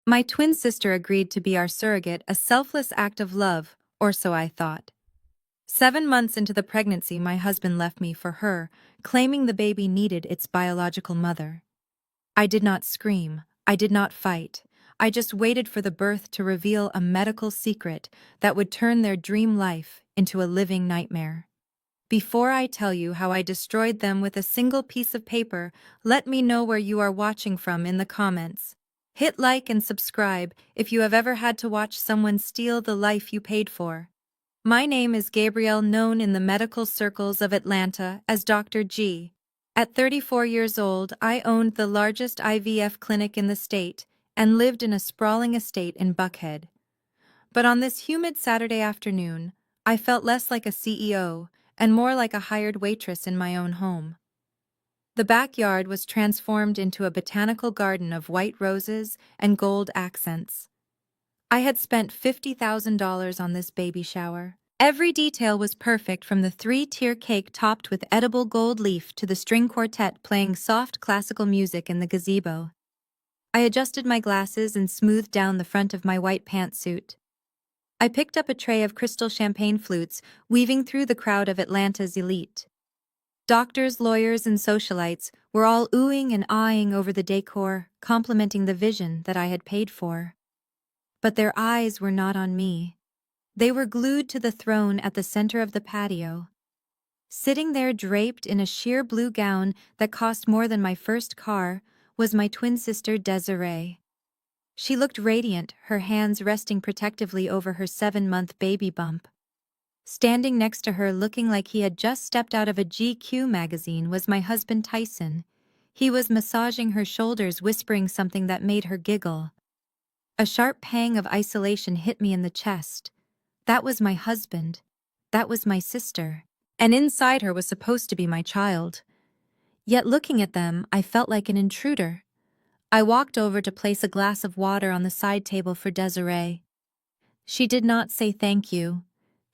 My twin sister agreed to be our surrogate, a selfless act of love, or so I thought. 7 months into the pregnancy, my husband left me for her, claiming the baby needed its biological mother. I did not scream. I did not fight. I just waited for the birth to reveal a medical secret that would turn their dream life into a living nightmare. Before I tell you how I destroyed them with a single piece of paper, let me know where you are watching from in the comments. Hit like and subscribe if you have ever had to watch someone steal the life you paid for. My name is Gabrielle, known in the medical circles of Atlanta as Dr. G. At 34 years old, I owned the largest IVF clinic in the state and lived in a sprawling estate in Buckhead. But on this humid Saturday afternoon, I felt less like a CEO and more like a hired waitress in my own home. The backyard was transformed into a botanical garden of white roses and gold accents. I had spent $50,000 on this baby shower. Every detail was perfect, from the three-tier cake topped with edible gold leaf to the string quartet playing soft classical music in the gazebo. I adjusted my glasses and smoothed down the front of my white pantsuit. I picked up a tray of crystal champagne flutes, weaving through the crowd of Atlanta's elite. Doctors, lawyers, and socialites were all oohing and aahing over the decor, complimenting the vision that I had paid for. But their eyes were not on me. They were glued to the throne at the center of the patio. Sitting there draped in a sheer blue gown that cost more than my first car was my twin sister Desiree. She looked radiant, her hands resting protectively over her 7-month baby bump. Standing next to her, looking like he had just stepped out of a GQ magazine, was my husband Tyson. He was massaging her shoulders, whispering something that made her giggle. A sharp pang of isolation hit me in the chest. That was my husband. That was my sister. And inside her was supposed to be my child. Yet looking at them, I felt like an intruder. I walked over to place a glass of water on the side table for Desiree. She did not say thank you.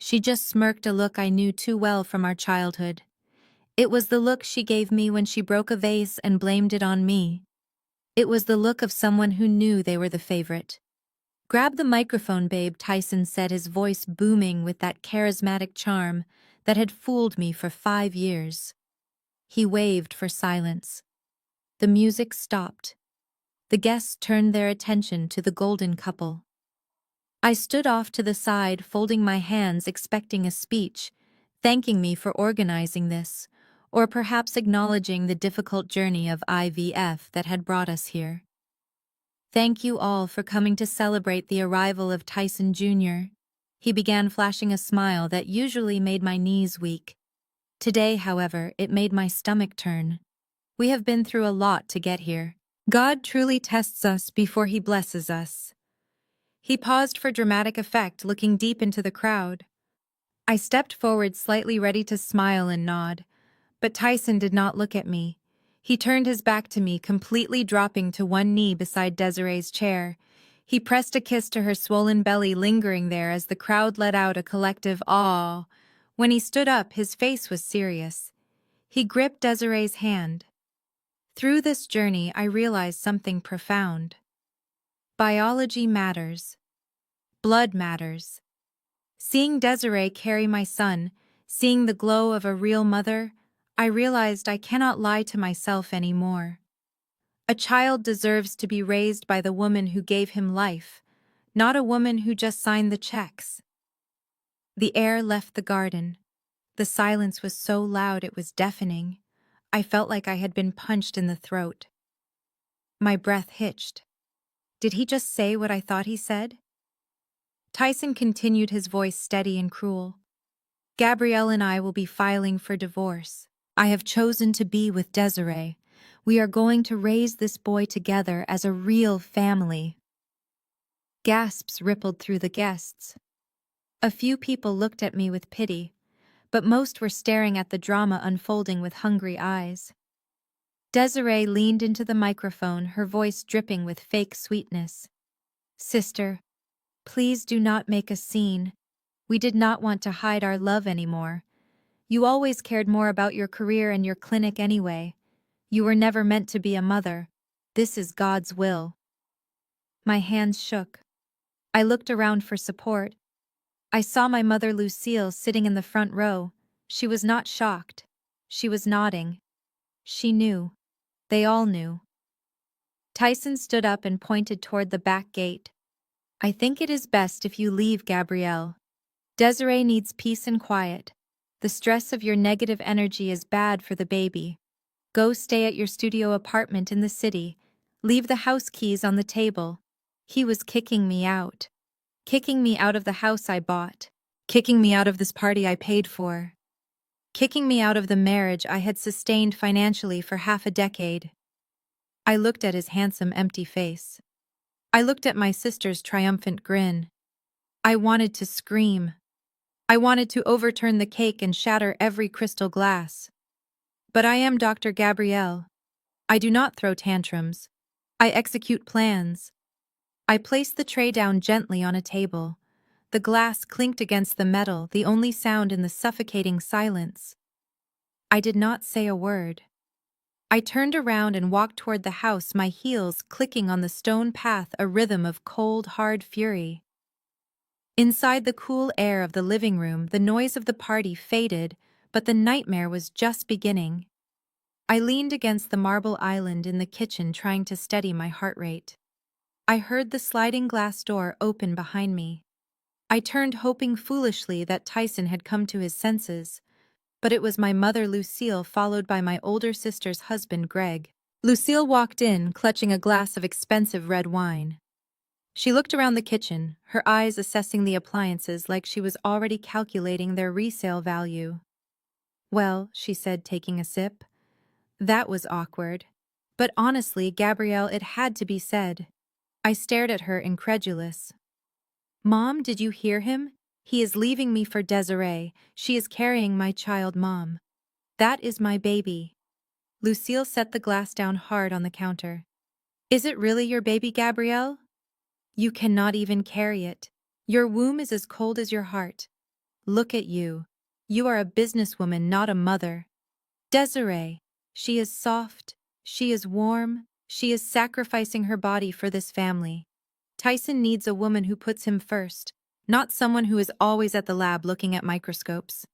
She just smirked, a look I knew too well from our childhood. It was the look she gave me when she broke a vase and blamed it on me. It was the look of someone who knew they were the favorite. "Grab the microphone, babe," Tyson said, his voice booming with that charismatic charm that had fooled me for 5 years. He waved for silence. The music stopped. The guests turned their attention to the golden couple. I stood off to the side, folding my hands, expecting a speech, thanking me for organizing this, or perhaps acknowledging the difficult journey of IVF that had brought us here. "Thank you all for coming to celebrate the arrival of Tyson Jr." He began, flashing a smile that usually made my knees weak. Today, however, it made my stomach turn. "We have been through a lot to get here. God truly tests us before He blesses us." He paused for dramatic effect, looking deep into the crowd. I stepped forward slightly, ready to smile and nod. But Tyson did not look at me. He turned his back to me, completely dropping to one knee beside Desiree's chair. He pressed a kiss to her swollen belly, lingering there as the crowd let out a collective "aw." When he stood up, his face was serious. He gripped Desiree's hand. Through this journey, I realized something profound. Biology matters. Blood matters. Seeing Desiree carry my son, seeing the glow of a real mother, I realized I cannot lie to myself anymore. A child deserves to be raised by the woman who gave him life, not a woman who just signed the checks. The air left the garden. The silence was so loud it was deafening. I felt like I had been punched in the throat. My breath hitched. Did he just say what I thought he said? Tyson continued, his voice steady and cruel. "Gabrielle and I will be filing for divorce. I have chosen to be with Desiree. We are going to raise this boy together as a real family." Gasps rippled through the guests. A few people looked at me with pity, but most were staring at the drama unfolding with hungry eyes. Desiree leaned into the microphone, her voice dripping with fake sweetness. "Sister, please do not make a scene. We did not want to hide our love anymore. You always cared more about your career and your clinic anyway. You were never meant to be a mother. This is God's will." My hands shook. I looked around for support. I saw my mother Lucille sitting in the front row. She was not shocked. She was nodding. She knew. They all knew. Tyson stood up and pointed toward the back gate. I think it is best if you leave, Gabrielle. Desiree needs peace and quiet. The stress of your negative energy is bad for the baby. Go stay at your studio apartment in the city. Leave the house keys on the table. He was kicking me out. Kicking me out of the house I bought. Kicking me out of this party I paid for. Kicking me out of the marriage I had sustained financially for half a decade. I looked at his handsome, empty face. I looked at my sister's triumphant grin. I wanted to scream. I wanted to overturn the cake and shatter every crystal glass. But I am Dr. Gabrielle. I do not throw tantrums. I execute plans. I placed the tray down gently on a table. The glass clinked against the metal, the only sound in the suffocating silence. I did not say a word. I turned around and walked toward the house, my heels clicking on the stone path, a rhythm of cold, hard fury. Inside the cool air of the living room, the noise of the party faded, but the nightmare was just beginning. I leaned against the marble island in the kitchen, trying to steady my heart rate. I heard the sliding glass door open behind me. I turned, hoping foolishly that Tyson had come to his senses, but it was my mother Lucille, followed by my older sister's husband Greg. Lucille walked in, clutching a glass of expensive red wine. She looked around the kitchen, her eyes assessing the appliances like she was already calculating their resale value. "Well," she said, taking a sip. "That was awkward. But honestly, Gabrielle, it had to be said." I stared at her, incredulous. "Mom, did you hear him? He is leaving me for Desiree. She is carrying my child, Mom. That is my baby." Lucille set the glass down hard on the counter. "Is it really your baby, Gabrielle? You cannot even carry it. Your womb is as cold as your heart. Look at you. You are a businesswoman, not a mother. Desiree, she is soft, she is warm, she is sacrificing her body for this family. Tyson needs a woman who puts him first, not someone who is always at the lab looking at microscopes."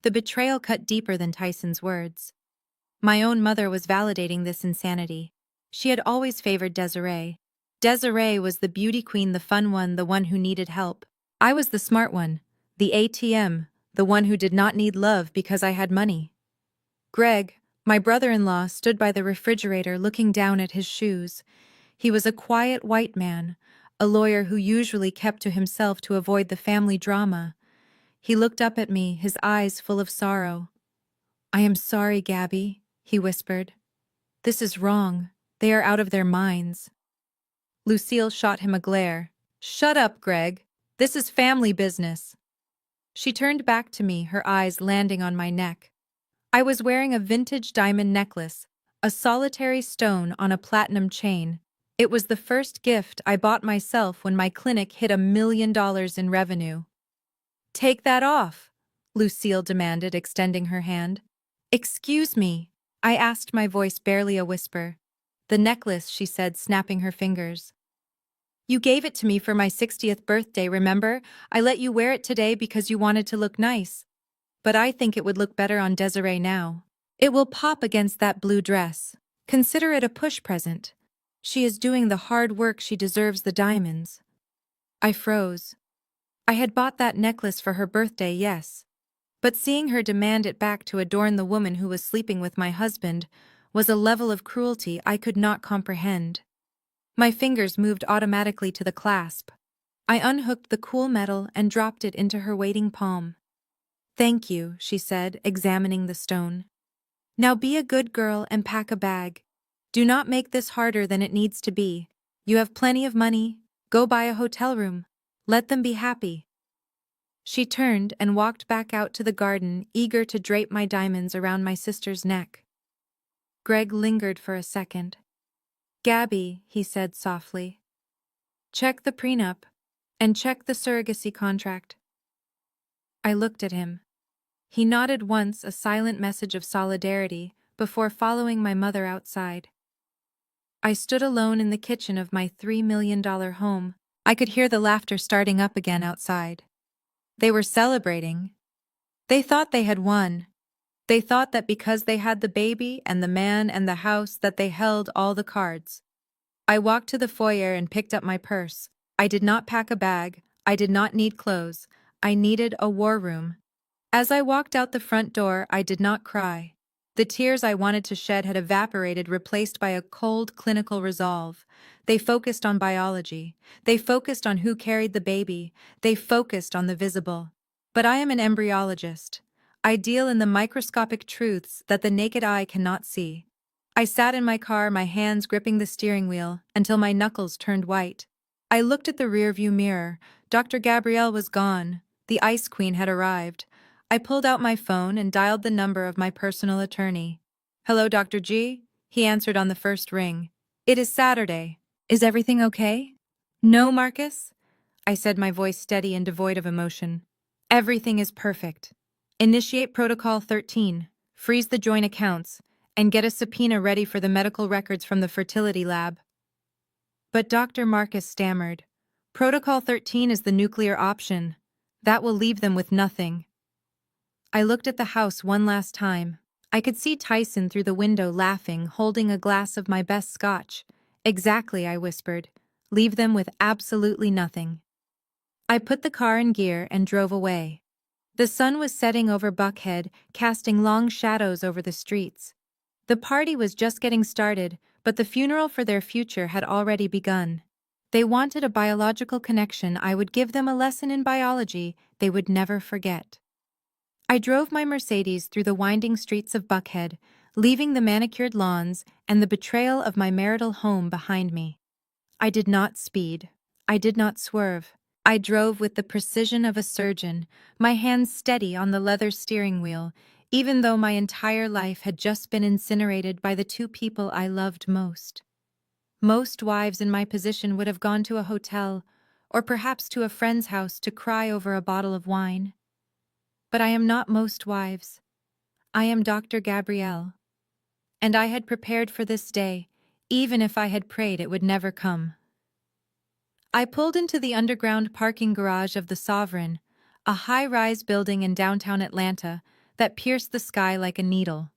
The betrayal cut deeper than Tyson's words. My own mother was validating this insanity. She had always favored Desiree. Desiree was the beauty queen, the fun one, the one who needed help. I was the smart one, the ATM, the one who did not need love because I had money. Greg, my brother-in-law, stood by the refrigerator looking down at his shoes. He was a quiet white man, a lawyer who usually kept to himself to avoid the family drama. He looked up at me, his eyes full of sorrow. "I am sorry, Gabby," he whispered. "This is wrong. They are out of their minds." Lucille shot him a glare. "Shut up, Greg. This is family business." She turned back to me, her eyes landing on my neck. I was wearing a vintage diamond necklace, a solitary stone on a platinum chain. It was the first gift I bought myself when my clinic hit $1 million in revenue. "Take that off," Lucille demanded, extending her hand. "Excuse me," I asked, my voice barely a whisper. "The necklace," she said, snapping her fingers. "You gave it to me for my 60th birthday, remember? I let you wear it today because you wanted to look nice. But I think it would look better on Desiree now. It will pop against that blue dress. Consider it a push present. She is doing the hard work, she deserves the diamonds." I froze. I had bought that necklace for her birthday, yes. But seeing her demand it back to adorn the woman who was sleeping with my husband was a level of cruelty I could not comprehend. My fingers moved automatically to the clasp. I unhooked the cool metal and dropped it into her waiting palm. "Thank you," she said, examining the stone. "Now be a good girl and pack a bag. Do not make this harder than it needs to be. You have plenty of money. Go buy a hotel room. Let them be happy." She turned and walked back out to the garden, eager to drape my diamonds around my sister's neck. Greg lingered for a second. "Gabby," he said softly, "check the prenup and check the surrogacy contract." I looked at him. He nodded once, a silent message of solidarity, before following my mother outside. I stood alone in the kitchen of my $3 million home. I could hear the laughter starting up again outside. They were celebrating. They thought they had won. They thought that because they had the baby and the man and the house that they held all the cards. I walked to the foyer and picked up my purse. I did not pack a bag. I did not need clothes. I needed a war room. As I walked out the front door, I did not cry. The tears I wanted to shed had evaporated, replaced by a cold, clinical resolve. They focused on biology. They focused on who carried the baby. They focused on the visible. But I am an embryologist. I deal in the microscopic truths that the naked eye cannot see. I sat in my car, my hands gripping the steering wheel, until my knuckles turned white. I looked at the rearview mirror. Dr. Gabrielle was gone. The Ice Queen had arrived. I pulled out my phone and dialed the number of my personal attorney. "Hello, Dr. G?" He answered on the first ring. "It is Saturday. Is everything okay?" "No, Marcus," I said, my voice steady and devoid of emotion. "Everything is perfect. Initiate Protocol 13, freeze the joint accounts, and get a subpoena ready for the medical records from the fertility lab." But Dr. Marcus stammered. "Protocol 13 is the nuclear option. That will leave them with nothing." I looked at the house one last time. I could see Tyson through the window laughing, holding a glass of my best scotch. "Exactly," I whispered. "Leave them with absolutely nothing." I put the car in gear and drove away. The sun was setting over Buckhead, casting long shadows over the streets. The party was just getting started, but the funeral for their future had already begun. They wanted a biological connection. I would give them a lesson in biology they would never forget. I drove my Mercedes through the winding streets of Buckhead, leaving the manicured lawns and the betrayal of my marital home behind me. I did not speed. I did not swerve. I drove with the precision of a surgeon, my hands steady on the leather steering wheel, even though my entire life had just been incinerated by the two people I loved most. Most wives in my position would have gone to a hotel, or perhaps to a friend's house to cry over a bottle of wine. But I am not most wives. I am Dr. Gabrielle. And I had prepared for this day, even if I had prayed it would never come. I pulled into the underground parking garage of the Sovereign, a high-rise building in downtown Atlanta that pierced the sky like a needle.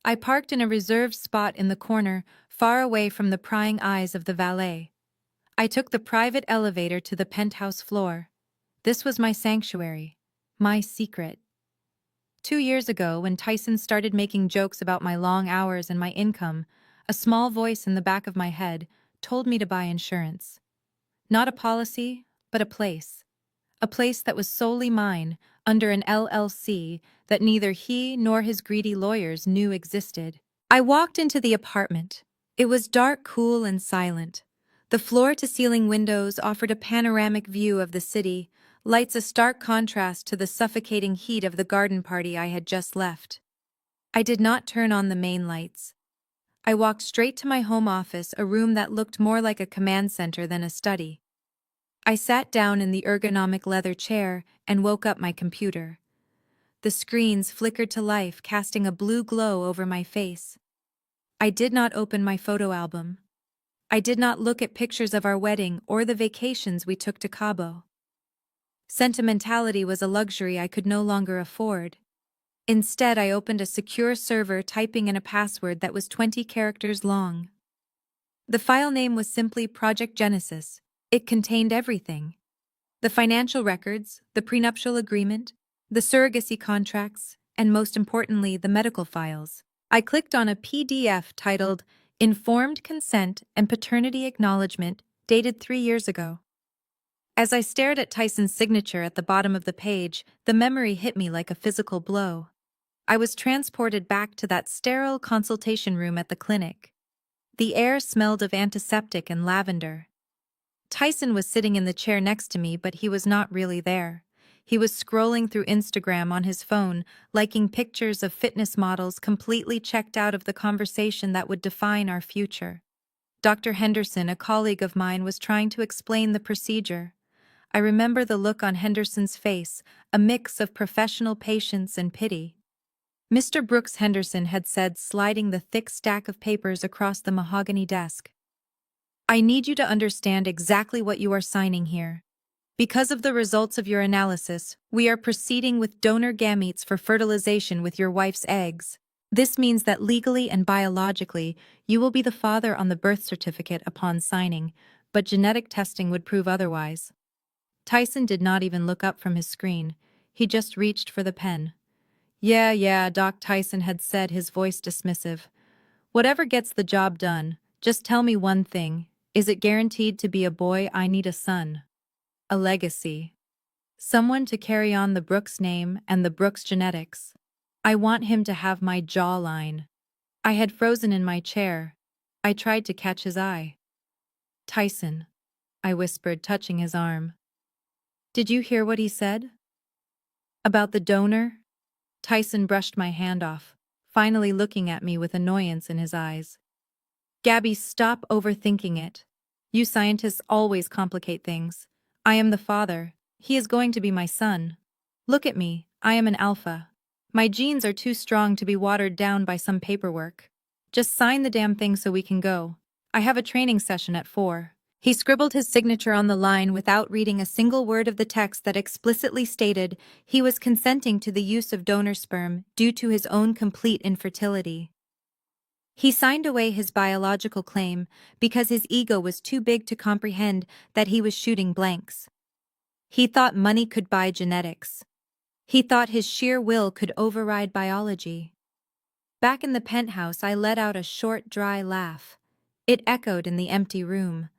I parked in a reserved spot in the corner, far away from the prying eyes of the valet. I took the private elevator to the penthouse floor. This was my sanctuary, my secret. 2 years ago, when Tyson started making jokes about my long hours and my income, a small voice in the back of my head told me to buy insurance. Not a policy, but a place. A place that was solely mine, under an LLC that neither he nor his greedy lawyers knew existed. I walked into the apartment. It was dark, cool, and silent. The floor-to-ceiling windows offered a panoramic view of the city, lights a stark contrast to the suffocating heat of the garden party I had just left. I did not turn on the main lights. I walked straight to my home office, a room that looked more like a command center than a study. I sat down in the ergonomic leather chair and woke up my computer. The screens flickered to life, casting a blue glow over my face. I did not open my photo album. I did not look at pictures of our wedding or the vacations we took to Cabo. Sentimentality was a luxury I could no longer afford. Instead, I opened a secure server, typing in a password that was 20 characters long. The file name was simply Project Genesis. It contained everything: the financial records, the prenuptial agreement, the surrogacy contracts, and most importantly, the medical files. I clicked on a PDF titled Informed Consent and Paternity Acknowledgement, dated 3 years ago. As I stared at Tyson's signature at the bottom of the page, the memory hit me like a physical blow. I was transported back to that sterile consultation room at the clinic. The air smelled of antiseptic and lavender. Tyson was sitting in the chair next to me, but he was not really there. He was scrolling through Instagram on his phone, liking pictures of fitness models, completely checked out of the conversation that would define our future. Dr. Henderson, a colleague of mine, was trying to explain the procedure. I remember the look on Henderson's face, a mix of professional patience and pity. Mr. Brooks Henderson had said, sliding the thick stack of papers across the mahogany desk. I need you to understand exactly what you are signing here. Because of the results of your analysis, we are proceeding with donor gametes for fertilization with your wife's eggs. This means that legally and biologically, you will be the father on the birth certificate upon signing, but genetic testing would prove otherwise. Tyson did not even look up from his screen. He just reached for the pen. Yeah, Doc Tyson had said, his voice dismissive. Whatever gets the job done, just tell me one thing. Is it guaranteed to be a boy? I need a son. A legacy. Someone to carry on the Brooks name and the Brooks genetics. I want him to have my jawline. I had frozen in my chair. I tried to catch his eye. Tyson, I whispered, touching his arm. Did you hear what he said? About the donor? Tyson brushed my hand off, finally looking at me with annoyance in his eyes. Gabby, stop overthinking it. You scientists always complicate things. I am the father. He is going to be my son. Look at me, I am an alpha. My genes are too strong to be watered down by some paperwork. Just sign the damn thing so we can go. I have a training session at 4. He scribbled his signature on the line without reading a single word of the text that explicitly stated he was consenting to the use of donor sperm due to his own complete infertility. He signed away his biological claim because his ego was too big to comprehend that he was shooting blanks. He thought money could buy genetics. He thought his sheer will could override biology. Back in the penthouse, I let out a short, dry laugh. It echoed in the empty room.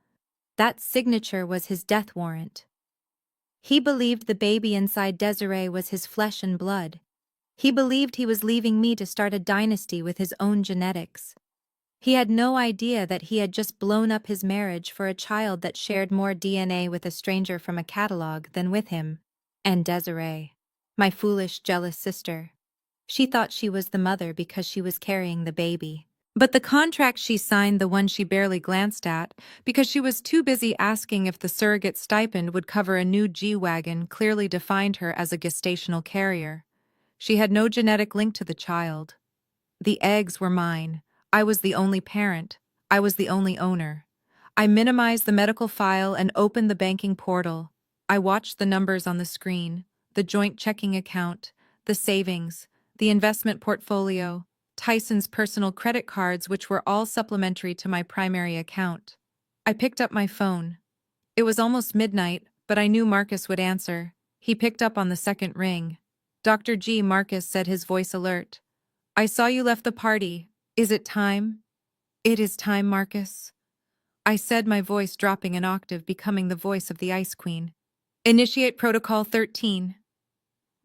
That signature was his death warrant. He believed the baby inside Desiree was his flesh and blood. He believed he was leaving me to start a dynasty with his own genetics. He had no idea that he had just blown up his marriage for a child that shared more DNA with a stranger from a catalog than with him. And Desiree, my foolish, jealous sister. She thought she was the mother because she was carrying the baby. But the contract she signed, the one she barely glanced at, because she was too busy asking if the surrogate stipend would cover a new G-Wagon, clearly defined her as a gestational carrier. She had no genetic link to the child. The eggs were mine. I was the only parent. I was the only owner. I minimized the medical file and opened the banking portal. I watched the numbers on the screen, the joint checking account, the savings, the investment portfolio, Tyson's personal credit cards, which were all supplementary to my primary account. I picked up my phone. It was almost midnight, but I knew Marcus would answer. He picked up on the second ring. Dr. G. Marcus said, his voice alert. I saw you left the party. Is it time? It is time, Marcus. I said, my voice dropping an octave, becoming the voice of the Ice Queen. Initiate Protocol 13.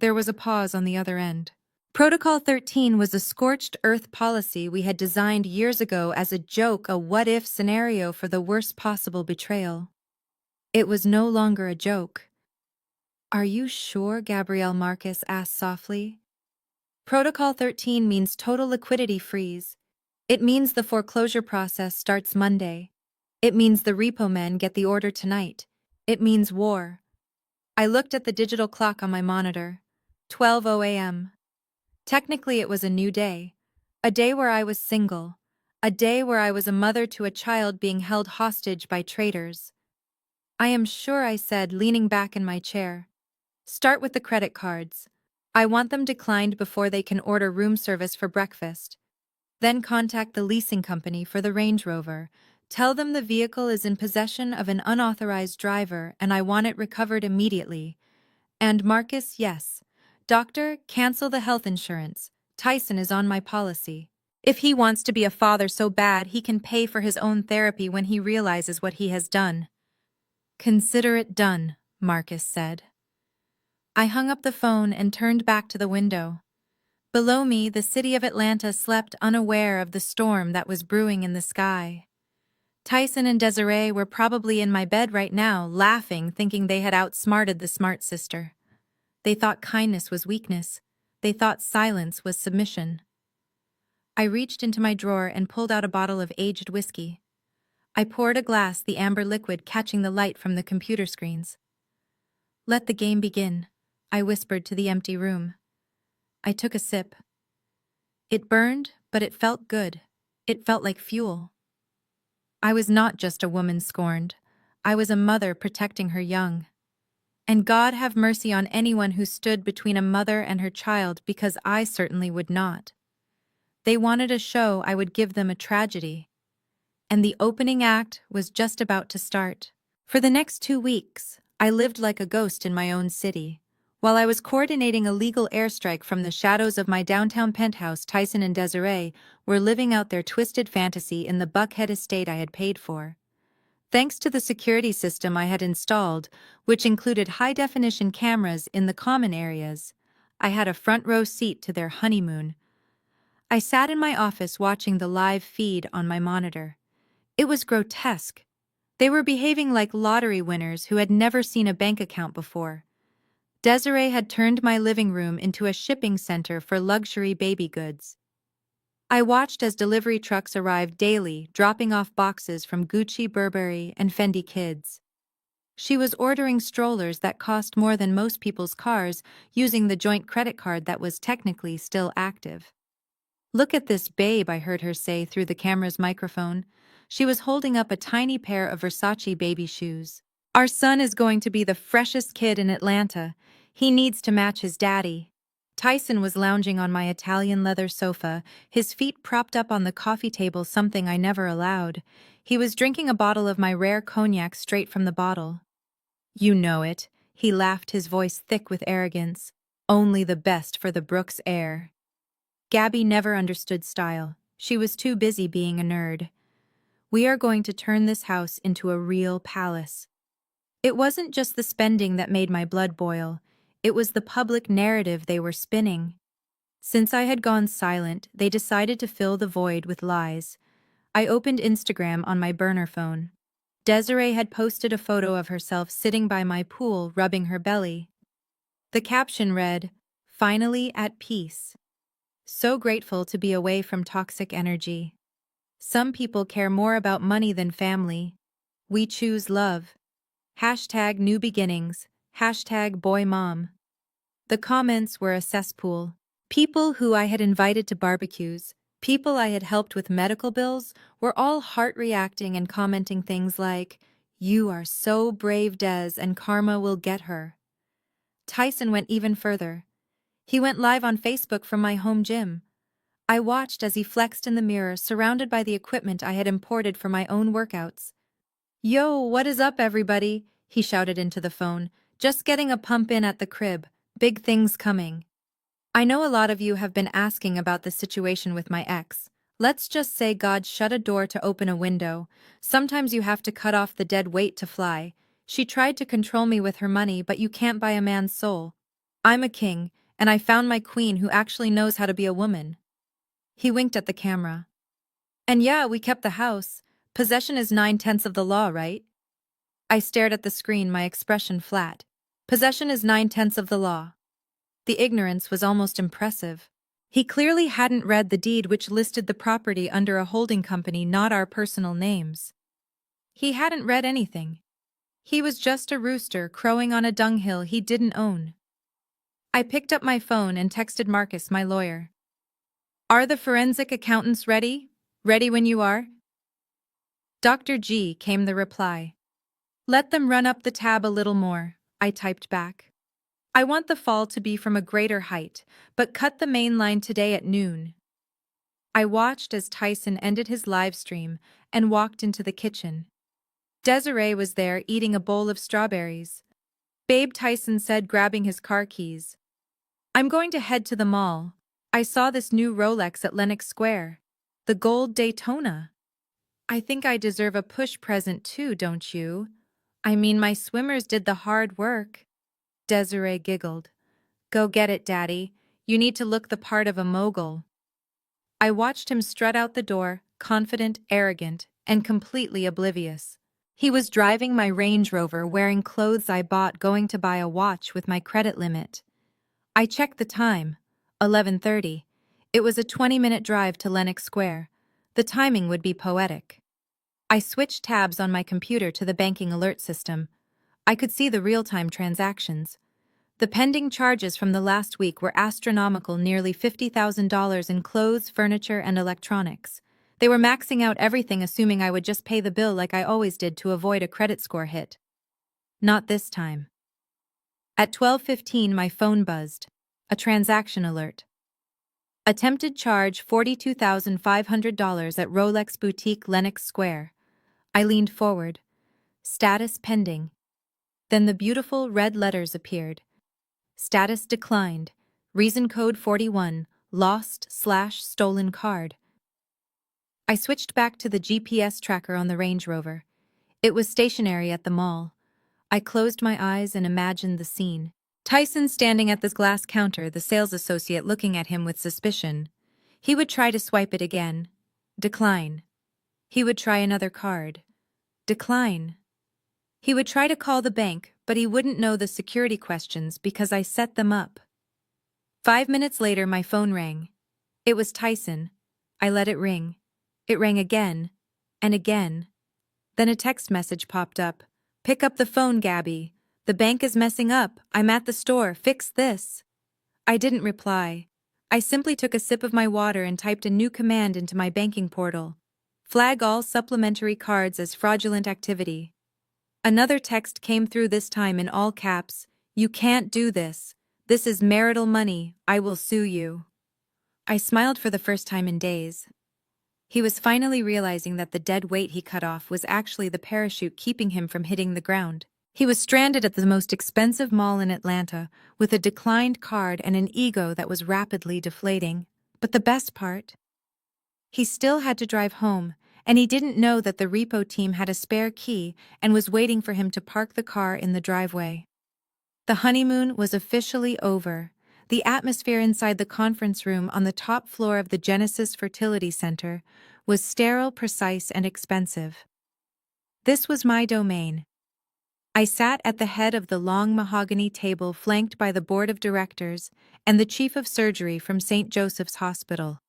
There was a pause on the other end. Protocol 13 was a scorched earth policy we had designed years ago as a joke, a what-if scenario for the worst possible betrayal. It was no longer a joke. Are you sure? Gabrielle Marcus asked softly. Protocol 13 means total liquidity freeze. It means the foreclosure process starts Monday. It means the repo men get the order tonight. It means war. I looked at the digital clock on my monitor. 12:00 a.m. Technically, it was a new day. A day where I was single. A day where I was a mother to a child being held hostage by traitors. I am sure, I said, leaning back in my chair. Start with the credit cards. I want them declined before they can order room service for breakfast. Then contact the leasing company for the Range Rover. Tell them the vehicle is in possession of an unauthorized driver and I want it recovered immediately. And Marcus, yes. Doctor, cancel the health insurance. Tyson is on my policy. If he wants to be a father so bad, he can pay for his own therapy when he realizes what he has done. Consider it done, Marcus said. I hung up the phone and turned back to the window. Below me, the city of Atlanta slept unaware of the storm that was brewing in the sky. Tyson and Desiree were probably in my bed right now, laughing, thinking they had outsmarted the smart sister. They thought kindness was weakness. They thought silence was submission. I reached into my drawer and pulled out a bottle of aged whiskey. I poured a glass, the amber liquid catching the light from the computer screens. Let the game begin, I whispered to the empty room. I took a sip. It burned, but it felt good. It felt like fuel. I was not just a woman scorned. I was a mother protecting her young. And God have mercy on anyone who stood between a mother and her child, because I certainly would not. They wanted a show, I would give them a tragedy. And the opening act was just about to start. For the next 2 weeks, I lived like a ghost in my own city. While I was coordinating a legal airstrike from the shadows of my downtown penthouse, Tyson and Desiree were living out their twisted fantasy in the Buckhead estate I had paid for. Thanks to the security system I had installed, which included high-definition cameras in the common areas, I had a front-row seat to their honeymoon. I sat in my office watching the live feed on my monitor. It was grotesque. They were behaving like lottery winners who had never seen a bank account before. Desiree had turned my living room into a shipping center for luxury baby goods. I watched as delivery trucks arrived daily, dropping off boxes from Gucci, Burberry, and Fendi Kids. She was ordering strollers that cost more than most people's cars, using the joint credit card that was technically still active. "Look at this babe," I heard her say through the camera's microphone. She was holding up a tiny pair of Versace baby shoes. "Our son is going to be the freshest kid in Atlanta. He needs to match his daddy." Tyson was lounging on my Italian leather sofa, his feet propped up on the coffee table, something I never allowed. He was drinking a bottle of my rare cognac straight from the bottle. "You know it," he laughed, his voice thick with arrogance. "Only the best for the Brooks heir." Gabby never understood style. She was too busy being a nerd. "We are going to turn this house into a real palace." It wasn't just the spending that made my blood boil. It was the public narrative they were spinning. Since I had gone silent, they decided to fill the void with lies. I opened Instagram on my burner phone. Desiree had posted a photo of herself sitting by my pool, rubbing her belly. The caption read, "Finally at peace. So grateful to be away from toxic energy. Some people care more about money than family. We choose love. Hashtag new beginnings. Hashtag boy mom." The comments were a cesspool. People who I had invited to barbecues, people I had helped with medical bills, were all heart-reacting and commenting things like, "You are so brave, Des, and karma will get her." Tyson went even further. He went live on Facebook from my home gym. I watched as he flexed in the mirror, surrounded by the equipment I had imported for my own workouts. "Yo, what is up, everybody?" he shouted into the phone. "Just getting a pump in at the crib. Big things coming." I know a lot of you have been asking about the situation with my ex. Let's just say God shut a door to open a window. Sometimes you have to cut off the dead weight to fly. She tried to control me with her money, but you can't buy a man's soul. I'm a king, and I found my queen who actually knows how to be a woman. He winked at the camera. "And yeah, we kept the house. Possession is 9/10 of the law, right?" I stared at the screen, my expression flat. Possession is 9/10 of the law. The ignorance was almost impressive. He clearly hadn't read the deed, which listed the property under a holding company, not our personal names. He hadn't read anything. He was just a rooster crowing on a dunghill he didn't own. I picked up my phone and texted Marcus, my lawyer. "Are the forensic accountants ready? Ready when you are?" "Dr. G," came the reply. "Let them run up the tab a little more," I typed back. "I want the fall to be from a greater height, but cut the main line today at noon." I watched as Tyson ended his live stream and walked into the kitchen. Desiree was there eating a bowl of strawberries. "Babe," Tyson said, grabbing his car keys. "I'm going to head to the mall. I saw this new Rolex at Lenox Square. The gold Daytona. I think I deserve a push present too, don't you? I mean, my swimmers did the hard work." Desiree giggled. "Go get it, Daddy. You need to look the part of a mogul." I watched him strut out the door, confident, arrogant, and completely oblivious. He was driving my Range Rover, wearing clothes I bought, going to buy a watch with my credit limit. I checked the time. 11:30. It was a 20-minute drive to Lenox Square. The timing would be poetic. I switched tabs on my computer to the banking alert system. I could see the real-time transactions. The pending charges from the last week were astronomical, nearly $50,000 in clothes, furniture, and electronics. They were maxing out everything, assuming I would just pay the bill like I always did to avoid a credit score hit. Not this time. At 12:15, my phone buzzed. A transaction alert. Attempted charge $42,500 at Rolex Boutique, Lenox Square. I leaned forward. Status pending. Then the beautiful red letters appeared. Status declined. Reason code 41, lost/stolen card. I switched back to the GPS tracker on the Range Rover. It was stationary at the mall. I closed my eyes and imagined the scene. Tyson standing at this glass counter, the sales associate looking at him with suspicion. He would try to swipe it again. Decline. He would try another card. Decline. He would try to call the bank, but he wouldn't know the security questions because I set them up. 5 minutes later, my phone rang. It was Tyson. I let it ring. It rang again, and again. Then a text message popped up. Pick up the phone, Gabby. The bank is messing up. I'm at the store. Fix this. I didn't reply. I simply took a sip of my water and typed a new command into my banking portal. Flag all supplementary cards as fraudulent activity. Another text came through, this time in all caps. You can't do this. This is marital money. I will sue you. I smiled for the first time in days. He was finally realizing that the dead weight he cut off was actually the parachute keeping him from hitting the ground. He was stranded at the most expensive mall in Atlanta, with a declined card and an ego that was rapidly deflating. But the best part? He still had to drive home, and he didn't know that the repo team had a spare key and was waiting for him to park the car in the driveway. The honeymoon was officially over. The atmosphere inside the conference room on the top floor of the Genesis Fertility Center was sterile, precise, and expensive. This was my domain. I sat at the head of the long mahogany table flanked by the board of directors and the chief of surgery from St. Joseph's Hospital.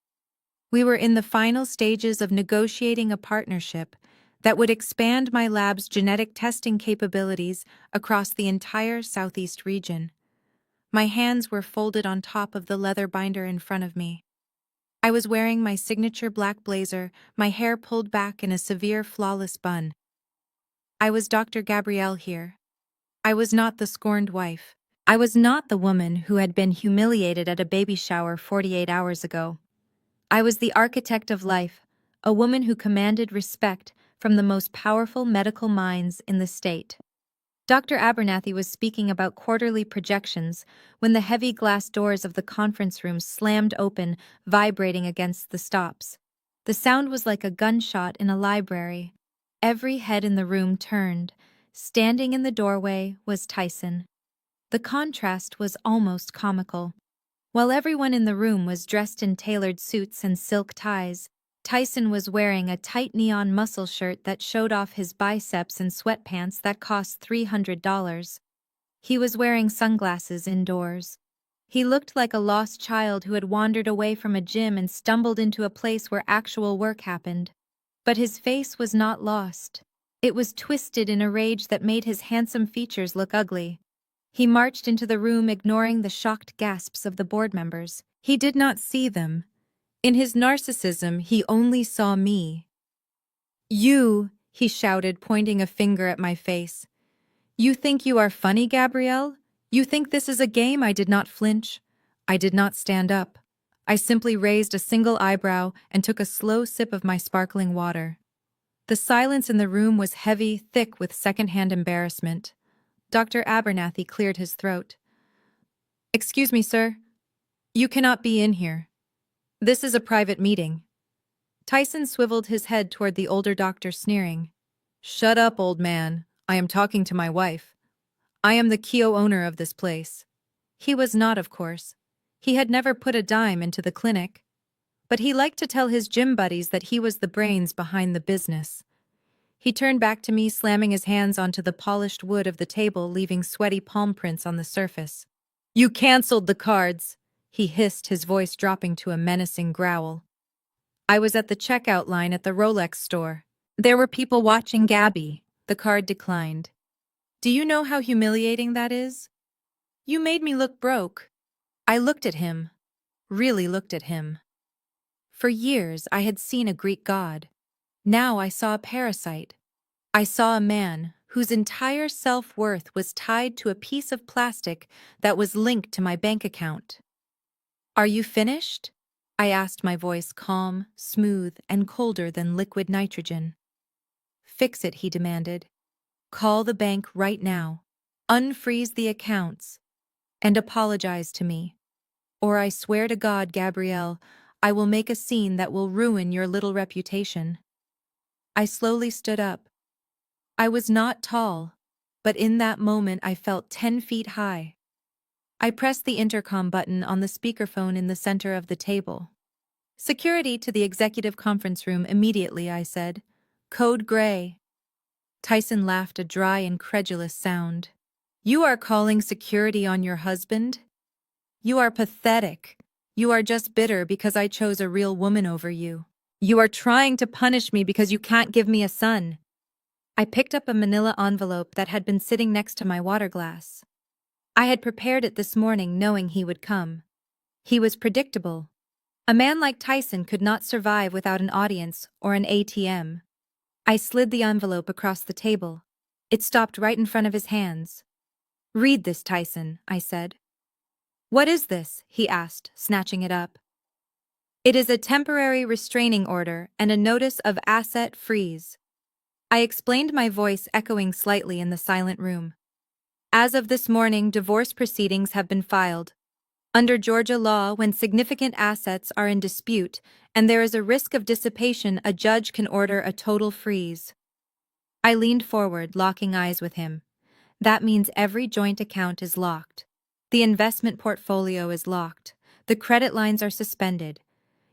We were in the final stages of negotiating a partnership that would expand my lab's genetic testing capabilities across the entire Southeast region. My hands were folded on top of the leather binder in front of me. I was wearing my signature black blazer, my hair pulled back in a severe, flawless bun. I was Dr. Gabrielle here. I was not the scorned wife. I was not the woman who had been humiliated at a baby shower 48 hours ago. I was the architect of life, a woman who commanded respect from the most powerful medical minds in the state. Dr. Abernathy was speaking about quarterly projections when the heavy glass doors of the conference room slammed open, vibrating against the stops. The sound was like a gunshot in a library. Every head in the room turned. Standing in the doorway was Tyson. The contrast was almost comical. While everyone in the room was dressed in tailored suits and silk ties, Tyson was wearing a tight neon muscle shirt that showed off his biceps and sweatpants that cost $300. He was wearing sunglasses indoors. He looked like a lost child who had wandered away from a gym and stumbled into a place where actual work happened. But his face was not lost. It was twisted in a rage that made his handsome features look ugly. He marched into the room, ignoring the shocked gasps of the board members. He did not see them. In his narcissism, he only saw me. "You," he shouted, pointing a finger at my face. "You think you are funny, Gabrielle? You think this is a game?" I did not flinch. I did not stand up. I simply raised a single eyebrow and took a slow sip of my sparkling water. The silence in the room was heavy, thick with secondhand embarrassment. Dr. Abernathy cleared his throat. "Excuse me, sir. You cannot be in here. This is a private meeting." Tyson swiveled his head toward the older doctor, sneering. "Shut up, old man. I am talking to my wife. I am the Keo owner of this place." He was not, of course. He had never put a dime into the clinic. But he liked to tell his gym buddies that he was the brains behind the business. He turned back to me, slamming his hands onto the polished wood of the table, leaving sweaty palm prints on the surface. "You canceled the cards," he hissed, his voice dropping to a menacing growl. I was at the checkout line at the Rolex store. There were people watching. "Gabby," the card declined. "Do you know how humiliating that is? You made me look broke. I looked at him, really looked at him. For years I had seen a Greek god. Now I saw a parasite. I saw a man whose entire self-worth was tied to a piece of plastic that was linked to my bank account. Are you finished? I asked, my voice calm, smooth, and colder than liquid nitrogen. Fix it, he demanded. Call the bank right now. Unfreeze the accounts. And apologize to me. Or I swear to God, Gabrielle, I will make a scene that will ruin your little reputation. I slowly stood up. I was not tall, but in that moment I felt 10 feet high. I pressed the intercom button on the speakerphone in the center of the table. Security to the executive conference room immediately, I said. Code Gray. Tyson laughed, a dry, incredulous sound. You are calling security on your husband? You are pathetic. You are just bitter because I chose a real woman over you. You are trying to punish me because you can't give me a son. I picked up a manila envelope that had been sitting next to my water glass. I had prepared it this morning knowing he would come. He was predictable. A man like Tyson could not survive without an audience or an ATM. I slid the envelope across the table. It stopped right in front of his hands. Read this, Tyson, I said. What is this? He asked, snatching it up. It is a temporary restraining order and a notice of asset freeze. I explained, my voice echoing slightly in the silent room. As of this morning, divorce proceedings have been filed. Under Georgia law, when significant assets are in dispute and there is a risk of dissipation, a judge can order a total freeze. I leaned forward, locking eyes with him. That means every joint account is locked. The investment portfolio is locked. The credit lines are suspended.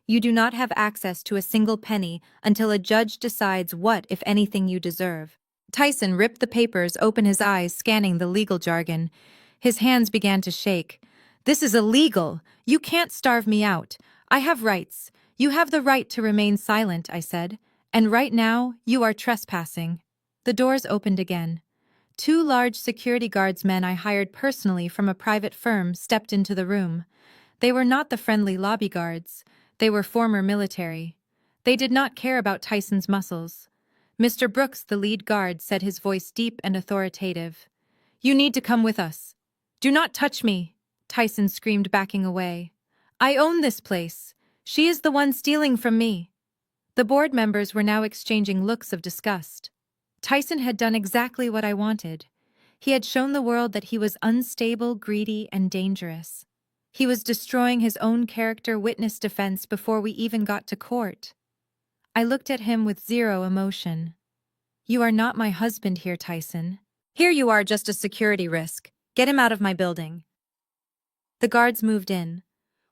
You do not have access to a single penny until a judge decides what, if anything, you deserve. Tyson ripped the papers open, his eyes scanning the legal jargon. His hands began to shake. This is illegal. You can't starve me out. I have rights. You have the right to remain silent, I said. And right now, you are trespassing. The doors opened again. 2 large security guardsmen I hired personally from a private firm stepped into the room. They were not the friendly lobby guards. They were former military. They did not care about Tyson's muscles. Mr. Brooks, the lead guard, said, his voice deep and authoritative. You need to come with us. Do not touch me, Tyson screamed, backing away. I own this place. She is the one stealing from me. The board members were now exchanging looks of disgust. Tyson had done exactly what I wanted. He had shown the world that he was unstable, greedy, and dangerous. He was destroying his own character, witness defense, before we even got to court. I looked at him with zero emotion. You are not my husband here, Tyson. Here you are, just a security risk. Get him out of my building. The guards moved in.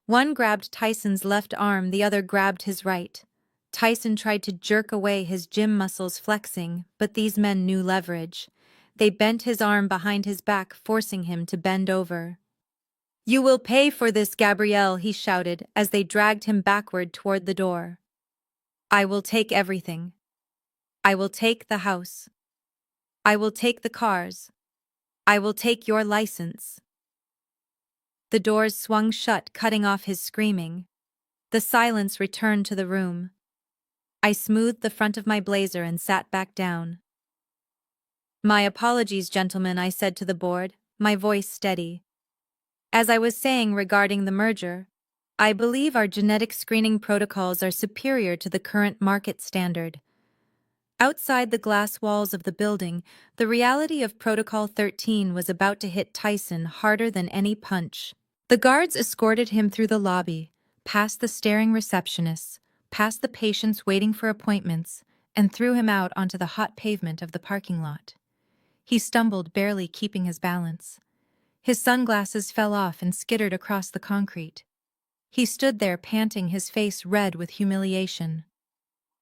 One grabbed Tyson's left arm, the other grabbed his right. Tyson tried to jerk away, his gym muscles flexing, but these men knew leverage. They bent his arm behind his back, forcing him to bend over. You will pay for this, Gabrielle, he shouted as they dragged him backward toward the door. I will take everything. I will take the house. I will take the cars. I will take your license. The doors swung shut, cutting off his screaming. The silence returned to the room. I smoothed the front of my blazer and sat back down. My apologies, gentlemen, I said to the board, my voice steady. As I was saying regarding the merger, I believe our genetic screening protocols are superior to the current market standard. Outside the glass walls of the building, the reality of Protocol 13 was about to hit Tyson harder than any punch. The guards escorted him through the lobby, past the staring receptionists, past the patients waiting for appointments, and threw him out onto the hot pavement of the parking lot. He stumbled, barely keeping his balance. His sunglasses fell off and skittered across the concrete. He stood there, panting, his face red with humiliation.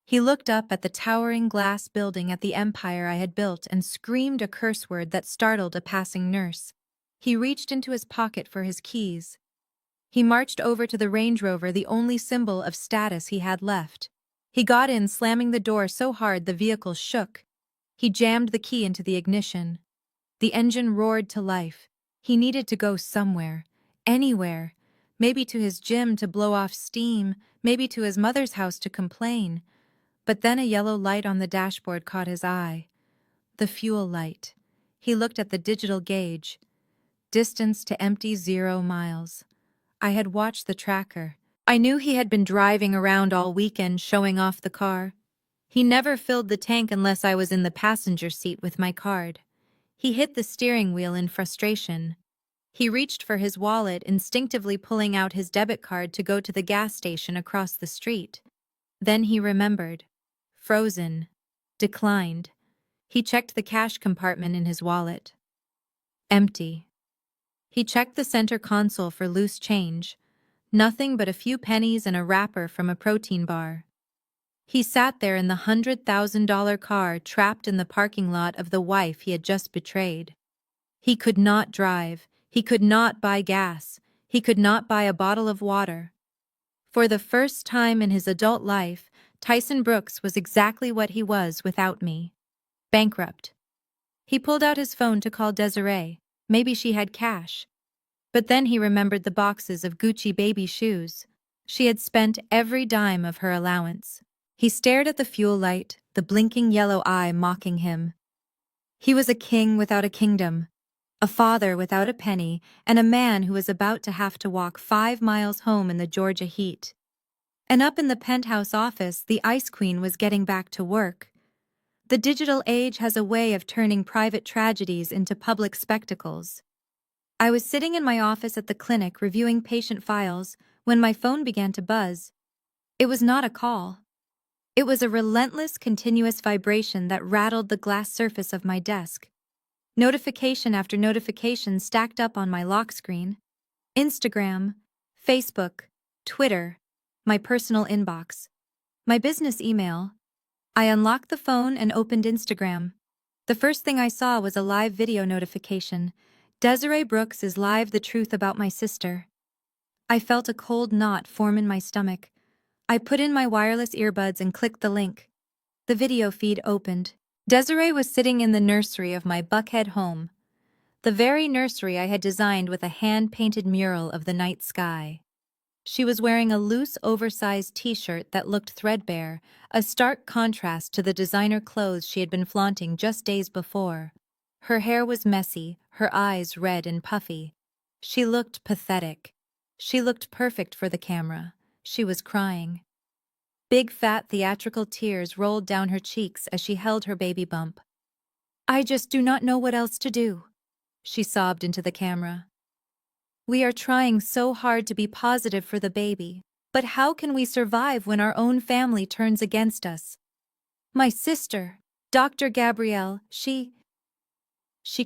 He looked up at the towering glass building, at the empire I had built, and screamed a curse word that startled a passing nurse. He reached into his pocket for his keys. He marched over to the Range Rover, the only symbol of status he had left. He got in, slamming the door so hard the vehicle shook. He jammed the key into the ignition. The engine roared to life. He needed to go somewhere, anywhere, maybe to his gym to blow off steam, maybe to his mother's house to complain. But then a yellow light on the dashboard caught his eye. The fuel light. He looked at the digital gauge. Distance to empty 0 miles. I had watched the tracker. I knew he had been driving around all weekend showing off the car. He never filled the tank unless I was in the passenger seat with my card. He hit the steering wheel in frustration. He reached for his wallet, instinctively pulling out his debit card to go to the gas station across the street. Then he remembered. Frozen. Declined. He checked the cash compartment in his wallet. Empty. He checked the center console for loose change. Nothing but a few pennies and a wrapper from a protein bar. He sat there in the $100,000 car, trapped in the parking lot of the wife he had just betrayed. He could not drive. He could not buy gas. He could not buy a bottle of water. For the first time in his adult life, Tyson Brooks was exactly what he was without me. Bankrupt. He pulled out his phone to call Desiree. Maybe she had cash. But then he remembered the boxes of Gucci baby shoes. She had spent every dime of her allowance. He stared at the fuel light, the blinking yellow eye mocking him. He was a king without a kingdom, a father without a penny, and a man who was about to have to walk 5 miles home in the Georgia heat. And up in the penthouse office, the Ice Queen was getting back to work. The digital age has a way of turning private tragedies into public spectacles. I was sitting in my office at the clinic reviewing patient files when my phone began to buzz. It was not a call. It was a relentless, continuous vibration that rattled the glass surface of my desk. Notification after notification stacked up on my lock screen. Instagram, Facebook, Twitter, my personal inbox, my business email. I unlocked the phone and opened Instagram. The first thing I saw was a live video notification. Desiree Brooks is live, the truth about my sister. I felt a cold knot form in my stomach. I put in my wireless earbuds and clicked the link. The video feed opened. Desiree was sitting in the nursery of my Buckhead home, the very nursery I had designed with a hand-painted mural of the night sky. She was wearing a loose, oversized t-shirt that looked threadbare, a stark contrast to the designer clothes she had been flaunting just days before. Her hair was messy, her eyes red and puffy. She looked pathetic. She looked perfect for the camera. She was crying. Big fat theatrical tears rolled down her cheeks as she held her baby bump. "I just do not know what else to do," she sobbed into the camera. "We are trying so hard to be positive for the baby, but how can we survive when our own family turns against us? My sister, Dr. Gabrielle, she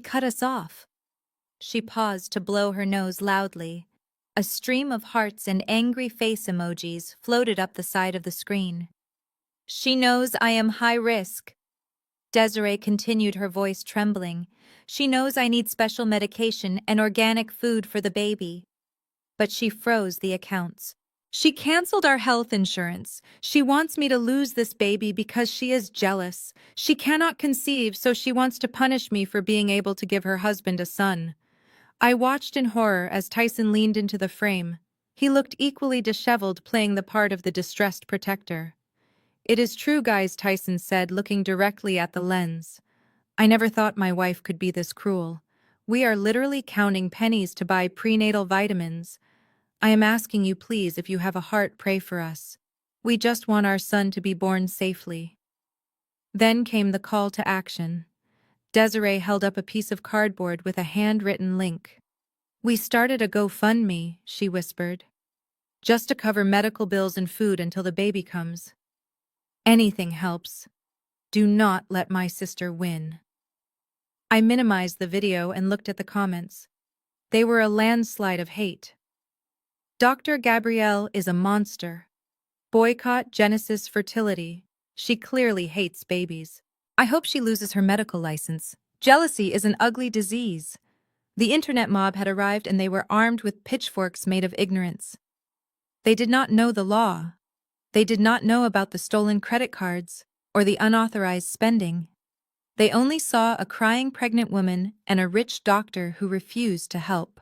cut us off." She paused to blow her nose loudly. A stream of hearts and angry face emojis floated up the side of the screen. "She knows I am high risk." Desiree continued, her voice trembling. "She knows I need special medication and organic food for the baby." But she froze the accounts. "She canceled our health insurance. She wants me to lose this baby because she is jealous. She cannot conceive, so she wants to punish me for being able to give her husband a son." I watched in horror as Tyson leaned into the frame. He looked equally disheveled, playing the part of the distressed protector. "It is true, guys," Tyson said, looking directly at the lens. "I never thought my wife could be this cruel. We are literally counting pennies to buy prenatal vitamins. I am asking you, please, if you have a heart, pray for us. We just want our son to be born safely." Then came the call to action. Desiree held up a piece of cardboard with a handwritten link. "We started a GoFundMe," she whispered, "just to cover medical bills and food until the baby comes. Anything helps. Do not let my sister win." I minimized the video and looked at the comments. They were a landslide of hate. "Dr. Gabrielle is a monster. Boycott Genesis Fertility. She clearly hates babies. I hope she loses her medical license. Jealousy is an ugly disease." The internet mob had arrived and they were armed with pitchforks made of ignorance. They did not know the law. They did not know about the stolen credit cards or the unauthorized spending. They only saw a crying pregnant woman and a rich doctor who refused to help.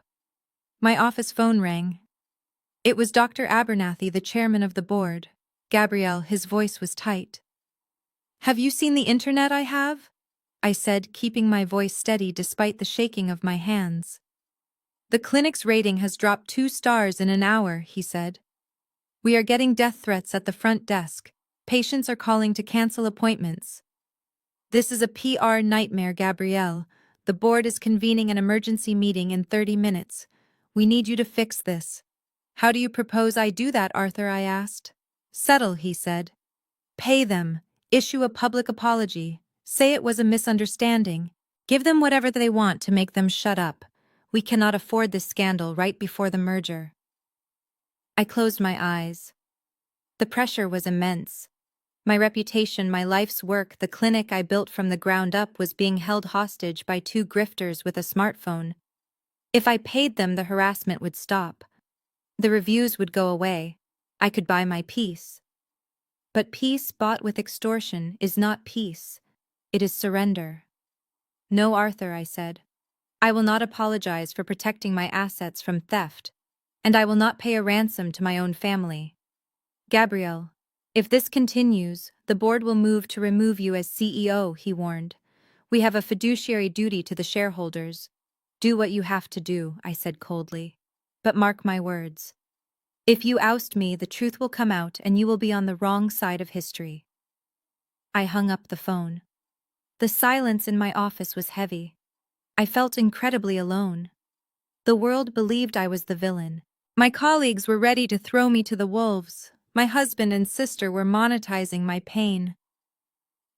My office phone rang. It was Dr. Abernathy, the chairman of the board. Gabrielle, his voice was tight. "Have you seen the internet I have?" I said, keeping my voice steady despite the shaking of my hands. "The clinic's rating has dropped 2 stars in an hour," he said. "We are getting death threats at the front desk. Patients are calling to cancel appointments." "This is a PR nightmare, Gabrielle. The board is convening an emergency meeting in 30 minutes. We need you to fix this." "How do you propose I do that, Arthur?" I asked. "Settle," he said. "Pay them. Issue a public apology. Say it was a misunderstanding. Give them whatever they want to make them shut up. We cannot afford this scandal right before the merger." I closed my eyes. The pressure was immense. My reputation, my life's work, the clinic I built from the ground up was being held hostage by 2 grifters with a smartphone. If I paid them, the harassment would stop. The reviews would go away. I could buy my peace. But peace bought with extortion is not peace. It is surrender. "No, Arthur," I said. "I will not apologize for protecting my assets from theft, and I will not pay a ransom to my own family. Gabrielle, if this continues, the board will move to remove you as CEO," he warned. "We have a fiduciary duty to the shareholders." "Do what you have to do," I said coldly. "But mark my words. If you oust me, the truth will come out and you will be on the wrong side of history." I hung up the phone. The silence in my office was heavy. I felt incredibly alone. The world believed I was the villain. My colleagues were ready to throw me to the wolves. My husband and sister were monetizing my pain.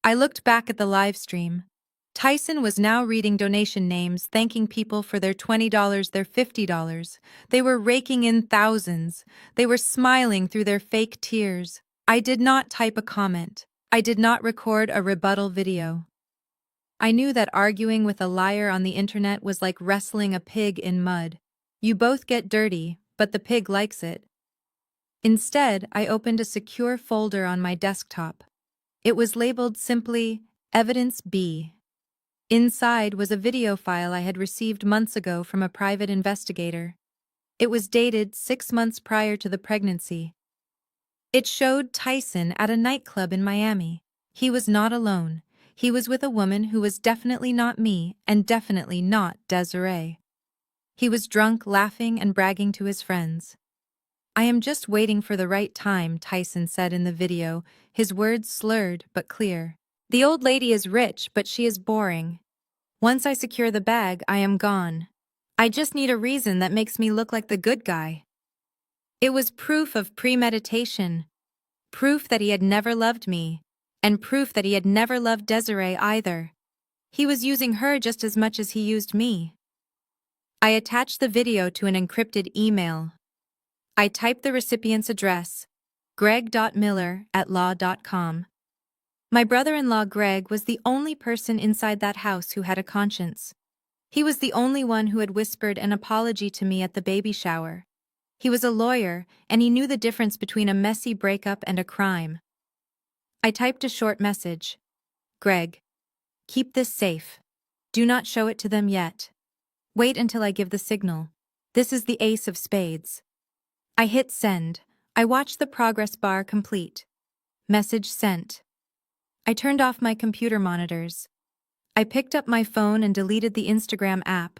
I looked back at the live stream. Tyson was now reading donation names, thanking people for their $20, their $50. They were raking in thousands. They were smiling through their fake tears. I did not type a comment. I did not record a rebuttal video. I knew that arguing with a liar on the internet was like wrestling a pig in mud. You both get dirty, but the pig likes it. Instead, I opened a secure folder on my desktop. It was labeled simply Evidence B. Inside was a video file I had received months ago from a private investigator. It was dated 6 months prior to the pregnancy. It showed Tyson at a nightclub in Miami. He was not alone. He was with a woman who was definitely not me and definitely not Desiree. He was drunk, laughing and bragging to his friends. "I am just waiting for the right time," Tyson said in the video, his words slurred but clear. "The old lady is rich, but she is boring. Once I secure the bag, I am gone. I just need a reason that makes me look like the good guy." It was proof of premeditation, proof that he had never loved me, and proof that he had never loved Desiree either. He was using her just as much as he used me. I attached the video to an encrypted email. I typed the recipient's address, greg.miller@law.com. My brother-in-law Greg was the only person inside that house who had a conscience. He was the only one who had whispered an apology to me at the baby shower. He was a lawyer, and he knew the difference between a messy breakup and a crime. I typed a short message. "Greg, keep this safe. Do not show it to them yet. Wait until I give the signal. This is the ace of spades." I hit send. I watched the progress bar complete. Message sent. I turned off my computer monitors. I picked up my phone and deleted the Instagram app.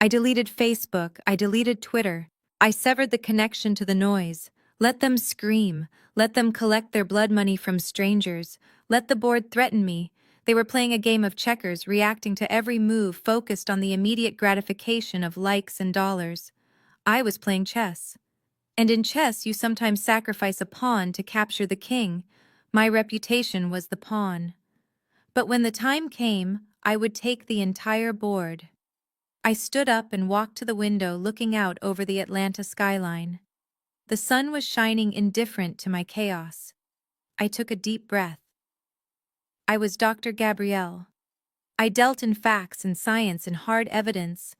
I deleted Facebook. I deleted Twitter. I severed the connection to the noise. Let them scream. Let them collect their blood money from strangers. Let the board threaten me. They were playing a game of checkers, reacting to every move focused on the immediate gratification of likes and dollars. I was playing chess. And in chess, you sometimes sacrifice a pawn to capture the king. My reputation was the pawn. But when the time came, I would take the entire board. I stood up and walked to the window, looking out over the Atlanta skyline. The sun was shining indifferent to my chaos. I took a deep breath. I was Dr. Gabrielle. I dealt in facts and science and hard evidence,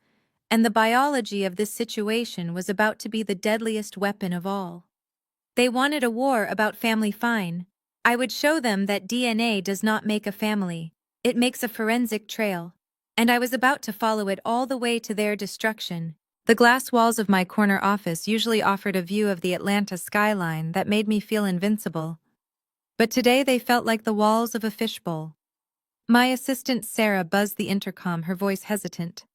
and the biology of this situation was about to be the deadliest weapon of all. They wanted a war about family fine. I would show them that DNA does not make a family. It makes a forensic trail, and I was about to follow it all the way to their destruction. The glass walls of my corner office usually offered a view of the Atlanta skyline that made me feel invincible. But today they felt like the walls of a fishbowl. My assistant Sarah buzzed the intercom, her voice hesitant.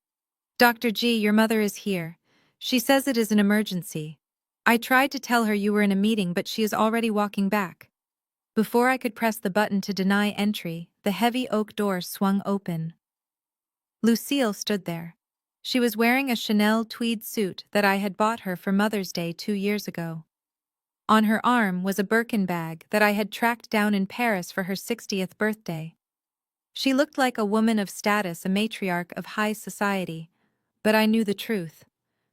"Dr. G, your mother is here. She says it is an emergency. I tried to tell her you were in a meeting, but she is already walking back." Before I could press the button to deny entry, the heavy oak door swung open. Lucille stood there. She was wearing a Chanel tweed suit that I had bought her for Mother's Day 2 years ago. On her arm was a Birkin bag that I had tracked down in Paris for her 60th birthday. She looked like a woman of status, a matriarch of high society, but I knew the truth.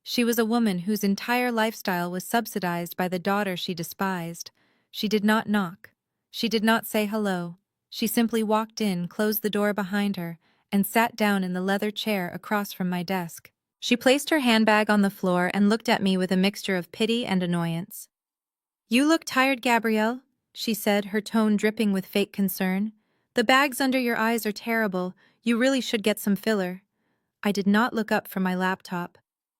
She was a woman whose entire lifestyle was subsidized by the daughter she despised. She did not knock. She did not say hello. She simply walked in, closed the door behind her, and sat down in the leather chair across from my desk. She placed her handbag on the floor and looked at me with a mixture of pity and annoyance. "You look tired, Gabrielle," she said, her tone dripping with fake concern. "The bags under your eyes are terrible. You really should get some filler." I did not look up from my laptop.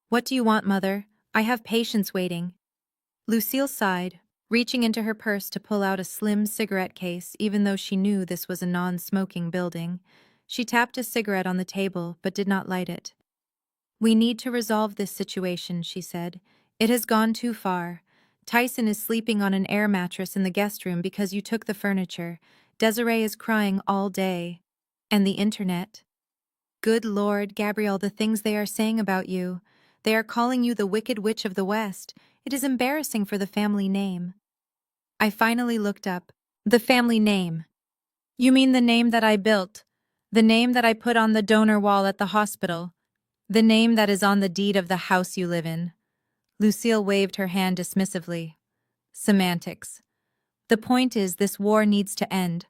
"What do you want, Mother? I have patients waiting." Lucille sighed, reaching into her purse to pull out a slim cigarette case, even though she knew this was a non-smoking building. She tapped a cigarette on the table, but did not light it. "We need to resolve this situation," she said. "It has gone too far. Tyson is sleeping on an air mattress in the guest room because you took the furniture. Desiree is crying all day. And the internet. Good Lord, Gabrielle, the things they are saying about you. They are calling you the Wicked Witch of the West. It is embarrassing for the family name." I finally looked up. "The family name? You mean the name that I built? The name that I put on the donor wall at the hospital? The name that is on the deed of the house you live in?" Lucille waved her hand dismissively. "Semantics. The point is, this war needs to end.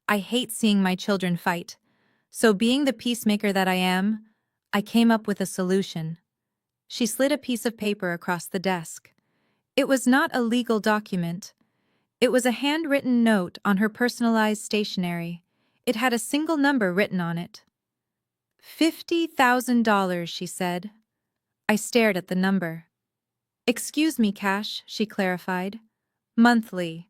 I hate seeing my children fight. So being the peacemaker that I am, I came up with a solution." She slid a piece of paper across the desk. It was not a legal document. It was a handwritten note on her personalized stationery. It had a single number written on it. $50,000, she said. I stared at the number. "Excuse me, Cash," she clarified. "Monthly.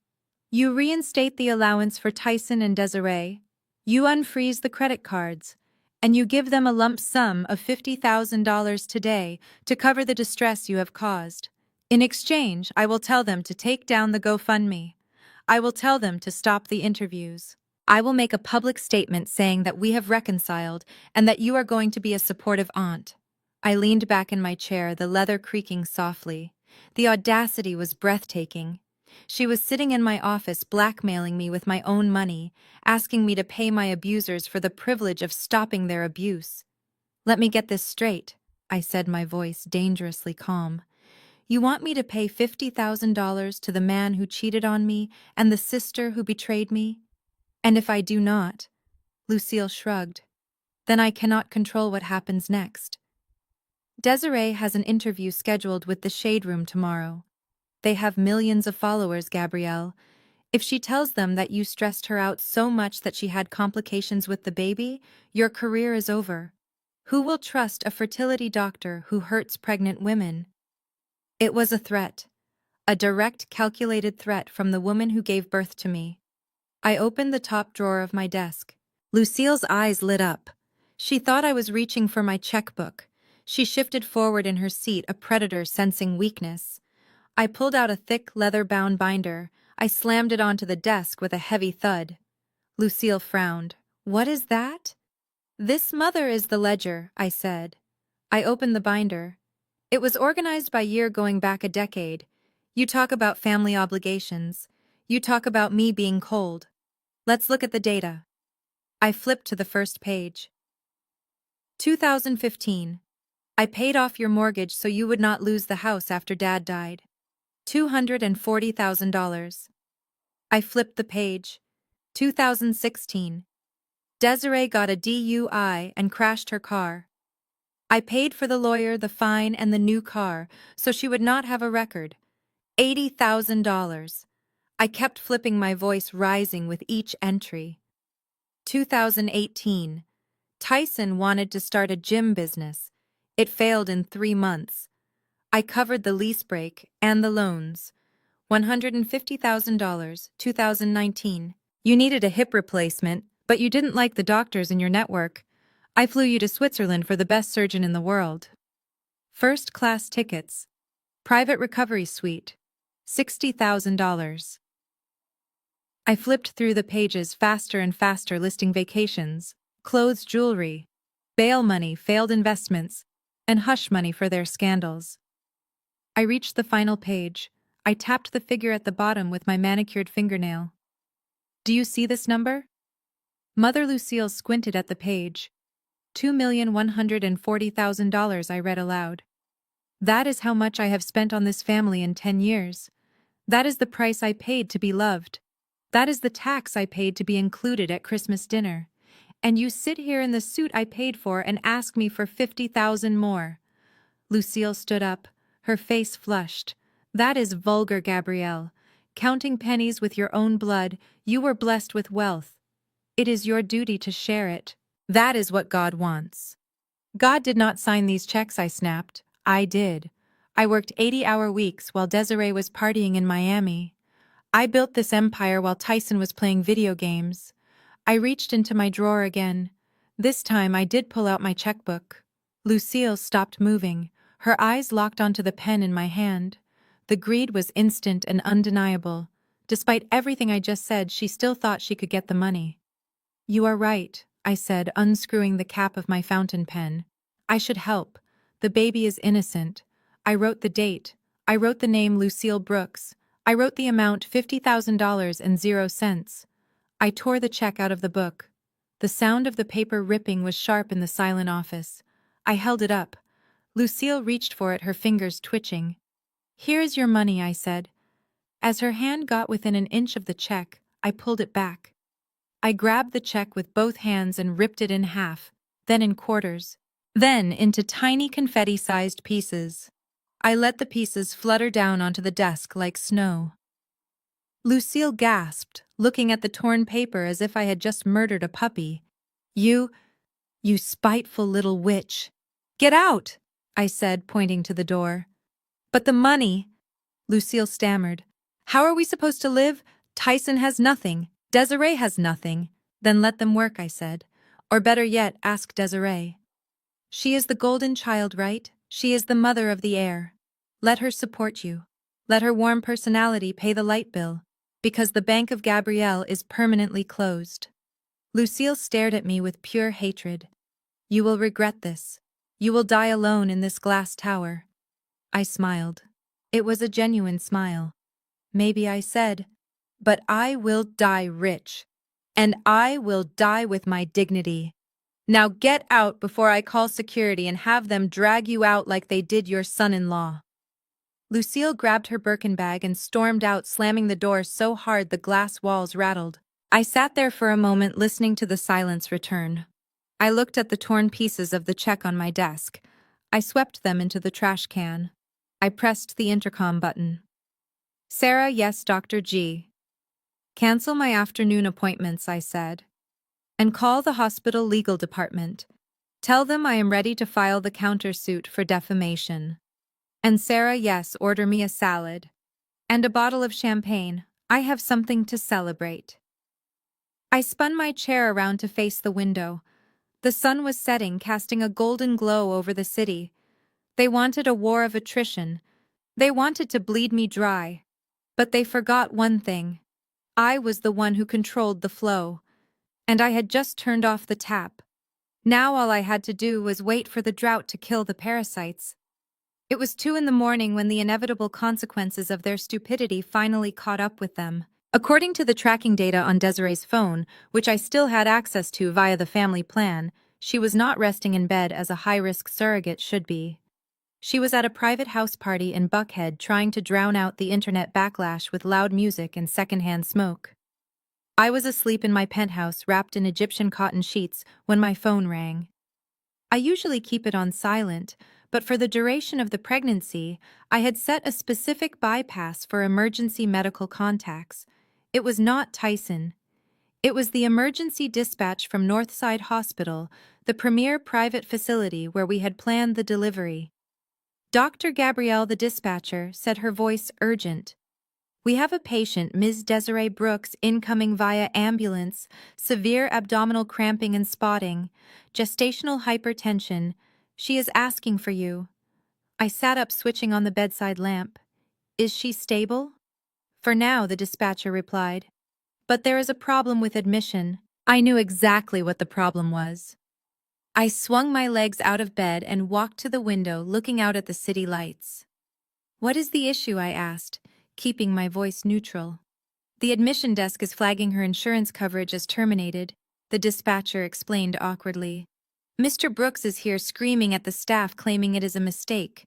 You reinstate the allowance for Tyson and Desiree. You unfreeze the credit cards. And you give them a lump sum of $50,000 today to cover the distress you have caused. In exchange, I will tell them to take down the GoFundMe. I will tell them to stop the interviews. I will make a public statement saying that we have reconciled and that you are going to be a supportive aunt." I leaned back in my chair, the leather creaking softly. The audacity was breathtaking. She was sitting in my office blackmailing me with my own money, asking me to pay my abusers for the privilege of stopping their abuse. "Let me get this straight," I said, my voice dangerously calm. "You want me to pay $50,000 to the man who cheated on me and the sister who betrayed me? And if I do not," Lucille shrugged, "then I cannot control what happens next. Desiree has an interview scheduled with the Shade Room tomorrow. They have millions of followers, Gabrielle. If she tells them that you stressed her out so much that she had complications with the baby, your career is over. Who will trust a fertility doctor who hurts pregnant women?" It was a threat. A direct, calculated threat from the woman who gave birth to me. I opened the top drawer of my desk. Lucille's eyes lit up. She thought I was reaching for my checkbook. She shifted forward in her seat, a predator sensing weakness. I pulled out a thick, leather-bound binder. I slammed it onto the desk with a heavy thud. Lucille frowned. "What is that?" "This, Mother, is the ledger," I said. I opened the binder. It was organized by year going back a decade. You talk about family obligations. You talk about me being cold. Let's look at the data. I flipped to the first page. 2015. I paid off your mortgage so you would not lose the house after Dad died. $240,000. I flipped the page. 2016. Desiree got a DUI and crashed her car. I paid for the lawyer, the fine, and the new car, so she would not have a record. $80,000. I kept flipping, my voice rising with each entry. 2018. Tyson wanted to start a gym business. It failed in 3 months. I covered the lease break and the loans. $150,000, 2019. You needed a hip replacement, but you didn't like the doctors in your network. I flew you to Switzerland for the best surgeon in the world. First-class tickets. Private recovery suite. $60,000. I flipped through the pages faster and faster, listing vacations, clothes, jewelry, bail money, failed investments, and hush money for their scandals. I reached the final page. I tapped the figure at the bottom with my manicured fingernail. Do you see this number? Mother Lucille squinted at the page. $2,140,000, I read aloud. That is how much I have spent on this family in 10 years. That is the price I paid to be loved. That is the tax I paid to be included at Christmas dinner. And you sit here in the suit I paid for and ask me for 50,000 more. Lucille stood up, her face flushed. That is vulgar, Gabrielle. Counting pennies with your own blood, you were blessed with wealth. It is your duty to share it. That is what God wants. God did not sign these checks, I snapped. I did. I worked 80-hour weeks while Desiree was partying in Miami. I built this empire while Tyson was playing video games. I reached into my drawer again. This time I did pull out my checkbook. Lucille stopped moving. Her eyes locked onto the pen in my hand. The greed was instant and undeniable. Despite everything I just said, she still thought she could get the money. You are right, I said, unscrewing the cap of my fountain pen. I should help. The baby is innocent. I wrote the date. I wrote the name Lucille Brooks. I wrote the amount $50,000.00. I tore the check out of the book. The sound of the paper ripping was sharp in the silent office. I held it up. Lucille reached for it, her fingers twitching. Here is your money, I said. As her hand got within an inch of the check, I pulled it back. I grabbed the check with both hands and ripped it in half, then in quarters, then into tiny confetti-sized pieces. I let the pieces flutter down onto the desk like snow. Lucille gasped, looking at the torn paper as if I had just murdered a puppy. You spiteful little witch. Get out, I said, pointing to the door. But the money, Lucille stammered. How are we supposed to live? Tyson has nothing. Desiree has nothing. Then let them work, I said. Or better yet, ask Desiree. She is the golden child, right? She is the mother of the heir. Let her support you. Let her warm personality pay the light bill, because the Bank of Gabrielle is permanently closed. Lucille stared at me with pure hatred. You will regret this. You will die alone in this glass tower. I smiled. It was a genuine smile. Maybe I said, but I will die rich. And I will die with my dignity. Now get out before I call security and have them drag you out like they did your son-in-law. Lucille grabbed her Birkin bag and stormed out, slamming the door so hard the glass walls rattled. I sat there for a moment, listening to the silence return. I looked at the torn pieces of the check on my desk. I swept them into the trash can. I pressed the intercom button. Sarah, yes, Dr. G. Cancel my afternoon appointments, I said. And call the hospital legal department. Tell them I am ready to file the countersuit for defamation. And Sarah, yes, order me a salad. And a bottle of champagne. I have something to celebrate. I spun my chair around to face the window. The sun was setting, casting a golden glow over the city. They wanted a war of attrition. They wanted to bleed me dry. But they forgot one thing. I was the one who controlled the flow. And I had just turned off the tap. Now all I had to do was wait for the drought to kill the parasites. It was 2 in the morning when the inevitable consequences of their stupidity finally caught up with them. According to the tracking data on Desiree's phone, which I still had access to via the family plan, she was not resting in bed as a high-risk surrogate should be. She was at a private house party in Buckhead trying to drown out the internet backlash with loud music and secondhand smoke. I was asleep in my penthouse wrapped in Egyptian cotton sheets when my phone rang. I usually keep it on silent, but for the duration of the pregnancy, I had set a specific bypass for emergency medical contacts. It was not Tyson. It was the emergency dispatch from Northside Hospital, the premier private facility where we had planned the delivery. Dr. Gabrielle, the dispatcher, said, her voice urgent. We have a patient, Ms. Desiree Brooks, incoming via ambulance, severe abdominal cramping and spotting, gestational hypertension. She is asking for you. I sat up, switching on the bedside lamp. Is she stable? For now, the dispatcher replied. But there is a problem with admission. I knew exactly what the problem was. I swung my legs out of bed and walked to the window, looking out at the city lights. What is the issue? I asked, keeping my voice neutral. The admission desk is flagging her insurance coverage as terminated, the dispatcher explained awkwardly. Mr. Brooks is here screaming at the staff, claiming it is a mistake.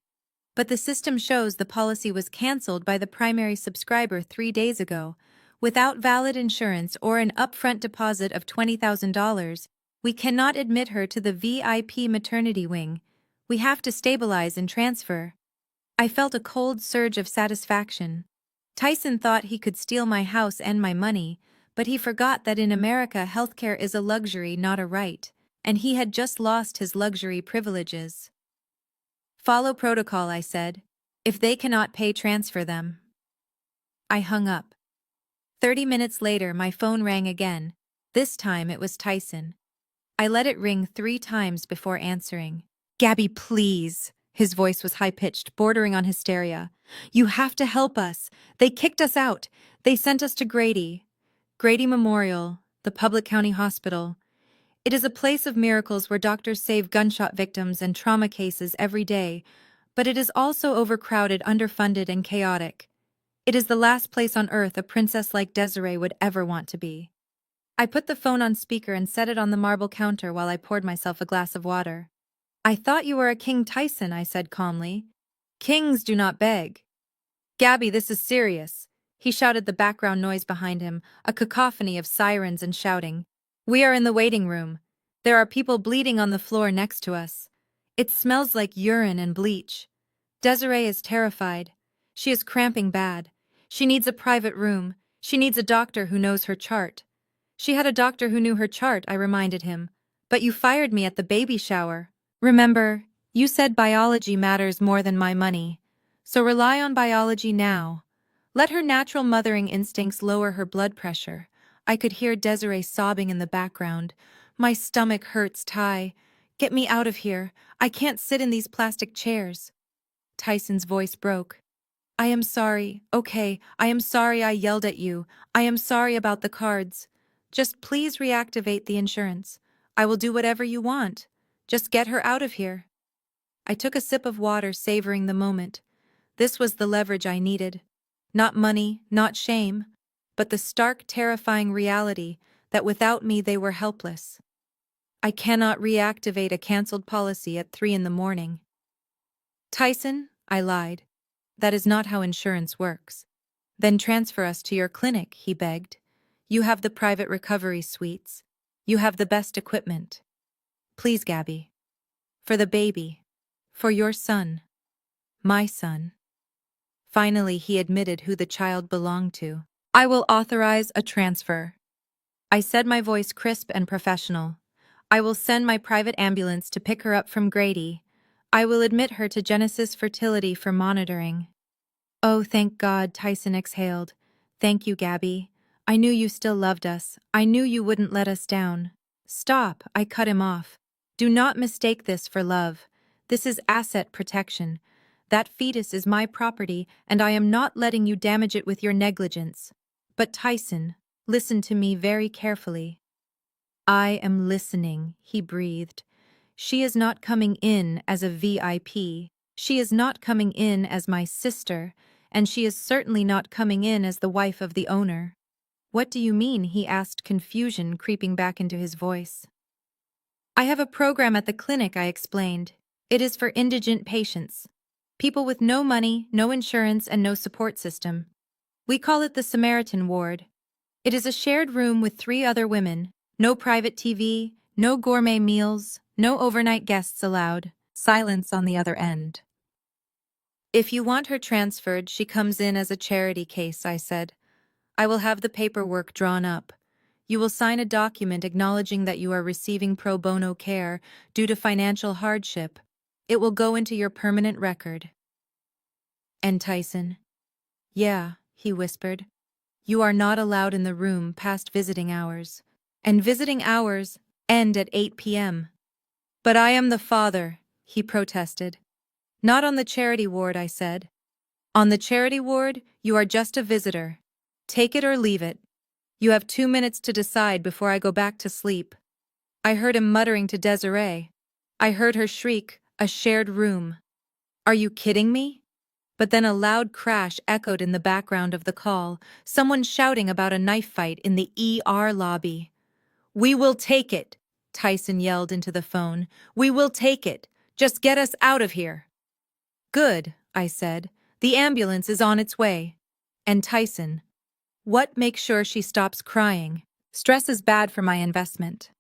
But the system shows the policy was canceled by the primary subscriber 3 days ago. Without valid insurance or an upfront deposit of $20,000, we cannot admit her to the VIP maternity wing. We have to stabilize and transfer. I felt a cold surge of satisfaction. Tyson thought he could steal my house and my money, but he forgot that in America healthcare is a luxury, not a right, and he had just lost his luxury privileges. Follow protocol, I said. If they cannot pay, transfer them. I hung up. 30 minutes later, my phone rang again. This time it was Tyson. I let it ring 3 times before answering. Gabby, please. His voice was high-pitched, bordering on hysteria. You have to help us. They kicked us out. They sent us to Grady. Grady Memorial, the public county hospital. It is a place of miracles where doctors save gunshot victims and trauma cases every day, but it is also overcrowded, underfunded, and chaotic. It is the last place on earth a princess like Desiree would ever want to be. I put the phone on speaker and set it on the marble counter while I poured myself a glass of water. I thought you were a king, Tyson, I said calmly. Kings do not beg. Gabby, this is serious. He shouted, the background noise behind him, a cacophony of sirens and shouting. We are in the waiting room. There are people bleeding on the floor next to us. It smells like urine and bleach. Desiree is terrified. She is cramping bad. She needs a private room. She needs a doctor who knows her chart. She had a doctor who knew her chart, I reminded him. But you fired me at the baby shower. Remember, you said biology matters more than my money. So rely on biology now. Let her natural mothering instincts lower her blood pressure. I could hear Desiree sobbing in the background. My stomach hurts, Ty. Get me out of here. I can't sit in these plastic chairs. Tyson's voice broke. I am sorry. Okay, I am sorry I yelled at you. I am sorry about the cards. Just please reactivate the insurance. I will do whatever you want. Just get her out of here. I took a sip of water, savoring the moment. This was the leverage I needed. Not money, not shame, but the stark, terrifying reality that without me they were helpless. I cannot reactivate a canceled policy at 3 in the morning. Tyson, I lied. That is not how insurance works. Then transfer us to your clinic, he begged. You have the private recovery suites. You have the best equipment. Please, Gabby. For the baby. For your son. My son. Finally, he admitted who the child belonged to. I will authorize a transfer. I said, my voice crisp and professional. I will send my private ambulance to pick her up from Grady. I will admit her to Genesis Fertility for monitoring. Oh, thank God, Tyson exhaled. Thank you, Gabby. I knew you still loved us. I knew you wouldn't let us down. Stop, I cut him off. Do not mistake this for love. This is asset protection. That fetus is my property, and I am not letting you damage it with your negligence. But Tyson, listen to me very carefully. I am listening, he breathed. She is not coming in as a VIP. She is not coming in as my sister, and she is certainly not coming in as the wife of the owner. What do you mean? He asked, confusion creeping back into his voice. I have a program at the clinic, I explained. It is for indigent patients. People with no money, no insurance, and no support system. We call it the Samaritan ward. It is a shared room with 3 other women. No private TV, no gourmet meals, no overnight guests allowed. Silence on the other end. If you want her transferred, she comes in as a charity case, I said. I will have the paperwork drawn up. You will sign a document acknowledging that you are receiving pro bono care due to financial hardship. It will go into your permanent record. And Tyson? Yeah, he whispered. You are not allowed in the room past visiting hours. And visiting hours end at 8 p.m. But I am the father, he protested. Not on the charity ward, I said. On the charity ward, you are just a visitor. Take it or leave it. You have 2 minutes to decide before I go back to sleep. I heard him muttering to Desiree. I heard her shriek, a shared room. Are you kidding me? But then a loud crash echoed in the background of the call, someone shouting about a knife fight in the ER lobby. We will take it, Tyson yelled into the phone. We will take it. Just get us out of here. Good, I said. The ambulance is on its way. And Tyson, what makes sure she stops crying? Stress is bad for my investment.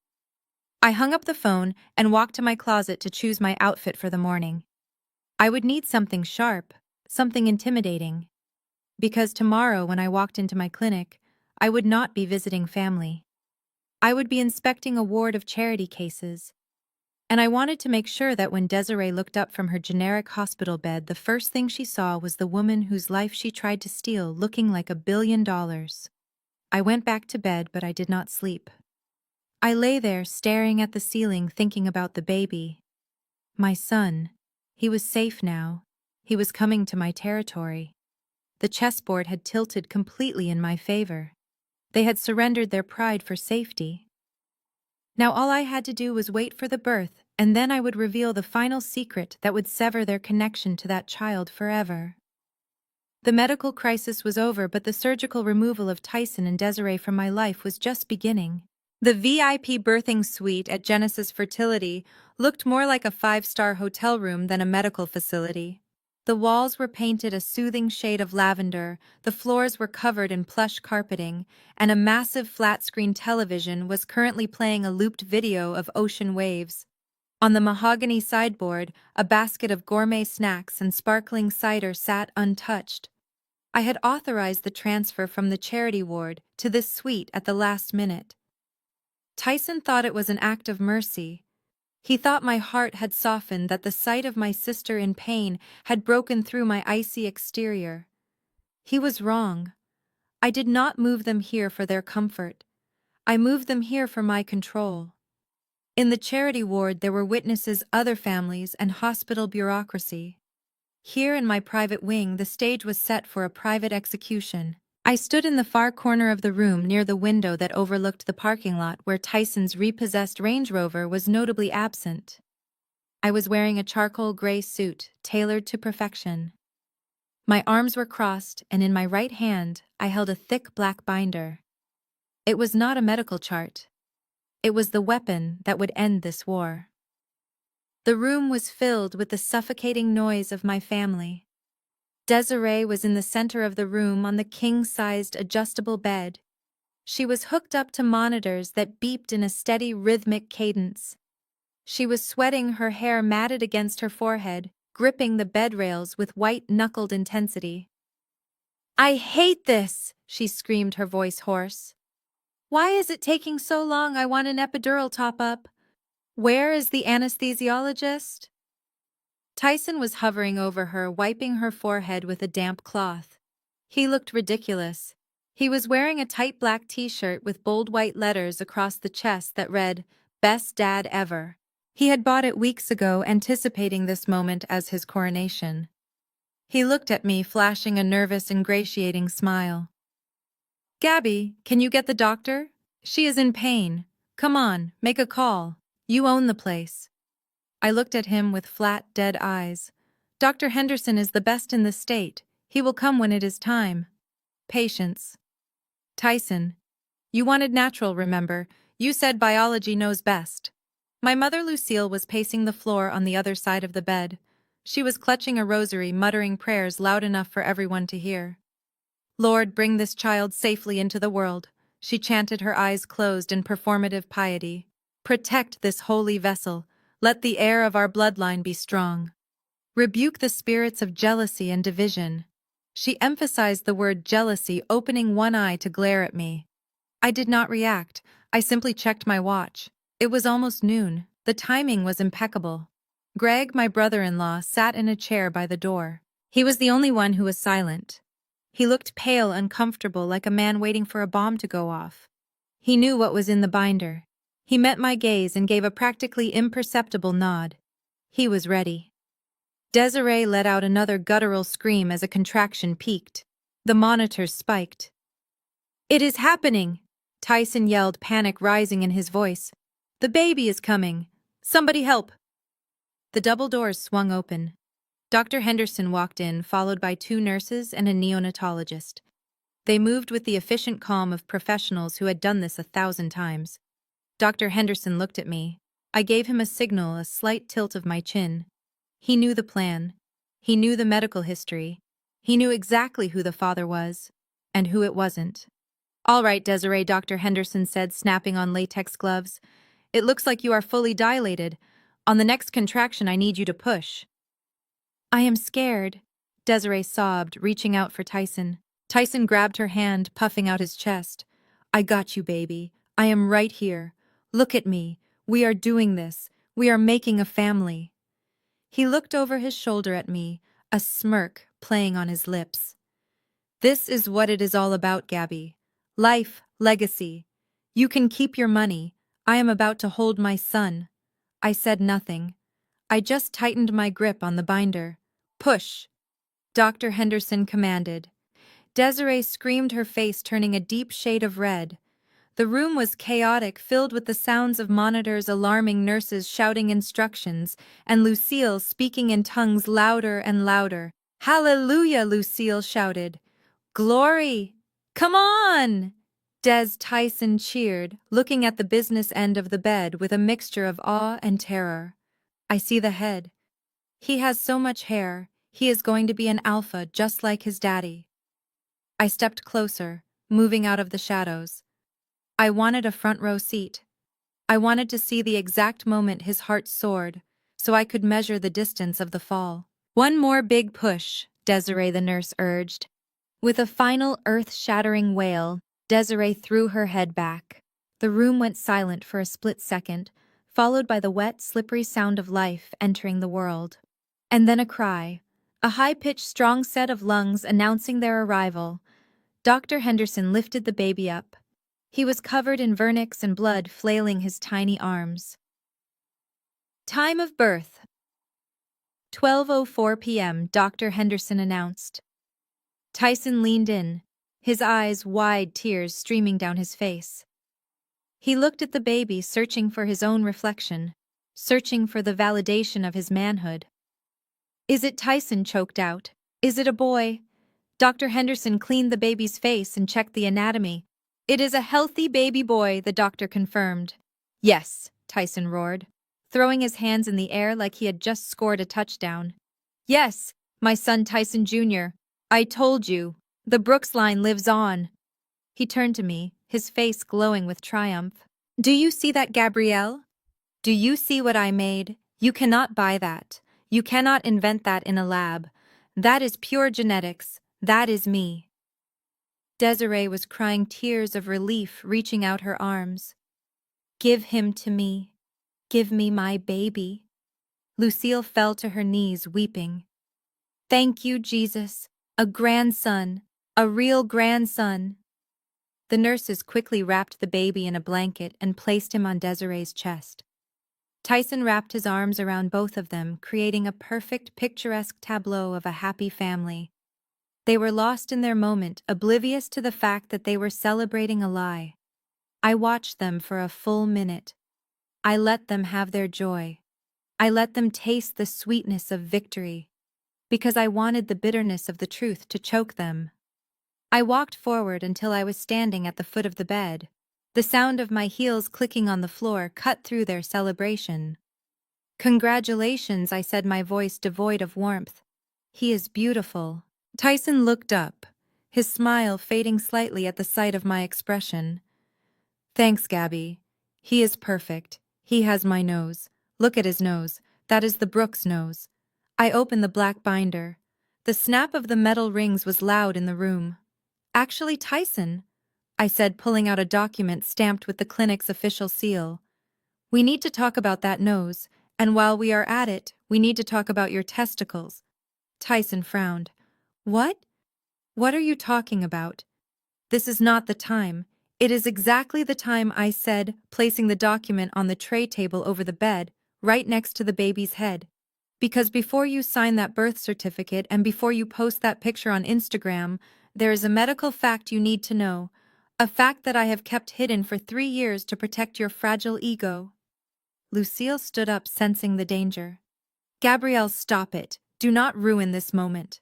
I hung up the phone and walked to my closet to choose my outfit for the morning. I would need something sharp, something intimidating. Because tomorrow, when I walked into my clinic, I would not be visiting family. I would be inspecting a ward of charity cases. And I wanted to make sure that when Desiree looked up from her generic hospital bed, the first thing she saw was the woman whose life she tried to steal, looking like $1 billion. I went back to bed, but I did not sleep. I lay there, staring at the ceiling, thinking about the baby. My son. He was safe now. He was coming to my territory. The chessboard had tilted completely in my favor. They had surrendered their pride for safety. Now all I had to do was wait for the birth, and then I would reveal the final secret that would sever their connection to that child forever. The medical crisis was over, but the surgical removal of Tyson and Desiree from my life was just beginning. The VIP birthing suite at Genesis Fertility looked more like a 5-star hotel room than a medical facility. The walls were painted a soothing shade of lavender, the floors were covered in plush carpeting, and a massive flat-screen television was currently playing a looped video of ocean waves. On the mahogany sideboard, a basket of gourmet snacks and sparkling cider sat untouched. I had authorized the transfer from the charity ward to this suite at the last minute. Tyson thought it was an act of mercy. He thought my heart had softened, that the sight of my sister in pain had broken through my icy exterior. He was wrong. I did not move them here for their comfort. I moved them here for my control. In the charity ward there were witnesses, other families, and hospital bureaucracy. Here in my private wing, the stage was set for a private execution. I stood in the far corner of the room near the window that overlooked the parking lot where Tyson's repossessed Range Rover was notably absent. I was wearing a charcoal gray suit, tailored to perfection. My arms were crossed, and in my right hand I held a thick black binder. It was not a medical chart. It was the weapon that would end this war. The room was filled with the suffocating noise of my family. Desiree was in the center of the room on the king-sized adjustable bed. She was hooked up to monitors that beeped in a steady rhythmic cadence. She was sweating, her hair matted against her forehead, gripping the bed rails with white-knuckled intensity. "I hate this!" she screamed, her voice hoarse. "Why is it taking so long? I want an epidural top-up. Where is the anesthesiologist?" Tyson was hovering over her, wiping her forehead with a damp cloth. He looked ridiculous. He was wearing a tight black t-shirt with bold white letters across the chest that read, "Best Dad Ever." He had bought it weeks ago, anticipating this moment as his coronation. He looked at me, flashing a nervous, ingratiating smile. "Gabby, can you get the doctor? She is in pain. Come on, make a call. You own the place." I looked at him with flat, dead eyes. "Dr. Henderson is the best in the state. He will come when it is time. Patience." "Tyson, you wanted natural, remember? You said biology knows best." My mother Lucille was pacing the floor on the other side of the bed. She was clutching a rosary, muttering prayers loud enough for everyone to hear. "Lord, bring this child safely into the world," she chanted, her eyes closed in performative piety. "Protect this holy vessel. Let the heir of our bloodline be strong. Rebuke the spirits of jealousy and division." She emphasized the word jealousy, opening one eye to glare at me. I did not react. I simply checked my watch. It was almost noon. The timing was impeccable. Greg, my brother-in-law, sat in a chair by the door. He was the only one who was silent. He looked pale, uncomfortable, like a man waiting for a bomb to go off. He knew what was in the binder. He met my gaze and gave a practically imperceptible nod. He was ready. Desiree let out another guttural scream as a contraction peaked. The monitors spiked. "It is happening!" Tyson yelled, panic rising in his voice. "The baby is coming! Somebody help!" The double doors swung open. Dr. Henderson walked in, followed by two nurses and a neonatologist. They moved with the efficient calm of professionals who had done this 1,000 times. Dr. Henderson looked at me. I gave him a signal, a slight tilt of my chin. He knew the plan. He knew the medical history. He knew exactly who the father was, and who it wasn't. "All right, Desiree," Dr. Henderson said, snapping on latex gloves. "It looks like you are fully dilated. On the next contraction, I need you to push." "I am scared," Desiree sobbed, reaching out for Tyson. Tyson grabbed her hand, puffing out his chest. "I got you, baby. I am right here. Look at me. We are doing this. We are making a family." He looked over his shoulder at me, a smirk playing on his lips. "This is what it is all about, Gabby. Life, legacy. You can keep your money. I am about to hold my son." I said nothing. I just tightened my grip on the binder. "Push," Dr. Henderson commanded. Desiree screamed, her face turning a deep shade of red. The room was chaotic, filled with the sounds of monitors, alarming nurses shouting instructions, and Lucille speaking in tongues louder and louder. "Hallelujah!" Lucille shouted. "Glory! Come on!" Des Tyson cheered, looking at the business end of the bed with a mixture of awe and terror. "I see the head. He has so much hair. He is going to be an alpha, just like his daddy." I stepped closer, moving out of the shadows. I wanted a front row seat. I wanted to see the exact moment his heart soared, so I could measure the distance of the fall. "One more big push," Desiree the nurse urged. With a final earth-shattering wail, Desiree threw her head back. The room went silent for a split second, followed by the wet, slippery sound of life entering the world. And then a cry, a high-pitched, strong set of lungs announcing their arrival. Dr. Henderson lifted the baby up. He was covered in vernix and blood, flailing his tiny arms. "Time of birth." 12:04 p.m., Dr. Henderson announced. Tyson leaned in, his eyes wide, tears streaming down his face. He looked at the baby, searching for his own reflection, searching for the validation of his manhood. "Is it?" Tyson choked out. "Is it a boy?" Dr. Henderson cleaned the baby's face and checked the anatomy. "It is a healthy baby boy," the doctor confirmed. "Yes," Tyson roared, throwing his hands in the air like he had just scored a touchdown. "Yes, my son Tyson Jr. I told you, the Brooks line lives on." He turned to me, his face glowing with triumph. "Do you see that, Gabrielle? Do you see what I made? You cannot buy that. You cannot invent that in a lab. That is pure genetics. That is me." Desiree was crying tears of relief, reaching out her arms. "Give him to me. Give me my baby." Lucille fell to her knees, weeping. "Thank you, Jesus. A grandson. A real grandson." The nurses quickly wrapped the baby in a blanket and placed him on Desiree's chest. Tyson wrapped his arms around both of them, creating a perfect, picturesque tableau of a happy family. They were lost in their moment, oblivious to the fact that they were celebrating a lie. I watched them for a full minute. I let them have their joy. I let them taste the sweetness of victory, because I wanted the bitterness of the truth to choke them. I walked forward until I was standing at the foot of the bed. The sound of my heels clicking on the floor cut through their celebration. "Congratulations," I said, my voice devoid of warmth. "He is beautiful." Tyson looked up, his smile fading slightly at the sight of my expression. "Thanks, Gabby. He is perfect. He has my nose. Look at his nose. That is the Brooks nose." I opened the black binder. The snap of the metal rings was loud in the room. "Actually, Tyson, I said, pulling out a document stamped with the clinic's official seal. We need to talk about that nose, and while we are at it, we need to talk about your testicles. Tyson frowned. What? What are you talking about? This is not the time. It is exactly the time, I said, placing the document on the tray table over the bed, right next to the baby's head. Because before you sign that birth certificate and before you post that picture on Instagram, there is a medical fact you need to know. A fact that I have kept hidden for 3 years to protect your fragile ego. Lucille stood up, sensing the danger. Gabrielle, stop it. Do not ruin this moment.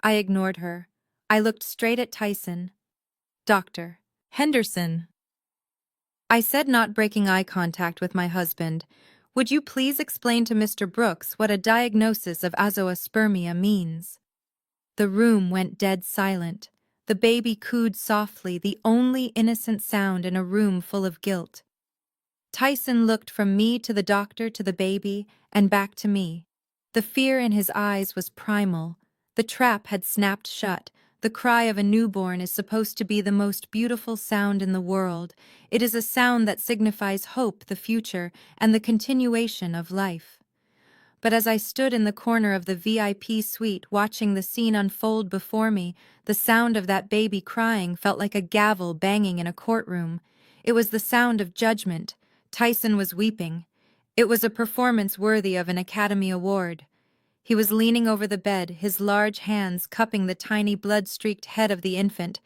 I ignored her. I looked straight at Tyson. Dr. Henderson, I said, not breaking eye contact with my husband, would you please explain to Mr. Brooks what a diagnosis of azoospermia means? The room went dead silent. The baby cooed softly, the only innocent sound in a room full of guilt. Tyson looked from me to the doctor to the baby and back to me. The fear in his eyes was primal. The trap had snapped shut. The cry of a newborn is supposed to be the most beautiful sound in the world. It is a sound that signifies hope, the future, and the continuation of life. But as I stood in the corner of the VIP suite watching the scene unfold before me, the sound of that baby crying felt like a gavel banging in a courtroom. It was the sound of judgment. Tyson was weeping. It was a performance worthy of an Academy Award. He was leaning over the bed, his large hands cupping the tiny blood-streaked head of the infant.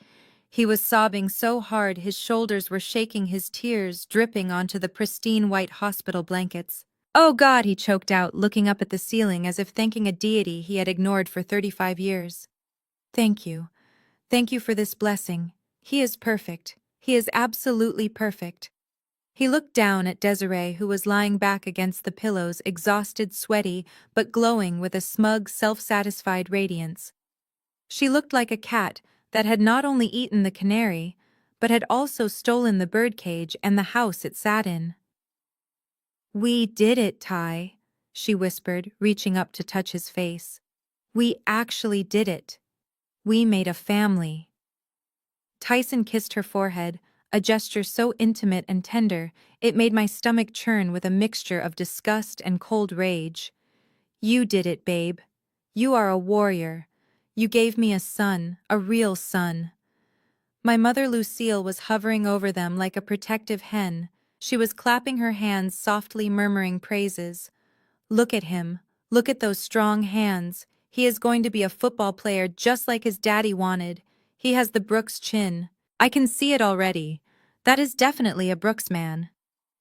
He was sobbing so hard his shoulders were shaking, his tears dripping onto the pristine white hospital blankets. Oh God, he choked out, looking up at the ceiling as if thanking a deity he had ignored for 35 years. Thank you. Thank you for this blessing. He is perfect. He is absolutely perfect. He looked down at Desiree, who was lying back against the pillows, exhausted, sweaty, but glowing with a smug, self-satisfied radiance. She looked like a cat that had not only eaten the canary, but had also stolen the birdcage and the house it sat in. We did it, Ty, she whispered, reaching up to touch his face. We actually did it. We made a family. Tyson kissed her forehead, a gesture so intimate and tender, it made my stomach churn with a mixture of disgust and cold rage. You did it, babe. You are a warrior. You gave me a son, a real son. My mother Lucille was hovering over them like a protective hen. She was clapping her hands, softly murmuring praises. Look at him. Look at those strong hands. He is going to be a football player just like his daddy wanted. He has the Brooks chin. I can see it already. That is definitely a Brooks man.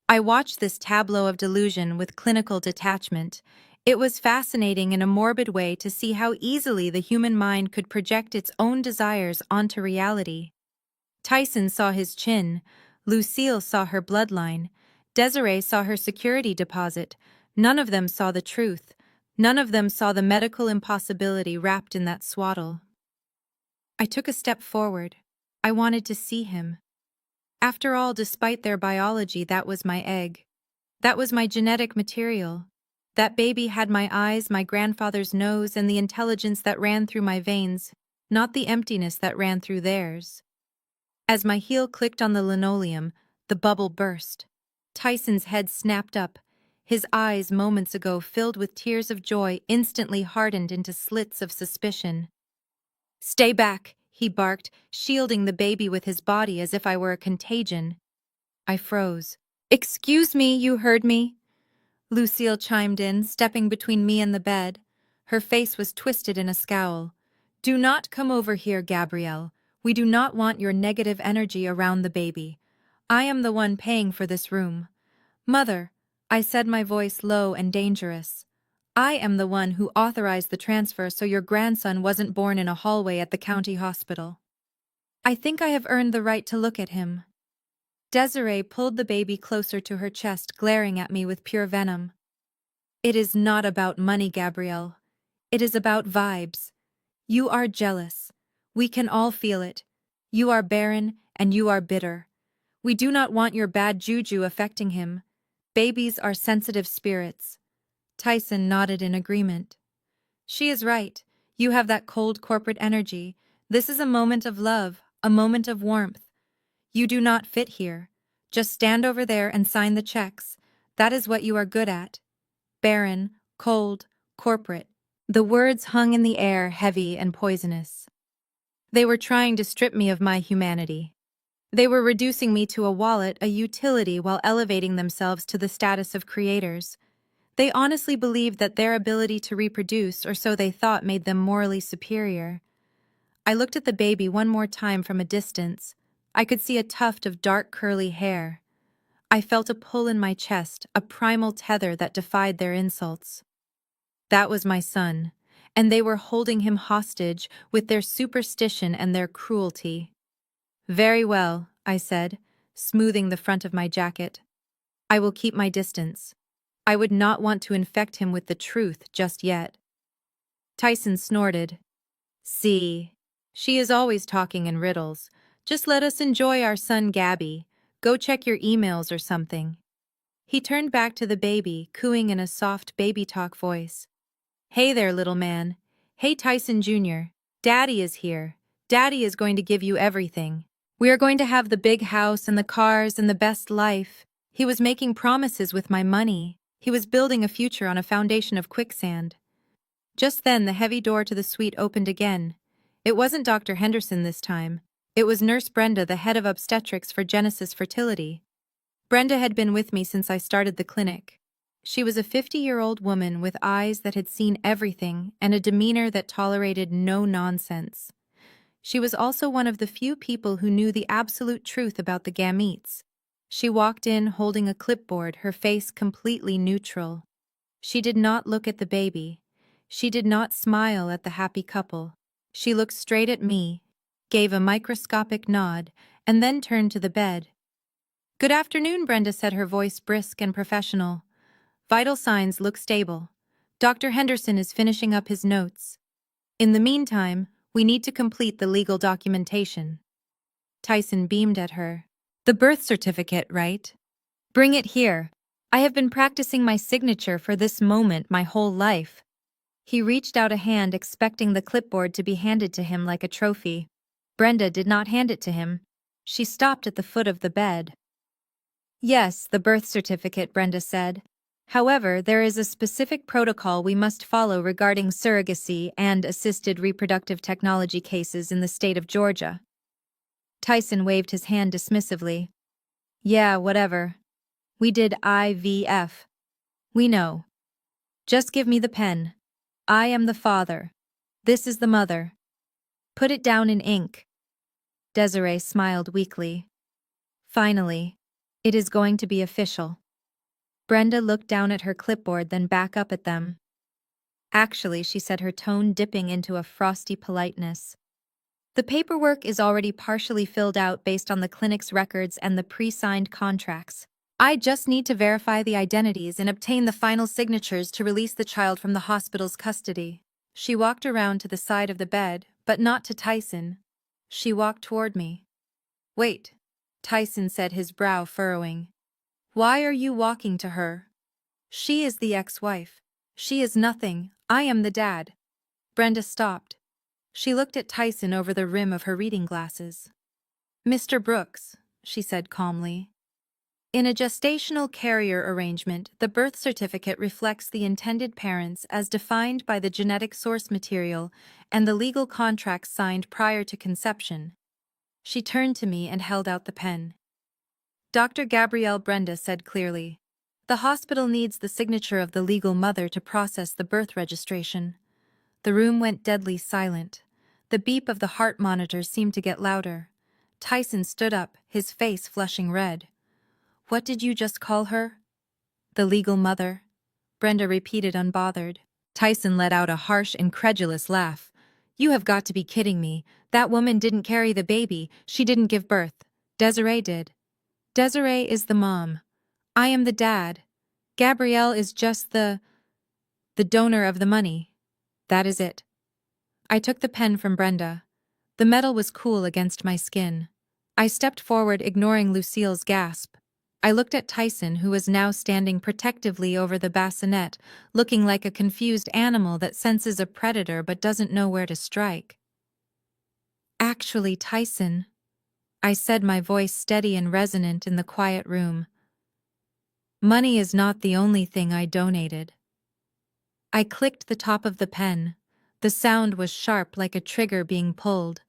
I watched this tableau of delusion with clinical detachment. It was fascinating in a morbid way to see how easily the human mind could project its own desires onto reality. Tyson saw his chin. Lucille saw her bloodline. Desiree saw her security deposit. None of them saw the truth. None of them saw the medical impossibility wrapped in that swaddle. I took a step forward. I wanted to see him. After all, despite their biology, that was my egg. That was my genetic material. That baby had my eyes, my grandfather's nose, and the intelligence that ran through my veins, not the emptiness that ran through theirs. As my heel clicked on the linoleum, the bubble burst. Tyson's head snapped up. His eyes, moments ago filled with tears of joy, instantly hardened into slits of suspicion. Stay back, he barked, shielding the baby with his body as if I were a contagion. I froze. Excuse me, you heard me? Lucille chimed in, stepping between me and the bed. Her face was twisted in a scowl. Do not come over here, Gabrielle. We do not want your negative energy around the baby. I am the one paying for this room. Mother, I said, my voice low and dangerous. I am the one who authorized the transfer so your grandson wasn't born in a hallway at the county hospital. I think I have earned the right to look at him. Desiree pulled the baby closer to her chest, glaring at me with pure venom. It is not about money, Gabrielle. It is about vibes. You are jealous. We can all feel it. You are barren, and you are bitter. We do not want your bad juju affecting him. Babies are sensitive spirits. Tyson nodded in agreement. She is right. You have that cold corporate energy. This is a moment of love, a moment of warmth. You do not fit here. Just stand over there and sign the checks. That is what you are good at. Barren, cold, corporate. The words hung in the air, heavy and poisonous. They were trying to strip me of my humanity. They were reducing me to a wallet, a utility, while elevating themselves to the status of creators. They honestly believed that their ability to reproduce, or so they thought, made them morally superior. I looked at the baby one more time from a distance. I could see a tuft of dark curly hair. I felt a pull in my chest, a primal tether that defied their insults. That was my son, and they were holding him hostage with their superstition and their cruelty. Very well, I said, smoothing the front of my jacket. I will keep my distance. I would not want to infect him with the truth just yet. Tyson snorted. See, she is always talking in riddles. Just let us enjoy our son Gabby. Go check your emails or something. He turned back to the baby, cooing in a soft baby talk voice. Hey there, little man. Hey, Tyson Jr. Daddy is here. Daddy is going to give you everything. We are going to have the big house and the cars and the best life. He was making promises with my money. He was building a future on a foundation of quicksand. Just then, the heavy door to the suite opened again. It wasn't Dr. Henderson this time. It was Nurse Brenda, the head of obstetrics for Genesis Fertility. Brenda had been with me since I started the clinic. She was a 50-year-old woman with eyes that had seen everything and a demeanor that tolerated no nonsense. She was also one of the few people who knew the absolute truth about the gametes. She walked in holding a clipboard, her face completely neutral. She did not look at the baby. She did not smile at the happy couple. She looked straight at me, gave a microscopic nod, and then turned to the bed. Good afternoon, Brenda said, her voice brisk and professional. Vital signs look stable. Dr. Henderson is finishing up his notes. In the meantime, we need to complete the legal documentation. Tyson beamed at her. The birth certificate, right? Bring it here. I have been practicing my signature for this moment my whole life. He reached out a hand, expecting the clipboard to be handed to him like a trophy. Brenda did not hand it to him. She stopped at the foot of the bed. Yes, the birth certificate, Brenda said. However, there is a specific protocol we must follow regarding surrogacy and assisted reproductive technology cases in the state of Georgia. Tyson waved his hand dismissively. Yeah, whatever. We did IVF. We know. Just give me the pen. I am the father. This is the mother. Put it down in ink. Desiree smiled weakly. Finally, it is going to be official. Brenda looked down at her clipboard, then back up at them. Actually, she said, her tone dipping into a frosty politeness. The paperwork is already partially filled out based on the clinic's records and the pre-signed contracts. I just need to verify the identities and obtain the final signatures to release the child from the hospital's custody. She walked around to the side of the bed, but not to Tyson. She walked toward me. Wait, Tyson said, his brow furrowing. Why are you walking to her? She is the ex-wife. She is nothing. I am the dad. Brenda stopped. She looked at Tyson over the rim of her reading glasses. Mr. Brooks, she said calmly. In a gestational carrier arrangement, the birth certificate reflects the intended parents as defined by the genetic source material and the legal contracts signed prior to conception. She turned to me and held out the pen. Dr. Gabrielle, Brenda said clearly. The hospital needs the signature of the legal mother to process the birth registration. The room went deadly silent. The beep of the heart monitor seemed to get louder. Tyson stood up, his face flushing red. What did you just call her? The legal mother, Brenda repeated, unbothered. Tyson let out a harsh, incredulous laugh. You have got to be kidding me. That woman didn't carry the baby. She didn't give birth. Desiree did. Desiree is the mom. I am the dad. Gabrielle is just the donor of the money. That is it. I took the pen from Brenda. The metal was cool against my skin. I stepped forward, ignoring Lucille's gasp. I looked at Tyson, who was now standing protectively over the bassinet, looking like a confused animal that senses a predator but doesn't know where to strike. Actually, Tyson, I said, my voice steady and resonant in the quiet room. Money is not the only thing I donated. I clicked the top of the pen. The sound was sharp like a trigger being pulled.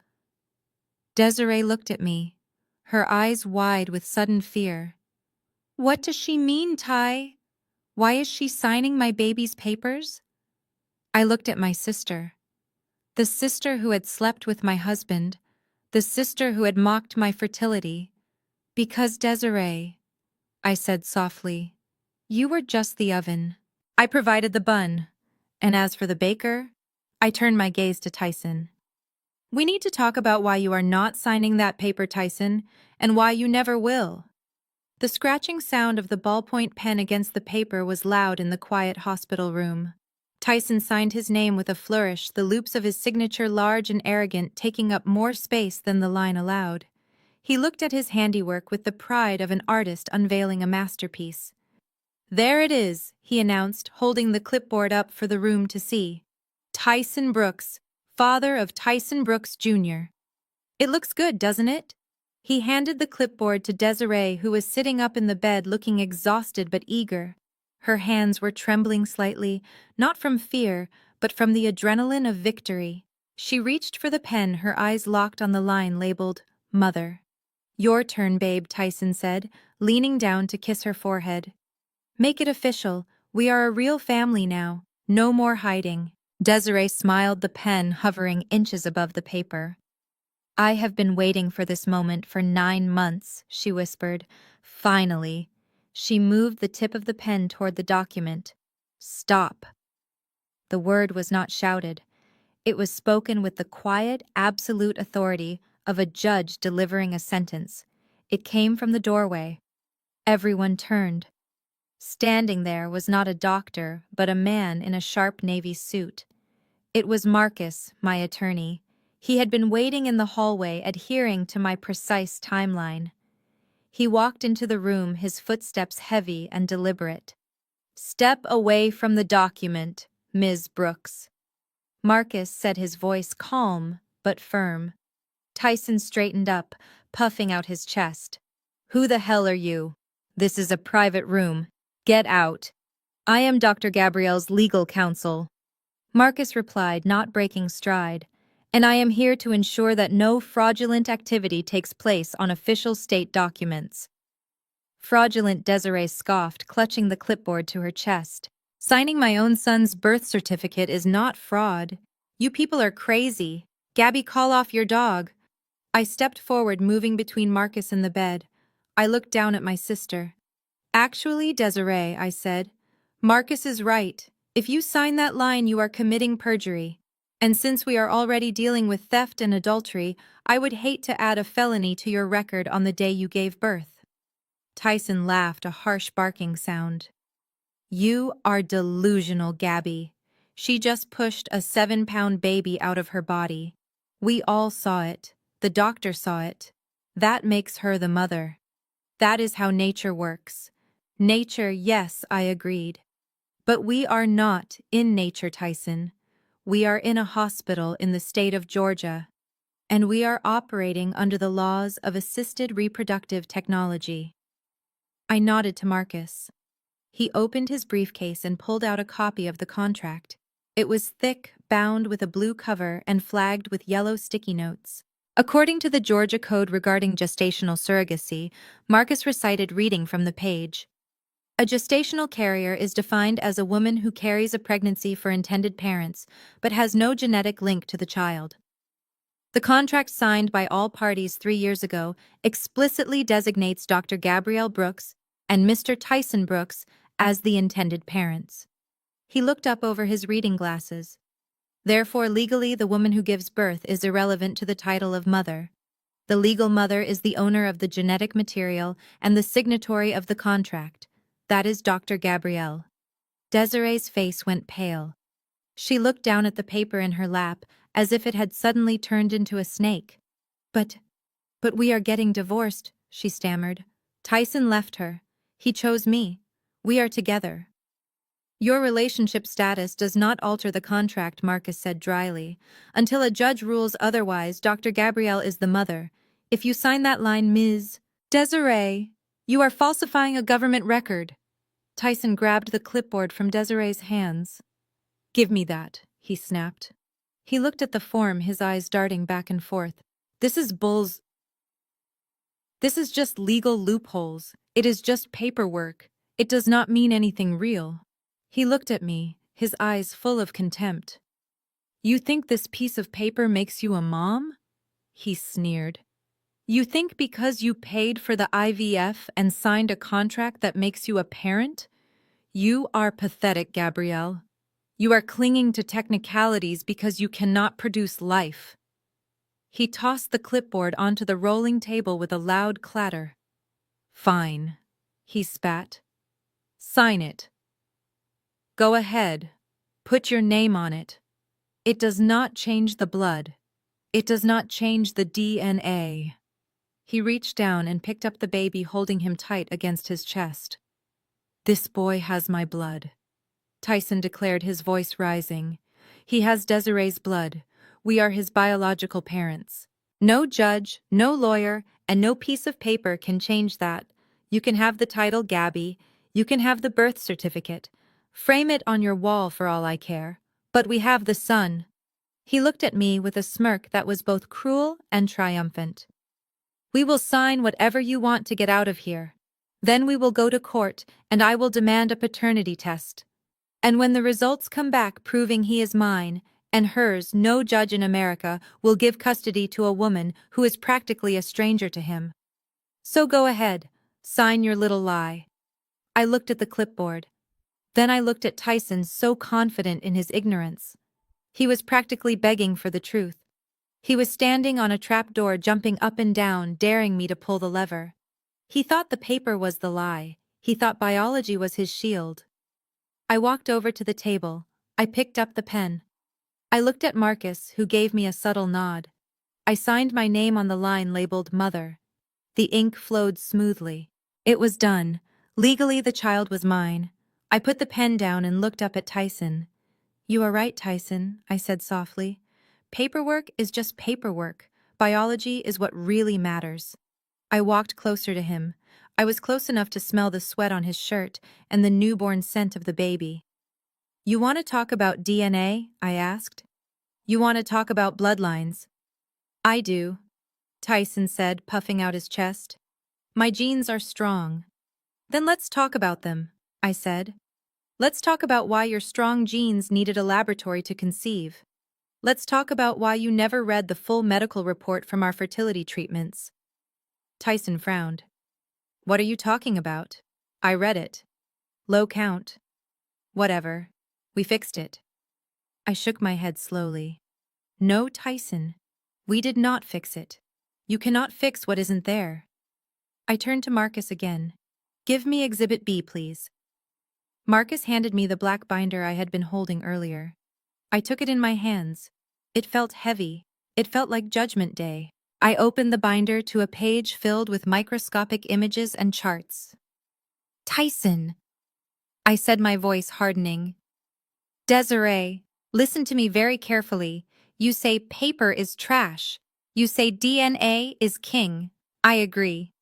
Desiree looked at me, her eyes wide with sudden fear. What does she mean, Ty? Why is she signing my baby's papers? I looked at my sister. The sister who had slept with my husband, the sister who had mocked my fertility. Because, Desiree, I said softly, you were just the oven. I provided the bun. And as for the baker, I turned my gaze to Tyson. We need to talk about why you are not signing that paper, Tyson, and why you never will. The scratching sound of the ballpoint pen against the paper was loud in the quiet hospital room. Tyson signed his name with a flourish, the loops of his signature large and arrogant, taking up more space than the line allowed. He looked at his handiwork with the pride of an artist unveiling a masterpiece. There it is, he announced, holding the clipboard up for the room to see. Tyson Brooks, father of Tyson Brooks, Jr. It looks good, doesn't it? He handed the clipboard to Desiree, who was sitting up in the bed looking exhausted but eager. Her hands were trembling slightly, not from fear, but from the adrenaline of victory. She reached for the pen, her eyes locked on the line labeled, Mother. Your turn, babe, Tyson said, leaning down to kiss her forehead. Make it official. We are a real family now. No more hiding. Desiree smiled, the pen hovering inches above the paper. I have been waiting for this moment for 9 months, she whispered. Finally. She moved the tip of the pen toward the document. Stop. The word was not shouted. It was spoken with the quiet, absolute authority of a judge delivering a sentence. It came from the doorway. Everyone turned. Standing there was not a doctor, but a man in a sharp navy suit. It was Marcus, my attorney. He had been waiting in the hallway, adhering to my precise timeline. He walked into the room, his footsteps heavy and deliberate. Step away from the document, Ms. Brooks. Marcus said, his voice calm but firm. Tyson straightened up, puffing out his chest. Who the hell are you? This is a private room. Get out. I am Dr. Gabrielle's legal counsel. Marcus replied, not breaking stride. And I am here to ensure that no fraudulent activity takes place on official state documents. Fraudulent, Desiree scoffed, clutching the clipboard to her chest. Signing my own son's birth certificate is not fraud. You people are crazy. Gabby, call off your dog. I stepped forward, moving between Marcus and the bed. I looked down at my sister. Actually, Desiree, I said, Marcus is right. If you sign that line, you are committing perjury. And since we are already dealing with theft and adultery, I would hate to add a felony to your record on the day you gave birth. Tyson laughed, a harsh barking sound. You are delusional, Gabby. She just pushed a 7-pound baby out of her body. We all saw it. The doctor saw it. That makes her the mother. That is how nature works. Nature, yes, I agreed. But we are not in nature, Tyson. We are in a hospital in the state of Georgia, and we are operating under the laws of assisted reproductive technology. I nodded to Marcus. He opened his briefcase and pulled out a copy of the contract. It was thick, bound with a blue cover and flagged with yellow sticky notes. According to the Georgia Code regarding gestational surrogacy, Marcus recited, reading from the page. A gestational carrier is defined as a woman who carries a pregnancy for intended parents, but has no genetic link to the child. The contract signed by all parties 3 years ago explicitly designates Dr. Gabrielle Brooks and Mr. Tyson Brooks as the intended parents. He looked up over his reading glasses. Therefore, legally, the woman who gives birth is irrelevant to the title of mother. The legal mother is the owner of the genetic material and the signatory of the contract. That is Dr. Gabrielle. Desiree's face went pale. She looked down at the paper in her lap as if it had suddenly turned into a snake. But we are getting divorced, she stammered. Tyson left her. He chose me. We are together. Your relationship status does not alter the contract, Marcus said dryly. Until a judge rules otherwise, Dr. Gabrielle is the mother. If you sign that line, Ms. Desiree, you are falsifying a government record. Tyson grabbed the clipboard from Desiree's hands. Give me that, he snapped. He looked at the form, his eyes darting back and forth. This is bulls. This is just legal loopholes. It is just paperwork. It does not mean anything real. He looked at me, his eyes full of contempt. You think this piece of paper makes you a mom? He sneered. You think because you paid for the IVF and signed a contract that makes you a parent? You are pathetic, Gabrielle. You are clinging to technicalities because you cannot produce life. He tossed the clipboard onto the rolling table with a loud clatter. Fine, he spat. Sign it. Go ahead. Put your name on it. It does not change the blood. It does not change the DNA. He reached down and picked up the baby, holding him tight against his chest. This boy has my blood, Tyson declared, his voice rising. He has Desiree's blood. We are his biological parents. No judge, no lawyer, and no piece of paper can change that. You can have the title Gabby. You can have the birth certificate. Frame it on your wall for all I care. But we have the son. He looked at me with a smirk that was both cruel and triumphant. We will sign whatever you want to get out of here. Then we will go to court, and I will demand a paternity test. And when the results come back proving he is mine and hers, no judge in America will give custody to a woman who is practically a stranger to him. So go ahead, sign your little lie. I looked at the clipboard. Then I looked at Tyson, so confident in his ignorance. He was practically begging for the truth. He was standing on a trapdoor, jumping up and down, daring me to pull the lever. He thought the paper was the lie. He thought biology was his shield. I walked over to the table. I picked up the pen. I looked at Marcus, who gave me a subtle nod. I signed my name on the line labeled Mother. The ink flowed smoothly. It was done. Legally, the child was mine. I put the pen down and looked up at Tyson. You are right, Tyson, I said softly. Paperwork is just paperwork. Biology is what really matters. I walked closer to him. I was close enough to smell the sweat on his shirt and the newborn scent of the baby. You want to talk about DNA? I asked. You want to talk about bloodlines? I do, Tyson said, puffing out his chest. My genes are strong. Then let's talk about them, I said. Let's talk about why your strong genes needed a laboratory to conceive. Let's talk about why you never read the full medical report from our fertility treatments. Tyson frowned. What are you talking about? I read it. Low count. Whatever. We fixed it. I shook my head slowly. No, Tyson. We did not fix it. You cannot fix what isn't there. I turned to Marcus again. Give me Exhibit B, please. Marcus handed me the black binder I had been holding earlier. I took it in my hands. It felt heavy. It felt like Judgment Day. I opened the binder to a page filled with microscopic images and charts. Tyson, I said, my voice hardening. Desiree, listen to me very carefully. You say paper is trash. You say DNA is king. I agree.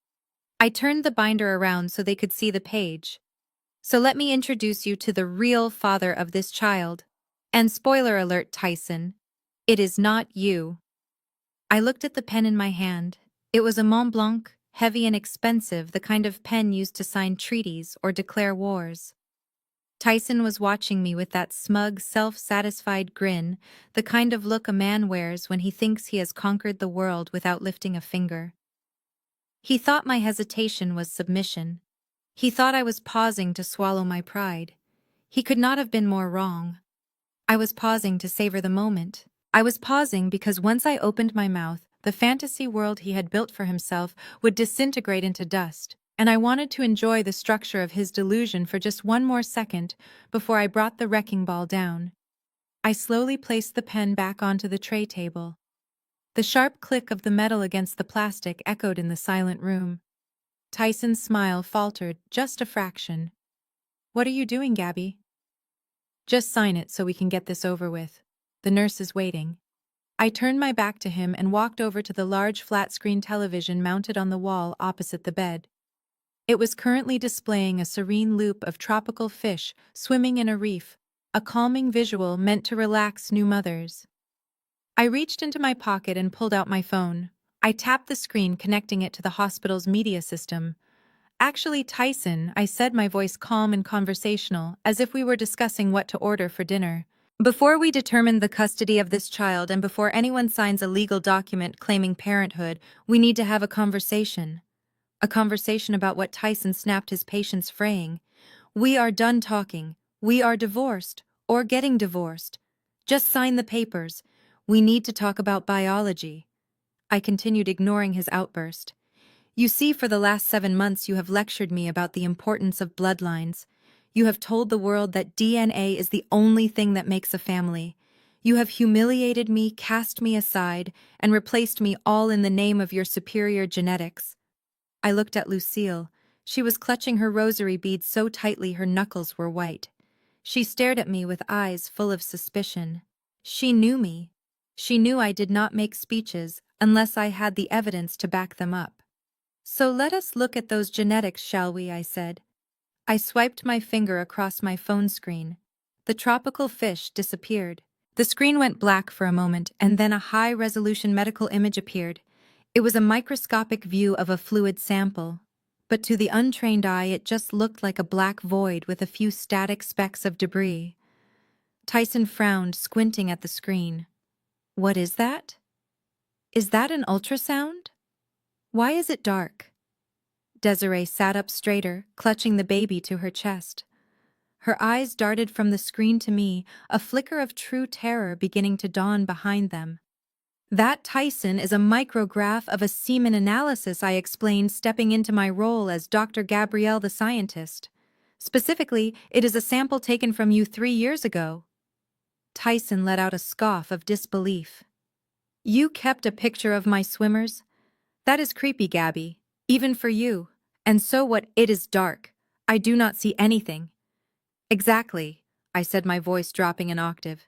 I turned the binder around so they could see the page. So let me introduce you to the real father of this child. And spoiler alert, Tyson, it is not you. I looked at the pen in my hand. It was a Mont Blanc, heavy and expensive, the kind of pen used to sign treaties or declare wars. Tyson was watching me with that smug, self-satisfied grin, the kind of look a man wears when he thinks he has conquered the world without lifting a finger. He thought my hesitation was submission. He thought I was pausing to swallow my pride. He could not have been more wrong. I was pausing to savor the moment. I was pausing because once I opened my mouth, the fantasy world he had built for himself would disintegrate into dust, and I wanted to enjoy the structure of his delusion for just one more second before I brought the wrecking ball down. I slowly placed the pen back onto the tray table. The sharp click of the metal against the plastic echoed in the silent room. Tyson's smile faltered just a fraction. What are you doing, Gabby? Just sign it so we can get this over with. The nurse is waiting. I turned my back to him and walked over to the large flat-screen television mounted on the wall opposite the bed. It was currently displaying a serene loop of tropical fish swimming in a reef, a calming visual meant to relax new mothers. I reached into my pocket and pulled out my phone. I tapped the screen, connecting it to the hospital's media system. "Actually, Tyson," I said, my voice calm and conversational, as if we were discussing what to order for dinner. "Before we determine the custody of this child and before anyone signs a legal document claiming parenthood, we need to have a conversation. A conversation about what Tyson snapped his patience, fraying. We are done talking. We are divorced, or getting divorced. Just sign the papers. We need to talk about biology." I continued, ignoring his outburst. "You see, for the last 7 months you have lectured me about the importance of bloodlines. You have told the world that DNA is the only thing that makes a family. You have humiliated me, cast me aside, and replaced me, all in the name of your superior genetics." I looked at Lucille. She was clutching her rosary beads so tightly her knuckles were white. She stared at me with eyes full of suspicion. She knew me. She knew I did not make speeches unless I had the evidence to back them up. "So let us look at those genetics, shall we?" I said. I swiped my finger across my phone screen. The tropical fish disappeared. The screen went black for a moment, and then a high-resolution medical image appeared. It was a microscopic view of a fluid sample, but to the untrained eye it just looked like a black void with a few static specks of debris. Tyson frowned, squinting at the screen. "What is that? Is that an ultrasound? Why is it dark?" Desiree sat up straighter, clutching the baby to her chest. Her eyes darted from the screen to me, a flicker of true terror beginning to dawn behind them. "That, Tyson, is a micrograph of a semen analysis," I explained, stepping into my role as Dr. Gabrielle the scientist. "Specifically, it is a sample taken from you 3 years ago." Tyson let out a scoff of disbelief. "You kept a picture of my swimmers? That is creepy, Gabby. Even for you. And so what? It is dark. I do not see anything." "Exactly," I said, my voice dropping an octave.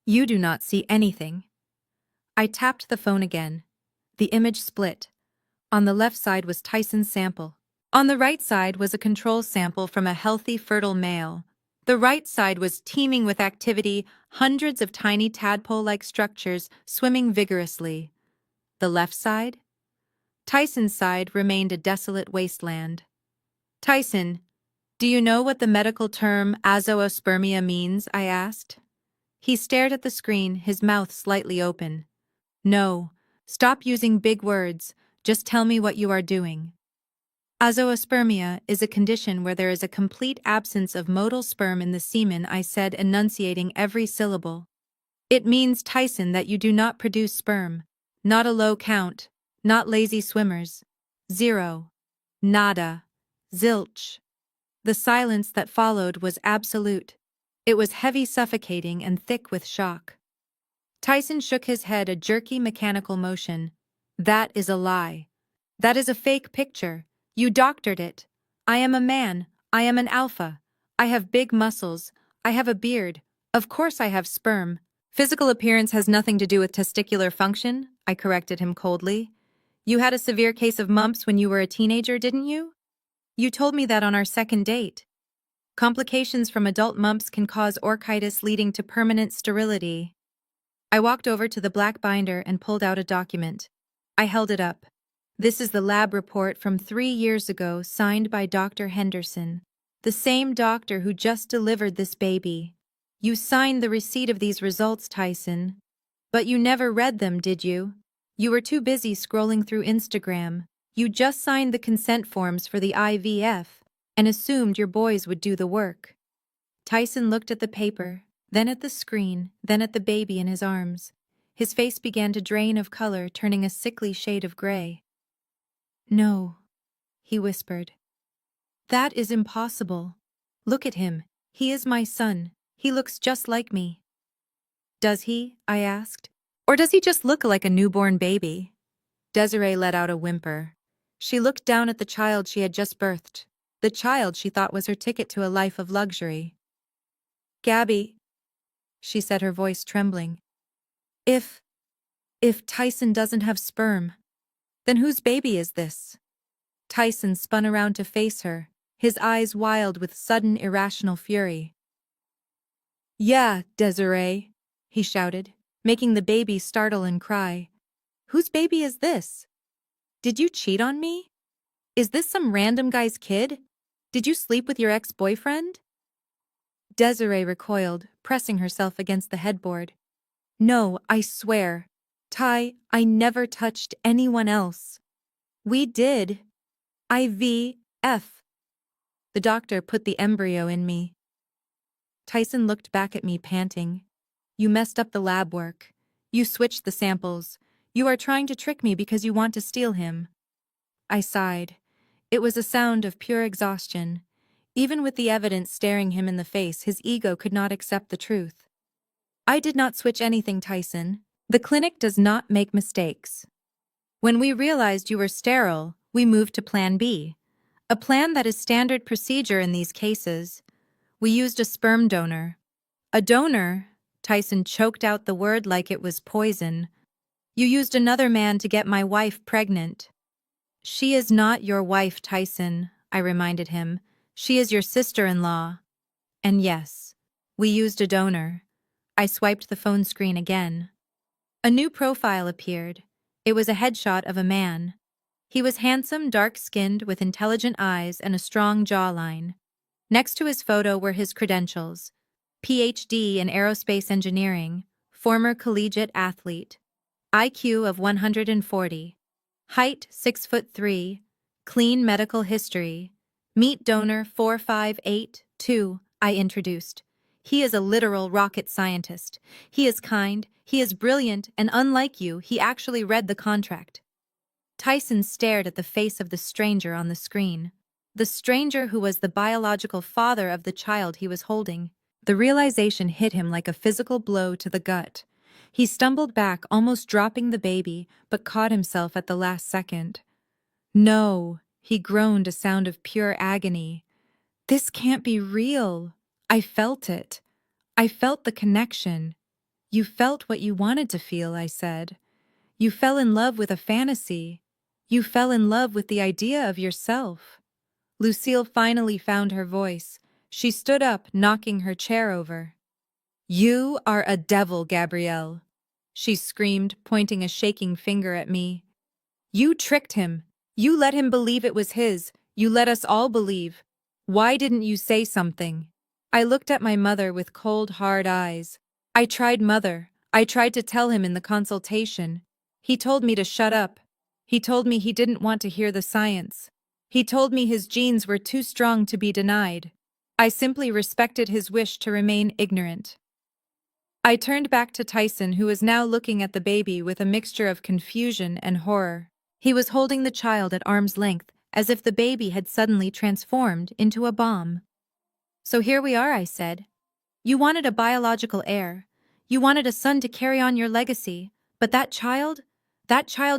"You do not see anything." I tapped the phone again. The image split. On the left side was Tyson's sample. On the right side was a control sample from a healthy, fertile male. The right side was teeming with activity, hundreds of tiny tadpole-like structures swimming vigorously. The left side? Tyson's side remained a desolate wasteland. "Tyson, do you know what the medical term azoospermia means?" I asked. He stared at the screen, his mouth slightly open. "No, stop using big words. Just tell me what you are doing." "Azoospermia is a condition where there is a complete absence of motile sperm in the semen," I said, enunciating every syllable. "It means, Tyson, that you do not produce sperm. Not a low count. Not lazy swimmers. Zero. Nada. Zilch." The silence that followed was absolute. It was heavy, suffocating, and thick with shock. Tyson shook his head, a jerky mechanical motion. "That is a lie. That is a fake picture. You doctored it. I am a man. I am an alpha. I have big muscles. I have a beard. Of course I have sperm. Physical appearance has nothing to do with testicular function," I corrected him coldly. "You had a severe case of mumps when you were a teenager, didn't you? You told me that on our second date. Complications from adult mumps can cause orchitis, leading to permanent sterility." I walked over to the black binder and pulled out a document. I held it up. "This is the lab report from 3 years ago, signed by Dr. Henderson, the same doctor who just delivered this baby. You signed the receipt of these results, Tyson. But you never read them, did you? You were too busy scrolling through Instagram. You just signed the consent forms for the IVF and assumed your boys would do the work." Tyson looked at the paper, then at the screen, then at the baby in his arms. His face began to drain of color, turning a sickly shade of gray. "No," he whispered. "That is impossible. Look at him. He is my son. He looks just like me." "Does he?" I asked. "Or does he just look like a newborn baby?" Desiree let out a whimper. She looked down at the child she had just birthed, the child she thought was her ticket to a life of luxury. "Gabby," she said, her voice trembling, "if If Tyson doesn't have sperm, then whose baby is this? Tyson spun around to face her, his eyes wild with sudden irrational fury. Yeah, Desiree, he shouted, making the baby startle and cry. Whose baby is this? Did you cheat on me? Is this some random guy's kid? Did you sleep with your ex-boyfriend? Desiree recoiled, pressing herself against the headboard. No, I swear. Ty, I never touched anyone else. We did. IVF. The doctor put the embryo in me. Tyson looked back at me, panting. You messed up the lab work. You switched the samples. You are trying to trick me because you want to steal him. I sighed. It was a sound of pure exhaustion. Even with the evidence staring him in the face, his ego could not accept the truth. I did not switch anything, Tyson. The clinic does not make mistakes. When we realized you were sterile, we moved to Plan B, a plan that is standard procedure in these cases. We used a sperm donor. A donor? Tyson choked out the word like it was poison. You used another man to get my wife pregnant. She is not your wife, Tyson, I reminded him. She is your sister-in-law. And yes, we used a donor. I swiped the phone screen again. A new profile appeared. It was a headshot of a man. He was handsome, dark-skinned, with intelligent eyes and a strong jawline. Next to his photo were his credentials: PhD in aerospace engineering, former collegiate athlete, IQ of 140, height 6'3", clean medical history, meat donor 4582, I introduced. He is a literal rocket scientist. He is kind, he is brilliant, and unlike you, he actually read the contract. Tyson stared at the face of the stranger on the screen. The stranger who was the biological father of the child he was holding. The realization hit him like a physical blow to the gut. He stumbled back, almost dropping the baby, but caught himself at the last second. No, he groaned, a sound of pure agony. This can't be real. I felt it. I felt the connection. You felt what you wanted to feel, I said. You fell in love with a fantasy. You fell in love with the idea of yourself. Lucille finally found her voice. She stood up, knocking her chair over. You are a devil, Gabrielle, she screamed, pointing a shaking finger at me. You tricked him. You let him believe it was his. You let us all believe. Why didn't you say something? I looked at my mother with cold, hard eyes. I tried, Mother. I tried to tell him in the consultation. He told me to shut up. He told me he didn't want to hear the science. He told me his genes were too strong to be denied. I simply respected his wish to remain ignorant. I turned back to Tyson, who was now looking at the baby with a mixture of confusion and horror. He was holding the child at arm's length, as if the baby had suddenly transformed into a bomb. So here we are, I said. You wanted a biological heir. You wanted a son to carry on your legacy. But that child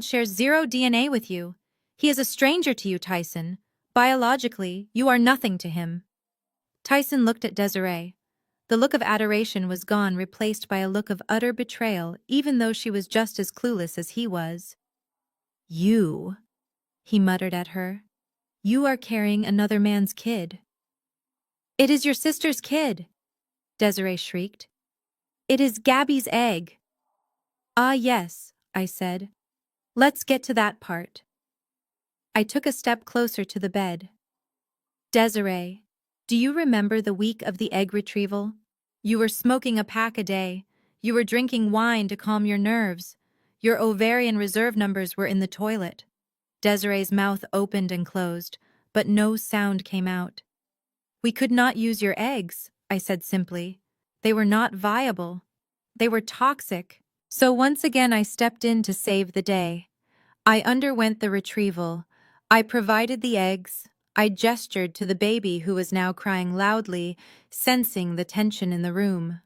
shares zero DNA with you. He is a stranger to you, Tyson. Biologically, you are nothing to him. Tyson looked at Desiree. The look of adoration was gone, replaced by a look of utter betrayal, even though she was just as clueless as he was. You, he muttered at her. You are carrying another man's kid. It is your sister's kid, Desiree shrieked. It is Gabby's egg. Ah, yes, I said. Let's get to that part. I took a step closer to the bed. Desiree, do you remember the week of the egg retrieval? You were smoking a pack a day. You were drinking wine to calm your nerves. Your ovarian reserve numbers were in the toilet. Desiree's mouth opened and closed, but no sound came out. We could not use your eggs, I said simply. They were not viable. They were toxic. So once again I stepped in to save the day. I underwent the retrieval. I provided the eggs. I gestured to the baby, who was now crying loudly, sensing the tension in the room.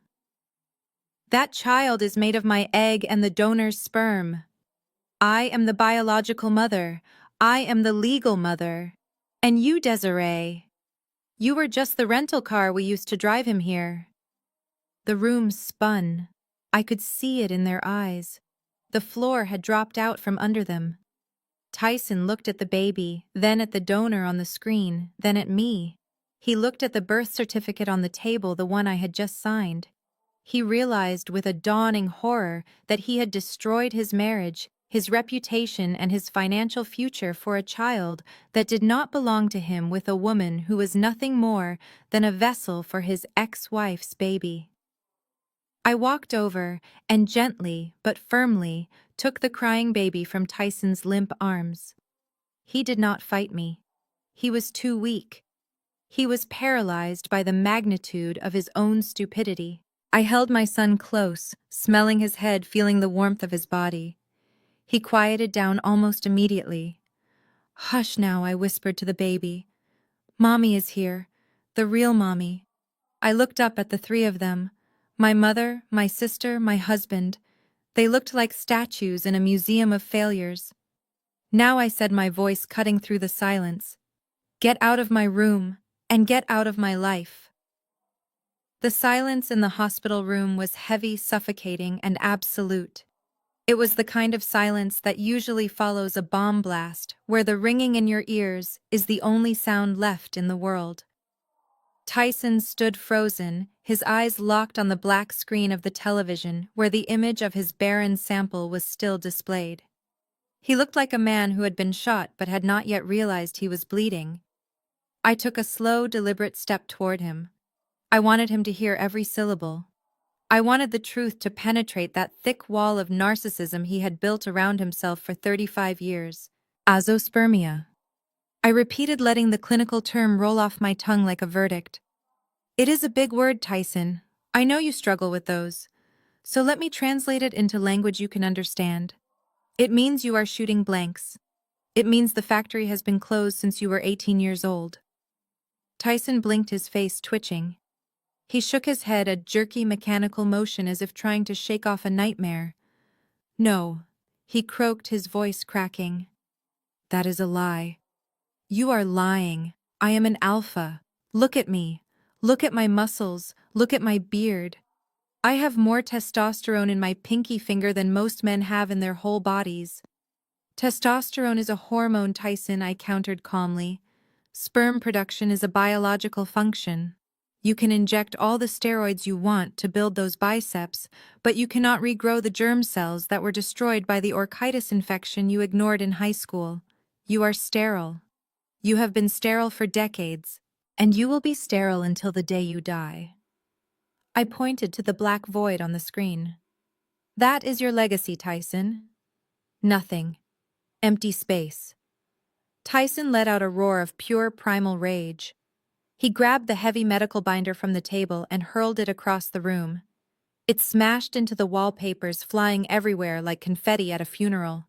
That child is made of my egg and the donor's sperm. I am the biological mother. I am the legal mother. And you, Desiree, you were just the rental car we used to drive him here. The room spun. I could see it in their eyes. The floor had dropped out from under them. Tyson looked at the baby, then at the donor on the screen, then at me. He looked at the birth certificate on the table, the one I had just signed. He realized with a dawning horror that he had destroyed his marriage, his reputation, and his financial future for a child that did not belong to him with a woman who was nothing more than a vessel for his ex-wife's baby. I walked over and gently but firmly took the crying baby from Tyson's limp arms. He did not fight me. He was too weak. He was paralyzed by the magnitude of his own stupidity. I held my son close, smelling his head, feeling the warmth of his body. He quieted down almost immediately. "Hush now," I whispered to the baby. "Mommy is here, the real mommy." I looked up at the three of them, my mother, my sister, my husband. They looked like statues in a museum of failures. Now I said, my voice cutting through the silence, "Get out of my room, and get out of my life." The silence in the hospital room was heavy, suffocating, and absolute. It was the kind of silence that usually follows a bomb blast, where the ringing in your ears is the only sound left in the world. Tyson stood frozen, his eyes locked on the black screen of the television where the image of his barren sample was still displayed. He looked like a man who had been shot but had not yet realized he was bleeding. I took a slow, deliberate step toward him. I wanted him to hear every syllable. I wanted the truth to penetrate that thick wall of narcissism he had built around himself for 35 years. Azoospermia. I repeated, letting the clinical term roll off my tongue like a verdict. "It is a big word, Tyson. I know you struggle with those. So let me translate it into language you can understand. It means you are shooting blanks. It means the factory has been closed since you were 18 years old." Tyson blinked, his face twitching. He shook his head, a jerky mechanical motion as if trying to shake off a nightmare. "No," he croaked, his voice cracking. "That is a lie. You are lying. I am an alpha. Look at me. Look at my muscles. Look at my beard. I have more testosterone in my pinky finger than most men have in their whole bodies." "Testosterone is a hormone, Tyson," I countered calmly. "Sperm production is a biological function. You can inject all the steroids you want to build those biceps, but you cannot regrow the germ cells that were destroyed by the orchitis infection you ignored in high school. You are sterile. You have been sterile for decades, and you will be sterile until the day you die." I pointed to the black void on the screen. "That is your legacy, Tyson. Nothing. Empty space." Tyson let out a roar of pure primal rage. He grabbed the heavy medical binder from the table and hurled it across the room. It smashed into the wallpapers, flying everywhere like confetti at a funeral.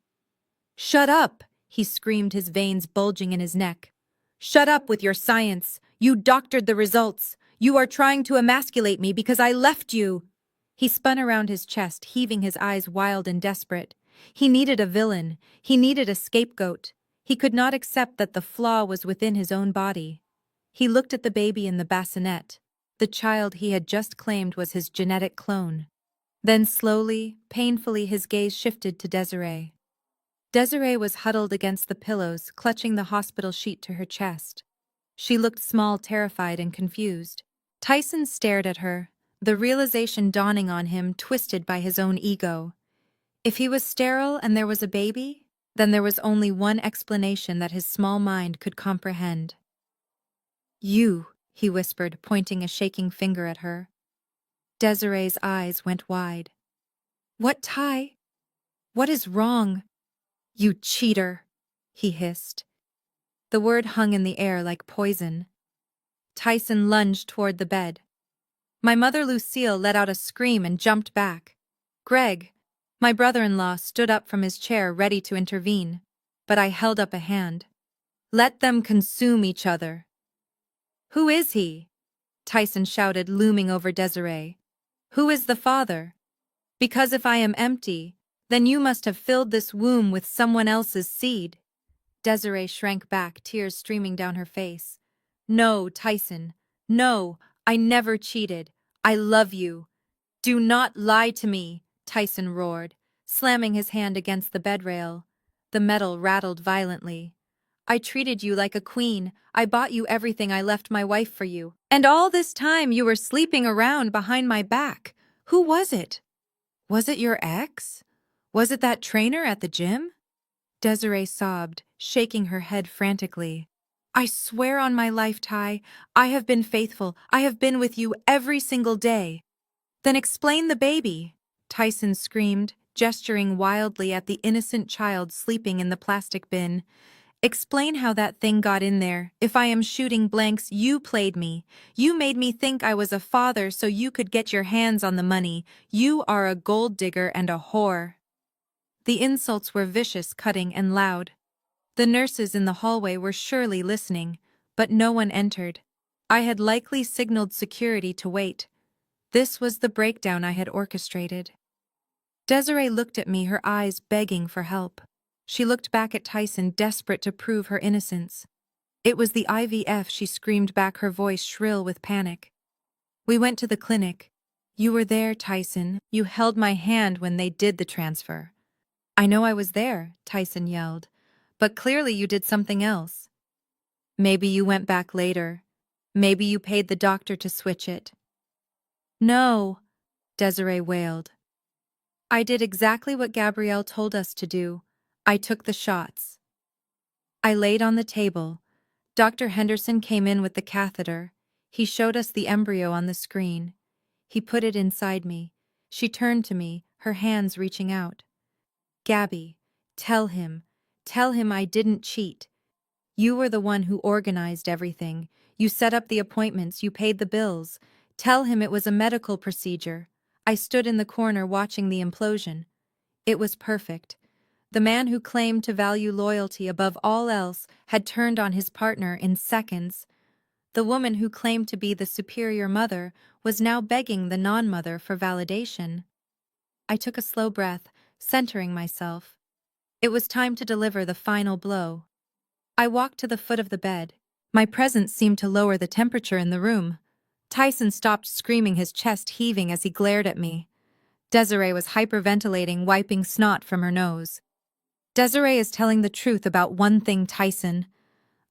"Shut up!" he screamed, his veins bulging in his neck. "Shut up with your science! You doctored the results! You are trying to emasculate me because I left you!" He spun around his chest, heaving, his eyes wild and desperate. He needed a villain. He needed a scapegoat. He could not accept that the flaw was within his own body. He looked at the baby in the bassinet, the child he had just claimed was his genetic clone. Then slowly, painfully, his gaze shifted to Desiree. Desiree was huddled against the pillows, clutching the hospital sheet to her chest. She looked small, terrified, and confused. Tyson stared at her, the realization dawning on him, twisted by his own ego. If he was sterile and there was a baby, then there was only one explanation that his small mind could comprehend. "You," he whispered, pointing a shaking finger at her. Desiree's eyes went wide. "What, Ty? What is wrong?" "You cheater," he hissed. The word hung in the air like poison. Tyson lunged toward the bed. My mother, Lucille, let out a scream and jumped back. Greg, my brother-in-law, stood up from his chair, ready to intervene, but I held up a hand. "Let them consume each other." "Who is he?" Tyson shouted, looming over Desiree. "Who is the father? Because if I am empty, then you must have filled this womb with someone else's seed." Desiree shrank back, tears streaming down her face. "No, Tyson. No, I never cheated. I love you." "Do not lie to me," Tyson roared. slamming his hand against the bed rail. The metal rattled violently. I treated you like a queen. I bought you everything. I left my wife for you. And all this time you were sleeping around behind my back. Who was it? Was it your ex? Was it that trainer at the gym? Desiree sobbed, shaking her head frantically. I swear on my life, Ty, I have been faithful. I have been with you every single day. Then explain the baby, Tyson screamed, gesturing wildly at the innocent child sleeping in the plastic bin. Explain how that thing got in there. If I am shooting blanks, you played me. You made me think I was a father so you could get your hands on the money. You are a gold digger and a whore. The insults were vicious, cutting, and loud. The nurses in the hallway were surely listening, but no one entered. I had likely signaled security to wait. This was the breakdown I had orchestrated. Desiree looked at me, her eyes begging for help. She looked back at Tyson, desperate to prove her innocence. It was the IVF, she screamed back, her voice shrill with panic. We went to the clinic. You were there, Tyson. You held my hand when they did the transfer. I know I was there, Tyson yelled. But clearly you did something else. Maybe you went back later. Maybe you paid the doctor to switch it. No, Desiree wailed. I did exactly what Gabrielle told us to do. I took the shots. I laid on the table. Dr. Henderson came in with the catheter. He showed us the embryo on the screen. He put it inside me. She turned to me, her hands reaching out. Gabby, tell him I didn't cheat. You were the one who organized everything. You set up the appointments, you paid the bills. Tell him it was a medical procedure. I stood in the corner watching the implosion. It was perfect. The man who claimed to value loyalty above all else had turned on his partner in seconds. The woman who claimed to be the superior mother was now begging the non-mother for validation. I took a slow breath, centering myself. It was time to deliver the final blow. I walked to the foot of the bed. My presence seemed to lower the temperature in the room. Tyson stopped screaming, his chest heaving as he glared at me. Desiree was hyperventilating, wiping snot from her nose. Desiree is telling the truth about one thing, Tyson,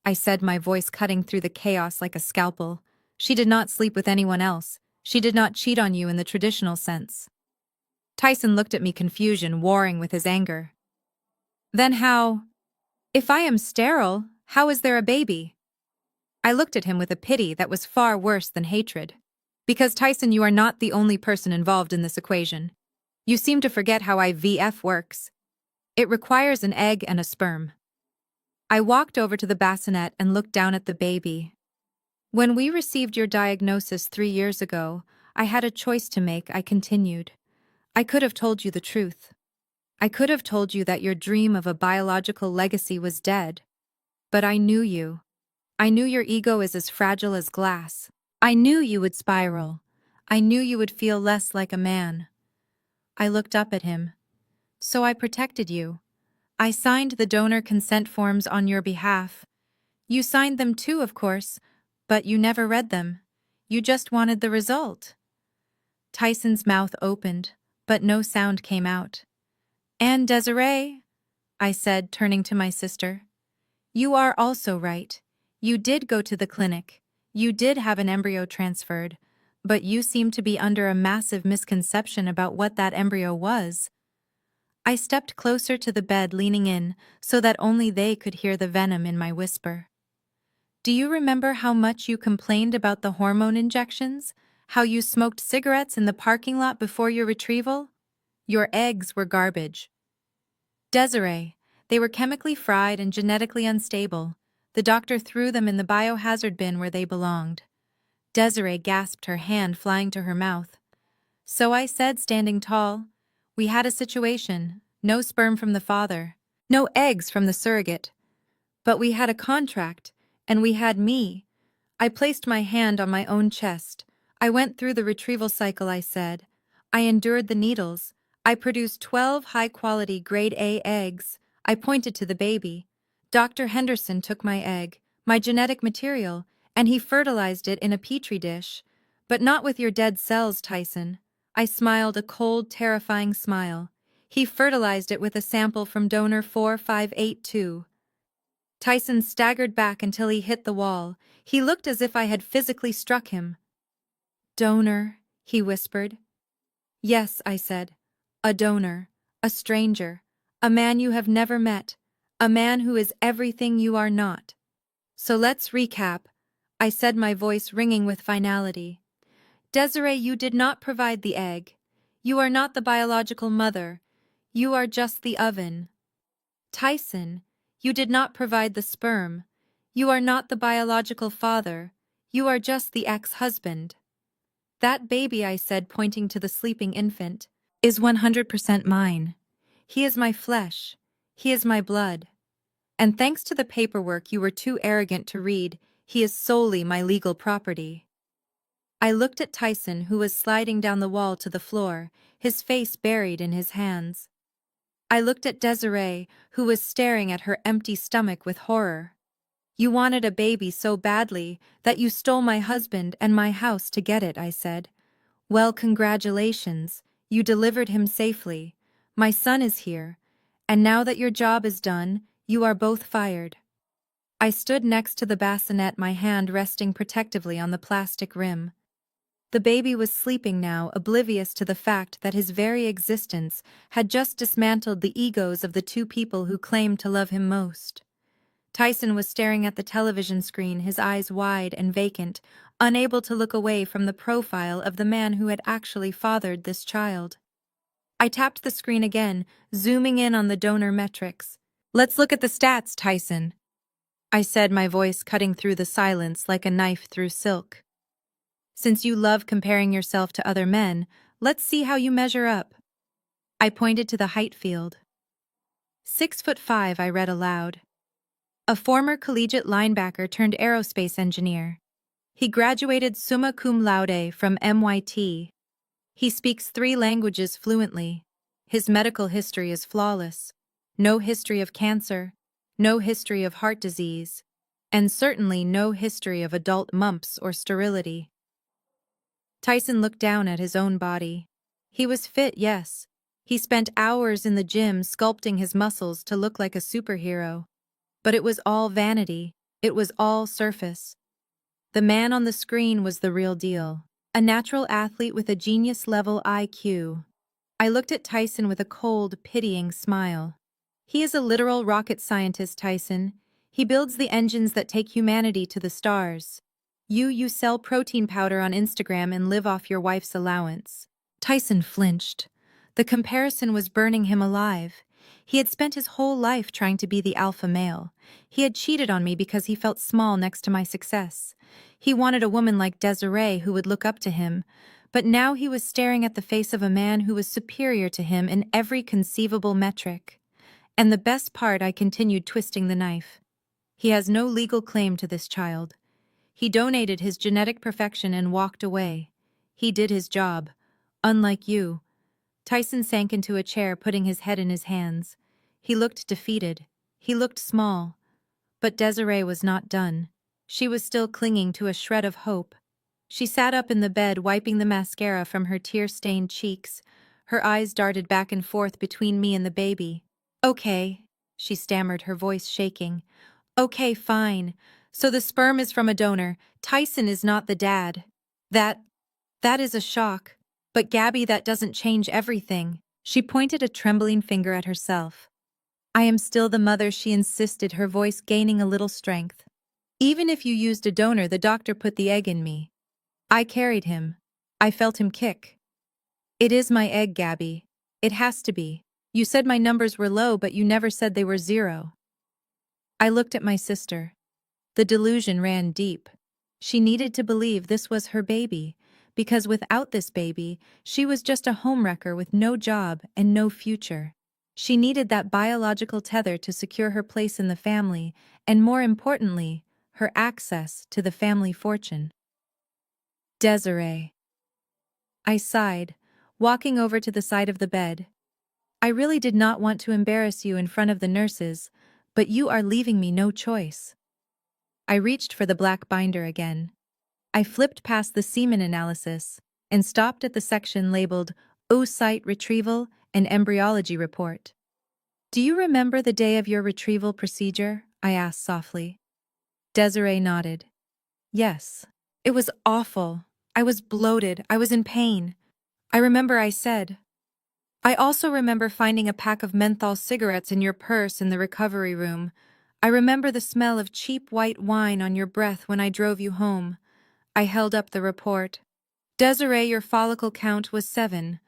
I said, my voice cutting through the chaos like a scalpel. She did not sleep with anyone else. She did not cheat on you in the traditional sense. Tyson looked at me, confusion warring with his anger. Then how? If I am sterile, how is there a baby? I looked at him with a pity that was far worse than hatred. Because, Tyson, you are not the only person involved in this equation. You seem to forget how IVF works. It requires an egg and a sperm. I walked over to the bassinet and looked down at the baby. When we received your diagnosis 3 years ago, I had a choice to make, I continued. I could have told you the truth. I could have told you that your dream of a biological legacy was dead. But I knew you. I knew your ego is as fragile as glass. I knew you would spiral. I knew you would feel less like a man. I looked up at him. So I protected you. I signed the donor consent forms on your behalf. You signed them too, of course, but you never read them. You just wanted the result. Tyson's mouth opened, but no sound came out. And Desiree, I said, turning to my sister, you are also right. You did go to the clinic. You did have an embryo transferred, but you seem to be under a massive misconception about what that embryo was. I stepped closer to the bed, leaning in, so that only they could hear the venom in my whisper. Do you remember how much you complained about the hormone injections? How you smoked cigarettes in the parking lot before your retrieval? Your eggs were garbage. Desiree, they were chemically fried and genetically unstable. The doctor threw them in the biohazard bin where they belonged. Desiree gasped, her hand flying to her mouth. So I said, standing tall, we had a situation. No sperm from the father. No eggs from the surrogate. But we had a contract, and we had me. I placed my hand on my own chest. I went through the retrieval cycle, I said. I endured the needles. I produced 12 high-quality grade A eggs. I pointed to the baby. Dr. Henderson took my egg, my genetic material, and he fertilized it in a petri dish. But not with your dead cells, Tyson. I smiled a cold, terrifying smile. He fertilized it with a sample from donor 4582. Tyson staggered back until he hit the wall. He looked as if I had physically struck him. Donor, he whispered. Yes, I said. A donor, a stranger, a man you have never met, a man who is everything you are not. So let's recap, I said, my voice ringing with finality. Desiree, you did not provide the egg. You are not the biological mother. You are just the oven. Tyson, you did not provide the sperm. You are not the biological father. You are just the ex-husband. That baby, I said, pointing to the sleeping infant, is 100% mine. He is my flesh. He is my blood. And thanks to the paperwork you were too arrogant to read, he is solely my legal property. I looked at Tyson, who was sliding down the wall to the floor, his face buried in his hands. I looked at Desiree, who was staring at her empty stomach with horror. You wanted a baby so badly that you stole my husband and my house to get it, I said. Well, congratulations, you delivered him safely. My son is here, and now that your job is done, you are both fired. I stood next to the bassinet, my hand resting protectively on the plastic rim. The baby was sleeping now, oblivious to the fact that his very existence had just dismantled the egos of the two people who claimed to love him most. Tyson was staring at the television screen, his eyes wide and vacant, unable to look away from the profile of the man who had actually fathered this child. I tapped the screen again, zooming in on the donor metrics. Let's look at the stats, Tyson, I said, my voice cutting through the silence like a knife through silk. Since you love comparing yourself to other men, let's see how you measure up. I pointed to the height field. 6'5", I read aloud. A former collegiate linebacker turned aerospace engineer. He graduated summa cum laude from MIT. He speaks 3 languages fluently. His medical history is flawless. No history of cancer, no history of heart disease, and certainly no history of adult mumps or sterility. Tyson looked down at his own body. He was fit, yes. He spent hours in the gym sculpting his muscles to look like a superhero. But it was all vanity. It was all surface. The man on the screen was the real deal. A natural athlete with a genius-level IQ. I looked at Tyson with a cold, pitying smile. He is a literal rocket scientist, Tyson. He builds the engines that take humanity to the stars. You sell protein powder on Instagram and live off your wife's allowance. Tyson flinched. The comparison was burning him alive. He had spent his whole life trying to be the alpha male. He had cheated on me because he felt small next to my success. He wanted a woman like Desiree who would look up to him, but now he was staring at the face of a man who was superior to him in every conceivable metric. And the best part, I continued twisting the knife. He has no legal claim to this child. He donated his genetic perfection and walked away. He did his job. Unlike you. Tyson sank into a chair, putting his head in his hands. He looked defeated. He looked small. But Desiree was not done. She was still clinging to a shred of hope. She sat up in the bed, wiping the mascara from her tear-stained cheeks. Her eyes darted back and forth between me and the baby. Okay, she stammered, her voice shaking. Okay, fine. So the sperm is from a donor. Tyson is not the dad. That is a shock. But Gabby, that doesn't change everything. She pointed a trembling finger at herself. I am still the mother, she insisted, her voice gaining a little strength. Even if you used a donor, the doctor put the egg in me. I carried him. I felt him kick. It is my egg, Gabby. It has to be. You said my numbers were low, but you never said they were 0. I looked at my sister. The delusion ran deep. She needed to believe this was her baby, because without this baby, she was just a homewrecker with no job and no future. She needed that biological tether to secure her place in the family, and more importantly, her access to the family fortune. Desiree. I sighed, walking over to the side of the bed. I really did not want to embarrass you in front of the nurses, but you are leaving me no choice. I reached for the black binder again. I flipped past the semen analysis and stopped at the section labeled oocyte retrieval an embryology report. Do you remember the day of your retrieval procedure? I asked softly. Desiree nodded. Yes. It was awful. I was bloated. I was in pain. I remember I said. I also remember finding a pack of menthol cigarettes in your purse in the recovery room. I remember the smell of cheap white wine on your breath when I drove you home. I held up the report. Desiree, your follicle count was 7.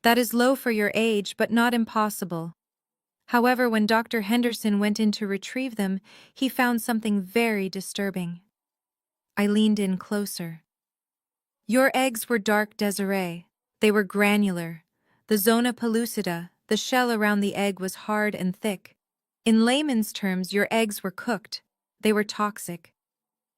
That is low for your age, but not impossible. However, when Dr. Henderson went in to retrieve them, he found something very disturbing. I leaned in closer. Your eggs were dark, Desiree. They were granular. The zona pellucida, the shell around the egg, was hard and thick. In layman's terms, your eggs were cooked. They were toxic.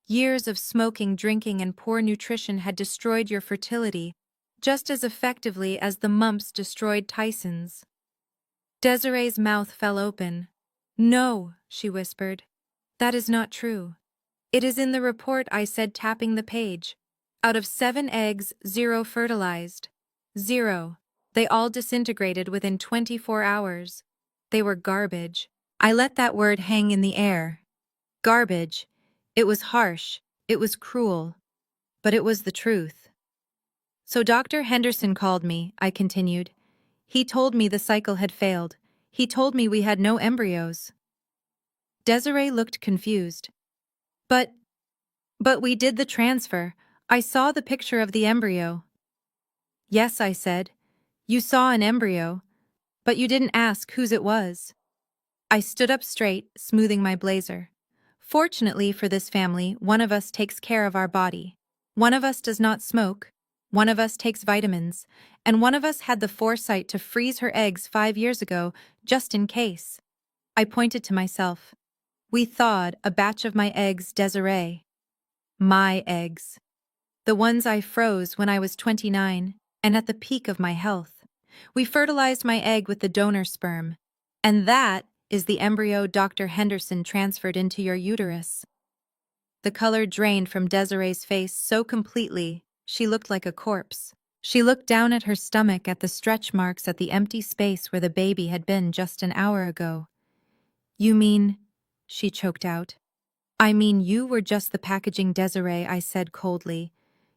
Years of smoking, drinking, and poor nutrition had destroyed your fertility, just as effectively as the mumps destroyed Tyson's. Desiree's mouth fell open. No, she whispered. That is not true. It is in the report, I said, tapping the page. Out of 7 eggs, 0 fertilized. 0. They all disintegrated within 24 hours. They were garbage. I let that word hang in the air. Garbage. It was harsh. It was cruel. But it was the truth. So Dr. Henderson called me, I continued. He told me the cycle had failed. He told me we had no embryos. Desiree looked confused. But we did the transfer. I saw the picture of the embryo. Yes, I said. You saw an embryo, but you didn't ask whose it was. I stood up straight, smoothing my blazer. Fortunately for this family, one of us takes care of our body. One of us does not smoke. One of us takes vitamins. And one of us had the foresight to freeze her eggs 5 years ago, just in case. I pointed to myself. We thawed a batch of my eggs, Desiree. My eggs. The ones I froze when I was 29, and at the peak of my health. We fertilized my egg with the donor sperm. And that is the embryo Dr. Henderson transferred into your uterus. The color drained from Desiree's face so completely, she looked like a corpse. She looked down at her stomach at the stretch marks at the empty space where the baby had been just an hour ago. You mean, she choked out. I mean, you were just the packaging, Desiree, I said coldly.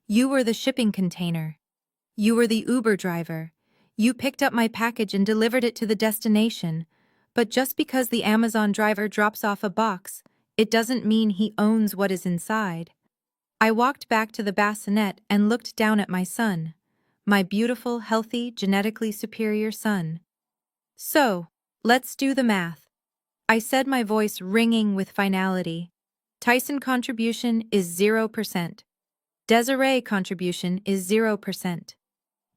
You were the shipping container. You were the Uber driver. You picked up my package and delivered it to the destination. But just because the Amazon driver drops off a box, it doesn't mean he owns what is inside. I walked back to the bassinet and looked down at my son. My beautiful, healthy, genetically superior son. So, let's do the math. I said, my voice ringing with finality. Tyson contribution is 0%. Desiree contribution is 0%.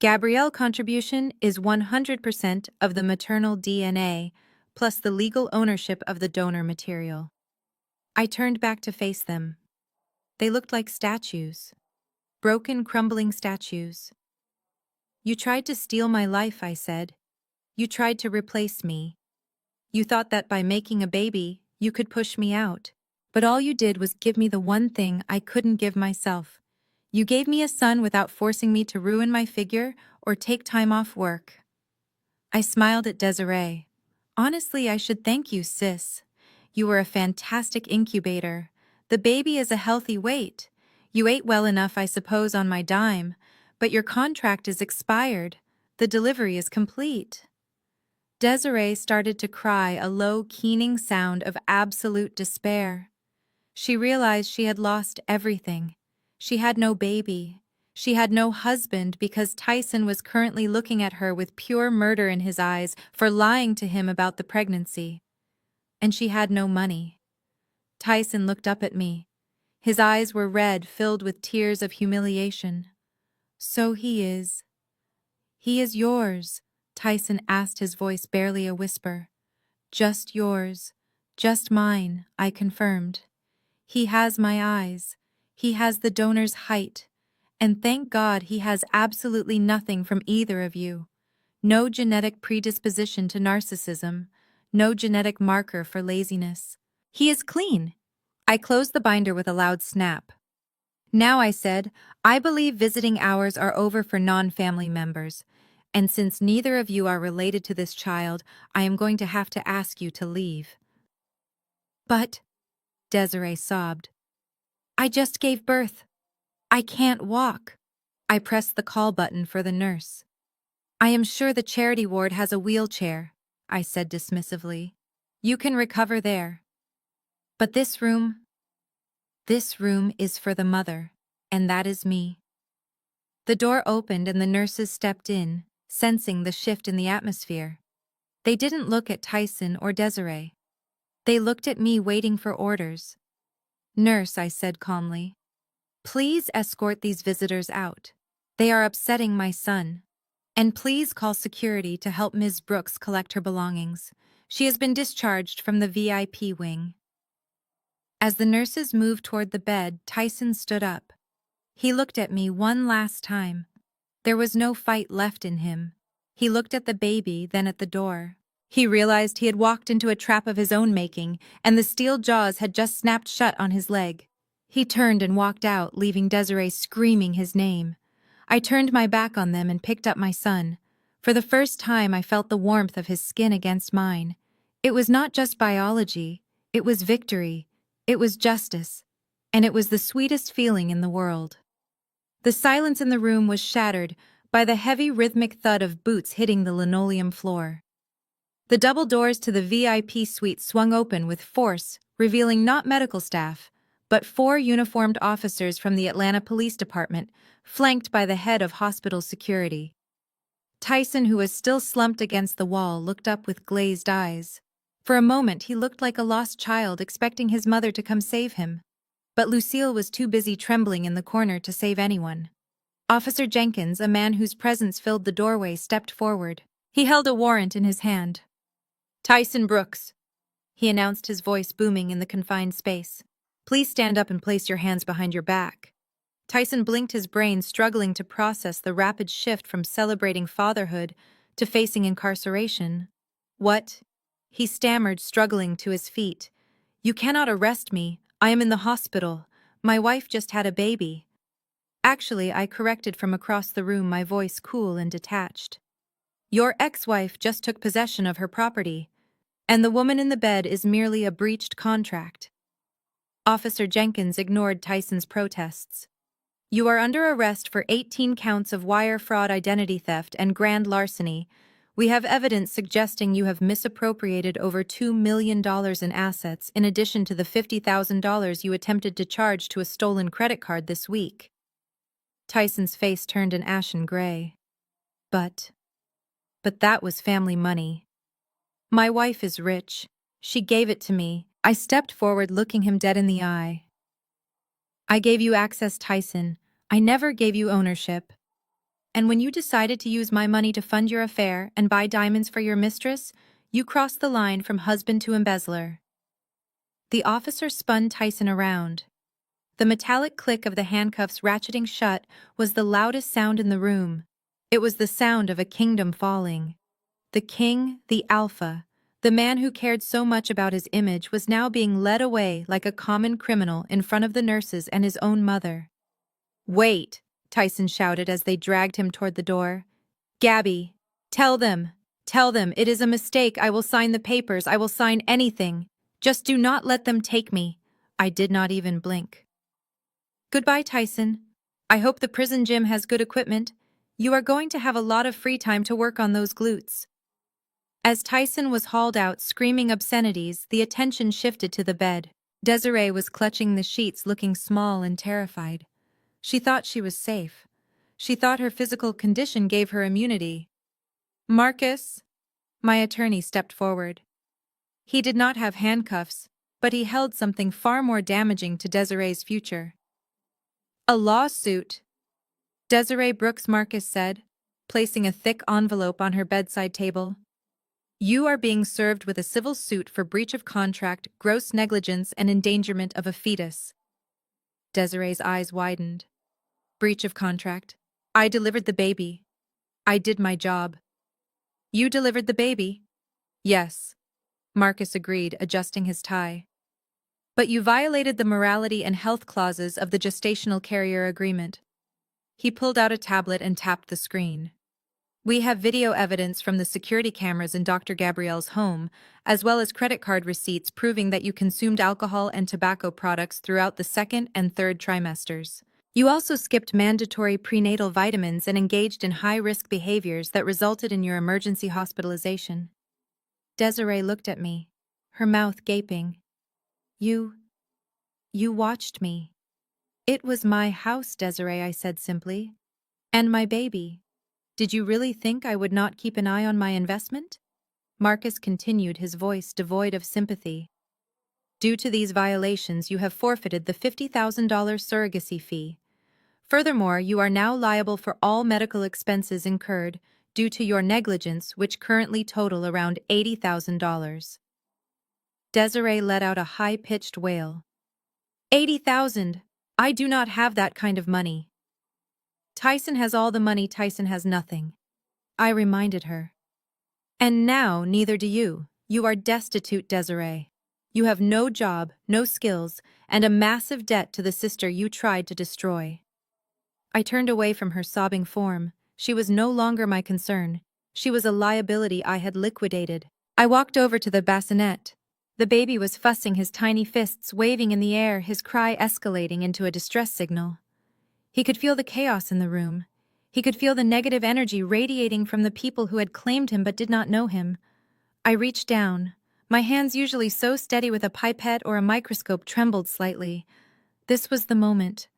Gabrielle contribution is 100% of the maternal DNA, plus the legal ownership of the donor material. I turned back to face them. They looked like statues. Broken, crumbling statues. You tried to steal my life, I said. You tried to replace me. You thought that by making a baby, you could push me out. But all you did was give me the one thing I couldn't give myself. You gave me a son without forcing me to ruin my figure or take time off work. I smiled at Desiree. Honestly, I should thank you, sis. You were a fantastic incubator. The baby is a healthy weight. You ate well enough, I suppose, on my dime, but your contract is expired. The delivery is complete. Desiree started to cry, a low, keening sound of absolute despair. She realized she had lost everything. She had no baby. She had no husband because Tyson was currently looking at her with pure murder in his eyes for lying to him about the pregnancy. And she had no money. Tyson looked up at me. His eyes were red, filled with tears of humiliation. So he is. He is yours, Tyson asked, his voice barely a whisper. Just yours. Just mine, I confirmed. He has my eyes. He has the donor's height. And thank God he has absolutely nothing from either of you. No genetic predisposition to narcissism. No genetic marker for laziness. He is clean. I closed the binder with a loud snap. Now, I said, I believe visiting hours are over for non-family members. And since neither of you are related to this child, I am going to have to ask you to leave." "But," Desiree sobbed, "I just gave birth. I can't walk." I pressed the call button for the nurse. "I am sure the charity ward has a wheelchair," I said dismissively. "You can recover there. But this room is for the mother, and that is me." The door opened and the nurses stepped in, sensing the shift in the atmosphere. They didn't look at Tyson or Desiree. They looked at me, waiting for orders. "Nurse," I said calmly, "please escort these visitors out. They are upsetting my son. And please call security to help Ms. Brooks collect her belongings. She has been discharged from the VIP wing." As the nurses moved toward the bed, Tyson stood up. He looked at me one last time. There was no fight left in him. He looked at the baby, then at the door. He realized he had walked into a trap of his own making, and the steel jaws had just snapped shut on his leg. He turned and walked out, leaving Desiree screaming his name. I turned my back on them and picked up my son. For the first time, I felt the warmth of his skin against mine. It was not just biology. It was victory. It was justice. And it was the sweetest feeling in the world. The silence in the room was shattered by the heavy rhythmic thud of boots hitting the linoleum floor. The double doors to the VIP suite swung open with force, revealing not medical staff, but 4 uniformed officers from the Atlanta Police Department, flanked by the head of hospital security. Tyson, who was still slumped against the wall, looked up with glazed eyes. For a moment, he looked like a lost child expecting his mother to come save him. But Lucille was too busy trembling in the corner to save anyone. Officer Jenkins, a man whose presence filled the doorway, stepped forward. He held a warrant in his hand. "Tyson Brooks," he announced, his voice booming in the confined space. "Please stand up and place your hands behind your back." Tyson blinked, his brain struggling to process the rapid shift from celebrating fatherhood to facing incarceration. "What?" he stammered, struggling to his feet. "You cannot arrest me. I am in the hospital. My wife just had a baby." "Actually," I corrected from across the room, my voice cool and detached. "Your ex-wife just took possession of her property, and the woman in the bed is merely a breached contract." Officer Jenkins ignored Tyson's protests. "You are under arrest for 18 counts of wire fraud, identity theft, and grand larceny. We have evidence suggesting you have misappropriated over $2 million in assets, in addition to the $50,000 you attempted to charge to a stolen credit card this week." Tyson's face turned an ashen gray. But that was family money. My wife is rich. She gave it to me." I stepped forward, looking him dead in the eye. "I gave you access, Tyson. I never gave you ownership. And when you decided to use my money to fund your affair and buy diamonds for your mistress, you crossed the line from husband to embezzler." The officer spun Tyson around. The metallic click of the handcuffs ratcheting shut was the loudest sound in the room. It was the sound of a kingdom falling. The king, the alpha, the man who cared so much about his image, was now being led away like a common criminal in front of the nurses and his own mother. "Wait," Tyson shouted as they dragged him toward the door. "Gabby, tell them it is a mistake. I will sign the papers. I will sign anything. Just do not let them take me." I did not even blink. "Goodbye, Tyson. I hope the prison gym has good equipment. You are going to have a lot of free time to work on those glutes." As Tyson was hauled out screaming obscenities, the attention shifted to the bed. Desiree was clutching the sheets, looking small and terrified. She thought she was safe. She thought her physical condition gave her immunity. "Marcus," my attorney stepped forward. He did not have handcuffs, but he held something far more damaging to Desiree's future. "A lawsuit," Desiree Brooks, Marcus said, placing a thick envelope on her bedside table. "You are being served with a civil suit for breach of contract, gross negligence, and endangerment of a fetus." Desiree's eyes widened. "Breach of contract? I delivered the baby. I did my job." "You delivered the baby?" "Yes," Marcus agreed, adjusting his tie. "But you violated the morality and health clauses of the gestational carrier agreement." He pulled out a tablet and tapped the screen. We have video evidence from the security cameras in Dr. Gabrielle's home, as well as credit card receipts proving that you consumed alcohol and tobacco products throughout the second and third trimesters. You also skipped mandatory prenatal vitamins and engaged in high-risk behaviors that resulted in your emergency hospitalization. Desiree looked at me, her mouth gaping. You watched me. It was my house, Desiree, I said simply. And my baby. Did you really think I would not keep an eye on my investment? Marcus continued, his voice devoid of sympathy. Due to these violations, you have forfeited the $50,000 surrogacy fee. Furthermore, you are now liable for all medical expenses incurred due to your negligence, which currently total around $80,000. Desiree let out a high-pitched wail. 80,000! I do not have that kind of money. Tyson has all the money, Tyson has nothing. I reminded her. And now neither do you. You are destitute, Desiree. You have no job, no skills, and a massive debt to the sister you tried to destroy. I turned away from her sobbing form. She was no longer my concern. She was a liability I had liquidated. I walked over to the bassinet. The baby was fussing, his tiny fists waving in the air, his cry escalating into a distress signal. He could feel the chaos in the room. He could feel the negative energy radiating from the people who had claimed him but did not know him. I reached down. My hands, usually so steady with a pipette or a microscope, trembled slightly. This was the moment.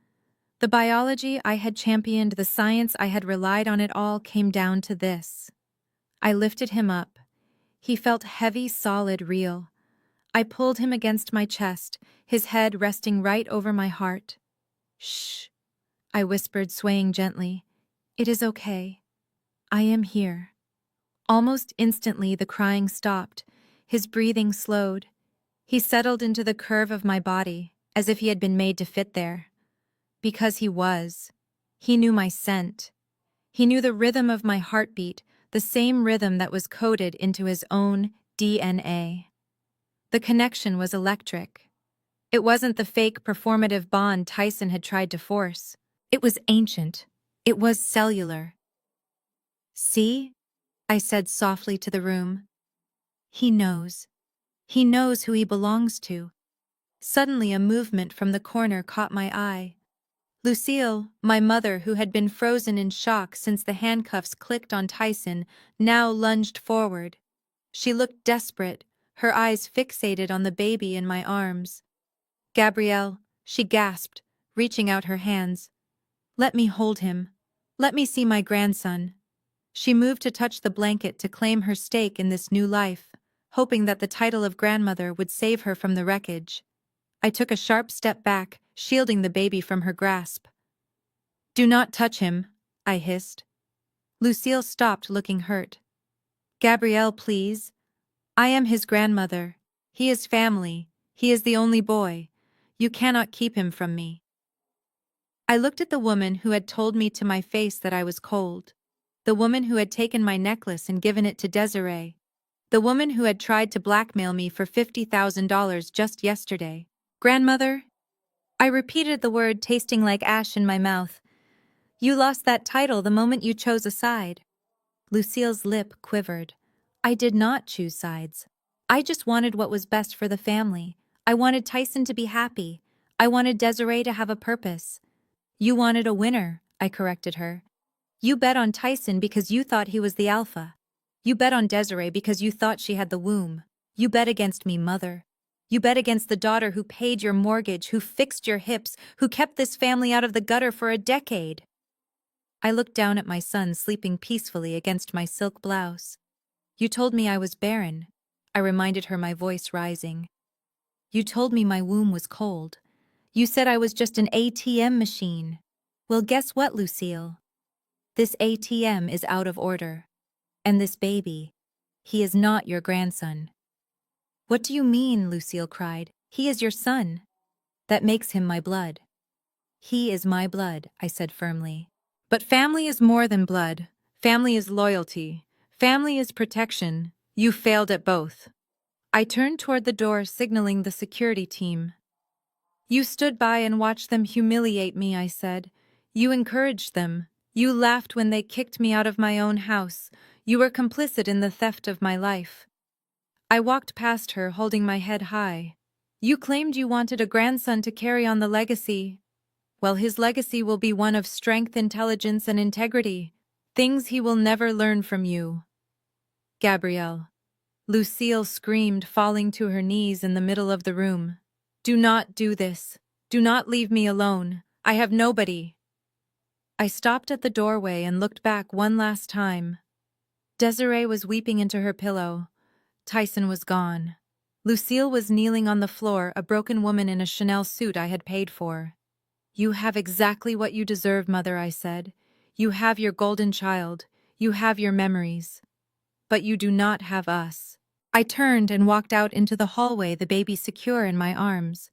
The biology I had championed, the science I had relied on, it all came down to this. I lifted him up. He felt heavy, solid, real. I pulled him against my chest, his head resting right over my heart. Shh, I whispered, swaying gently. It is okay. I am here. Almost instantly, the crying stopped. His breathing slowed. He settled into the curve of my body, as if he had been made to fit there. Because he was. He knew my scent. He knew the rhythm of my heartbeat, the same rhythm that was coded into his own DNA. The connection was electric. It wasn't the fake performative bond Tyson had tried to force. It was ancient. It was cellular. See? I said softly to the room. He knows. He knows who he belongs to. Suddenly a movement from the corner caught my eye. Lucille, my mother, who had been frozen in shock since the handcuffs clicked on Tyson, now lunged forward. She looked desperate, her eyes fixated on the baby in my arms. Gabrielle, she gasped, reaching out her hands. Let me hold him. Let me see my grandson. She moved to touch the blanket to claim her stake in this new life, hoping that the title of grandmother would save her from the wreckage. I took a sharp step back, shielding the baby from her grasp. Do not touch him, I hissed. Lucille stopped, looking hurt. Gabrielle, please. I am his grandmother. He is family. He is the only boy. You cannot keep him from me. I looked at the woman who had told me to my face that I was cold. The woman who had taken my necklace and given it to Desiree. The woman who had tried to blackmail me for $50,000 just yesterday. Grandmother? I repeated the word, tasting like ash in my mouth. You lost that title the moment you chose a side. Lucille's lip quivered. I did not choose sides. I just wanted what was best for the family. I wanted Tyson to be happy. I wanted Desiree to have a purpose. You wanted a winner, I corrected her. You bet on Tyson because you thought he was the alpha. You bet on Desiree because you thought she had the womb. You bet against me, mother. You bet against the daughter who paid your mortgage, who fixed your hips, who kept this family out of the gutter for a decade. I looked down at my son sleeping peacefully against my silk blouse. You told me I was barren. I reminded her, my voice rising. You told me my womb was cold. You said I was just an ATM machine. Well, guess what, Lucille? This ATM is out of order. And this baby, he is not your grandson. What do you mean? Lucille cried. He is your son. That makes him my blood. He is my blood, I said firmly. But family is more than blood. Family is loyalty. Family is protection. You failed at both. I turned toward the door, signaling the security team. You stood by and watched them humiliate me, I said. You encouraged them. You laughed when they kicked me out of my own house. You were complicit in the theft of my life. I walked past her, holding my head high. You claimed you wanted a grandson to carry on the legacy. Well, his legacy will be one of strength, intelligence, and integrity. Things he will never learn from you. Gabrielle. Lucille screamed, falling to her knees in the middle of the room. Do not do this. Do not leave me alone. I have nobody. I stopped at the doorway and looked back one last time. Desiree was weeping into her pillow. Tyson was gone. Lucille was kneeling on the floor, a broken woman in a Chanel suit I had paid for. You have exactly what you deserve, Mother, I said. You have your golden child. You have your memories. But you do not have us. I turned and walked out into the hallway, the baby secure in my arms.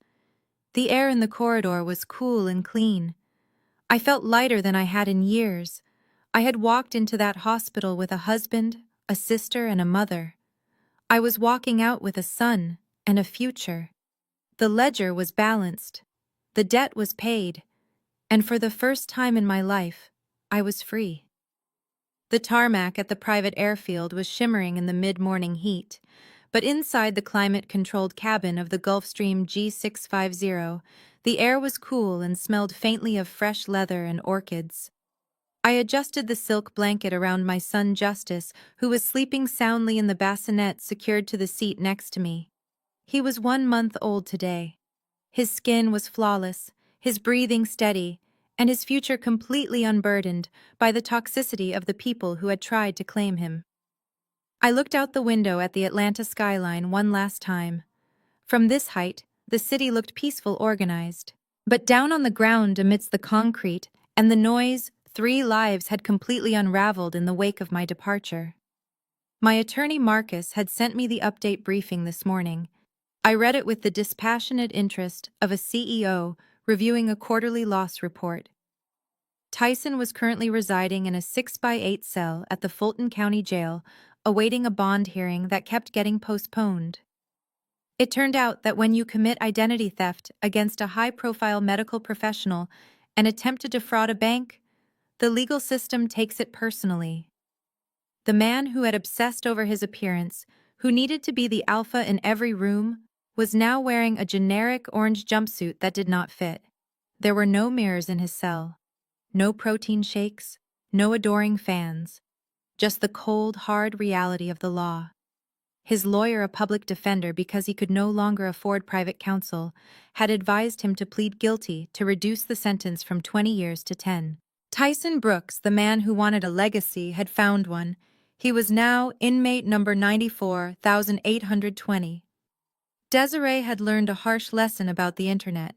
The air in the corridor was cool and clean. I felt lighter than I had in years. I had walked into that hospital with a husband, a sister, and a mother. I was walking out with a son and a future. The ledger was balanced. The debt was paid. And for the first time in my life, I was free. The tarmac at the private airfield was shimmering in the mid-morning heat, but inside the climate-controlled cabin of the Gulfstream G650, the air was cool and smelled faintly of fresh leather and orchids. I adjusted the silk blanket around my son Justice, who was sleeping soundly in the bassinet secured to the seat next to me. He was 1 month old today. His skin was flawless, his breathing steady, and his future completely unburdened by the toxicity of the people who had tried to claim him. I looked out the window at the Atlanta skyline one last time. From this height, the city looked peaceful, organized. But down on the ground amidst the concrete and the noise, 3 lives had completely unraveled in the wake of my departure. My attorney Marcus had sent me the update briefing this morning. I read it with the dispassionate interest of a CEO reviewing a quarterly loss report. Tyson was currently residing in a 6x8 cell at the Fulton County Jail, awaiting a bond hearing that kept getting postponed. It turned out that when you commit identity theft against a high-profile medical professional and attempt to defraud a bank, the legal system takes it personally. The man who had obsessed over his appearance, who needed to be the alpha in every room, was now wearing a generic orange jumpsuit that did not fit. There were no mirrors in his cell, no protein shakes, no adoring fans, just the cold, hard reality of the law. His lawyer, a public defender because he could no longer afford private counsel, had advised him to plead guilty to reduce the sentence from 20 years to 10. Tyson Brooks, the man who wanted a legacy, had found one. He was now inmate number 94,820. Desiree had learned a harsh lesson about the internet.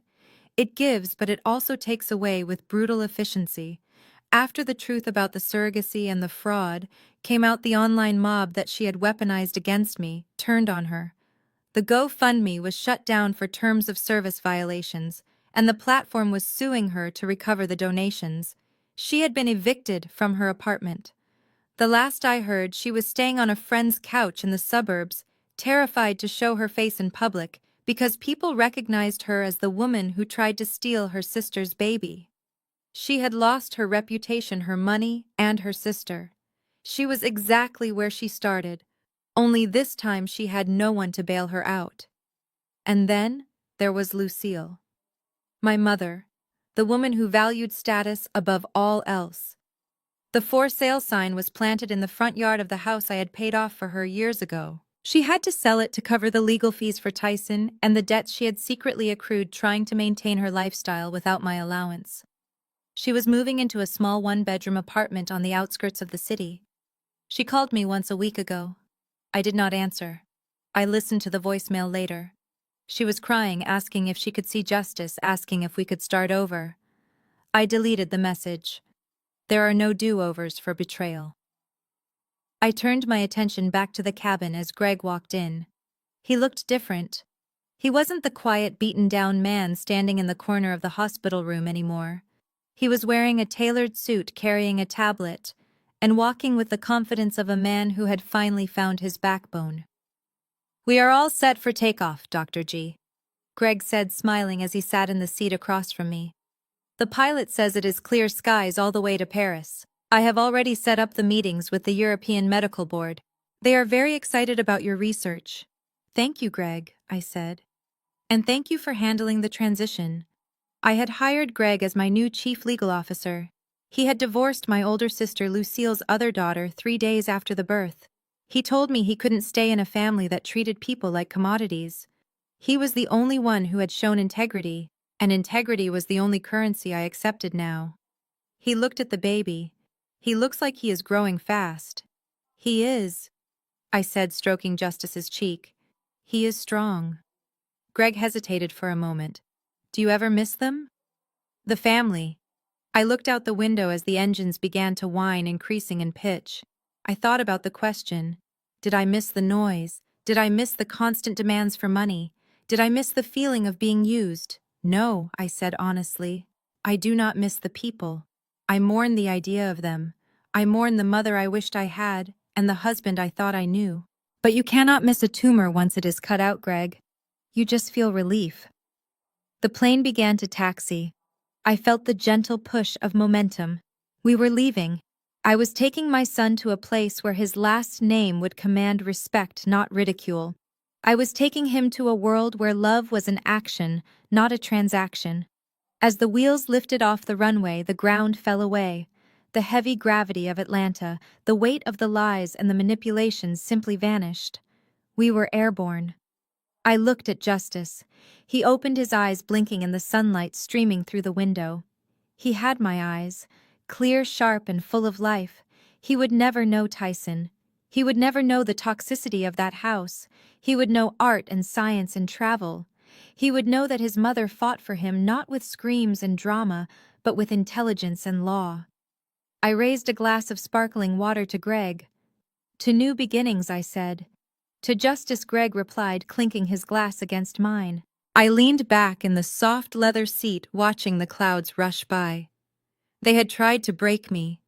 It gives, but it also takes away with brutal efficiency. After the truth about the surrogacy and the fraud came out, the online mob that she had weaponized against me turned on her. The GoFundMe was shut down for terms of service violations, and the platform was suing her to recover the donations. She had been evicted from her apartment. The last I heard, she was staying on a friend's couch in the suburbs, terrified to show her face in public because people recognized her as the woman who tried to steal her sister's baby. She had lost her reputation, her money, and her sister. She was exactly where she started, only this time she had no one to bail her out. And then there was Lucille. My mother, the woman who valued status above all else. The for sale sign was planted in the front yard of the house I had paid off for her years ago. She had to sell it to cover the legal fees for Tyson and the debts she had secretly accrued trying to maintain her lifestyle without my allowance. She was moving into a small 1-bedroom apartment on the outskirts of the city. She called me once a week ago. I did not answer. I listened to the voicemail later. She was crying, asking if she could see Justice, asking if we could start over. I deleted the message. There are no do-overs for betrayal. I turned my attention back to the cabin as Greg walked in. He looked different. He wasn't the quiet, beaten-down man standing in the corner of the hospital room anymore. He was wearing a tailored suit, carrying a tablet, and walking with the confidence of a man who had finally found his backbone. "We are all set for takeoff, Dr. G," Greg said, smiling as he sat in the seat across from me. The pilot says it is clear skies all the way to Paris. I have already set up the meetings with the European Medical Board. They are very excited about your research. Thank you, Greg, I said. And thank you for handling the transition. I had hired Greg as my new chief legal officer. He had divorced my older sister Lucille's other daughter 3 days after the birth. He told me he couldn't stay in a family that treated people like commodities. He was the only one who had shown integrity, and integrity was the only currency I accepted now. He looked at the baby. He looks like he is growing fast. He is, I said, stroking Justice's cheek. He is strong. Greg hesitated for a moment. Do you ever miss them? The family. I looked out the window as the engines began to whine, increasing in pitch. I thought about the question. Did I miss the noise? Did I miss the constant demands for money? Did I miss the feeling of being used? No, I said honestly. I do not miss the people. I mourn the idea of them. I mourn the mother I wished I had, and the husband I thought I knew. But you cannot miss a tumor once it is cut out, Greg. You just feel relief. The plane began to taxi. I felt the gentle push of momentum. We were leaving. I was taking my son to a place where his last name would command respect, not ridicule. I was taking him to a world where love was an action, not a transaction. As the wheels lifted off the runway, the ground fell away. The heavy gravity of Atlanta, the weight of the lies and the manipulations simply vanished. We were airborne. I looked at Justice. He opened his eyes, blinking in the sunlight streaming through the window. He had my eyes, clear, sharp, and full of life. He would never know Tyson. He would never know the toxicity of that house. He would know art and science and travel. He would know that his mother fought for him not with screams and drama, but with intelligence and law. I raised a glass of sparkling water to Greg. To new beginnings, I said. To Justice, Greg replied, clinking his glass against mine. I leaned back in the soft leather seat, watching the clouds rush by. They had tried to break me.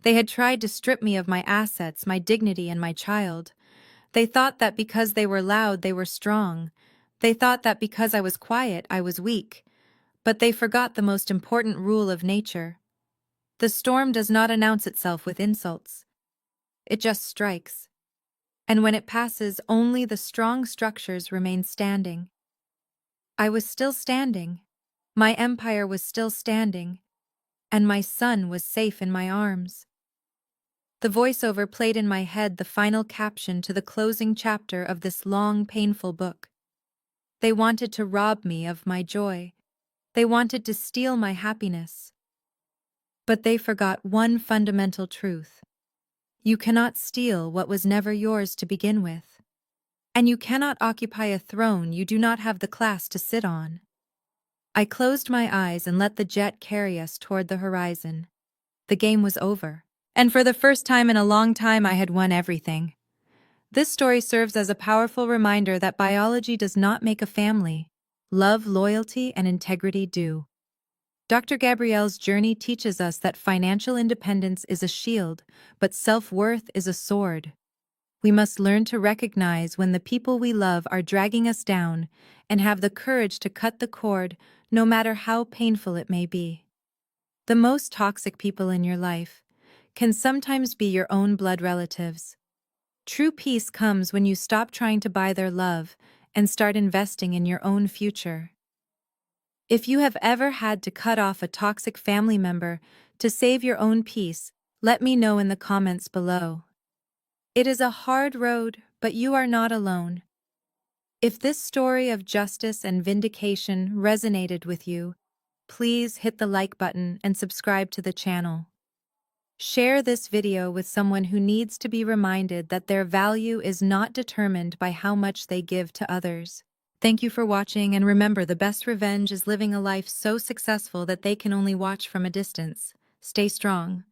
They had tried to strip me of my assets, my dignity, and my child. They thought that because they were loud, they were strong. They thought that because I was quiet, I was weak. But they forgot the most important rule of nature. The storm does not announce itself with insults. It just strikes. And when it passes, only the strong structures remain standing. I was still standing. My empire was still standing. And my son was safe in my arms. The voiceover played in my head the final caption to the closing chapter of this long, painful book. They wanted to rob me of my joy. They wanted to steal my happiness. But they forgot one fundamental truth. You cannot steal what was never yours to begin with. And you cannot occupy a throne you do not have the class to sit on. I closed my eyes and let the jet carry us toward the horizon. The game was over. And for the first time in a long time, I had won everything. This story serves as a powerful reminder that biology does not make a family. Love, loyalty, and integrity do. Dr. Gabrielle's journey teaches us that financial independence is a shield, but self-worth is a sword. We must learn to recognize when the people we love are dragging us down and have the courage to cut the cord, no matter how painful it may be. The most toxic people in your life can sometimes be your own blood relatives. True peace comes when you stop trying to buy their love and start investing in your own future. If you have ever had to cut off a toxic family member to save your own peace, let me know in the comments below. It is a hard road, but you are not alone. If this story of justice and vindication resonated with you, please hit the like button and subscribe to the channel. Share this video with someone who needs to be reminded that their value is not determined by how much they give to others. Thank you for watching, and remember, the best revenge is living a life so successful that they can only watch from a distance. Stay strong.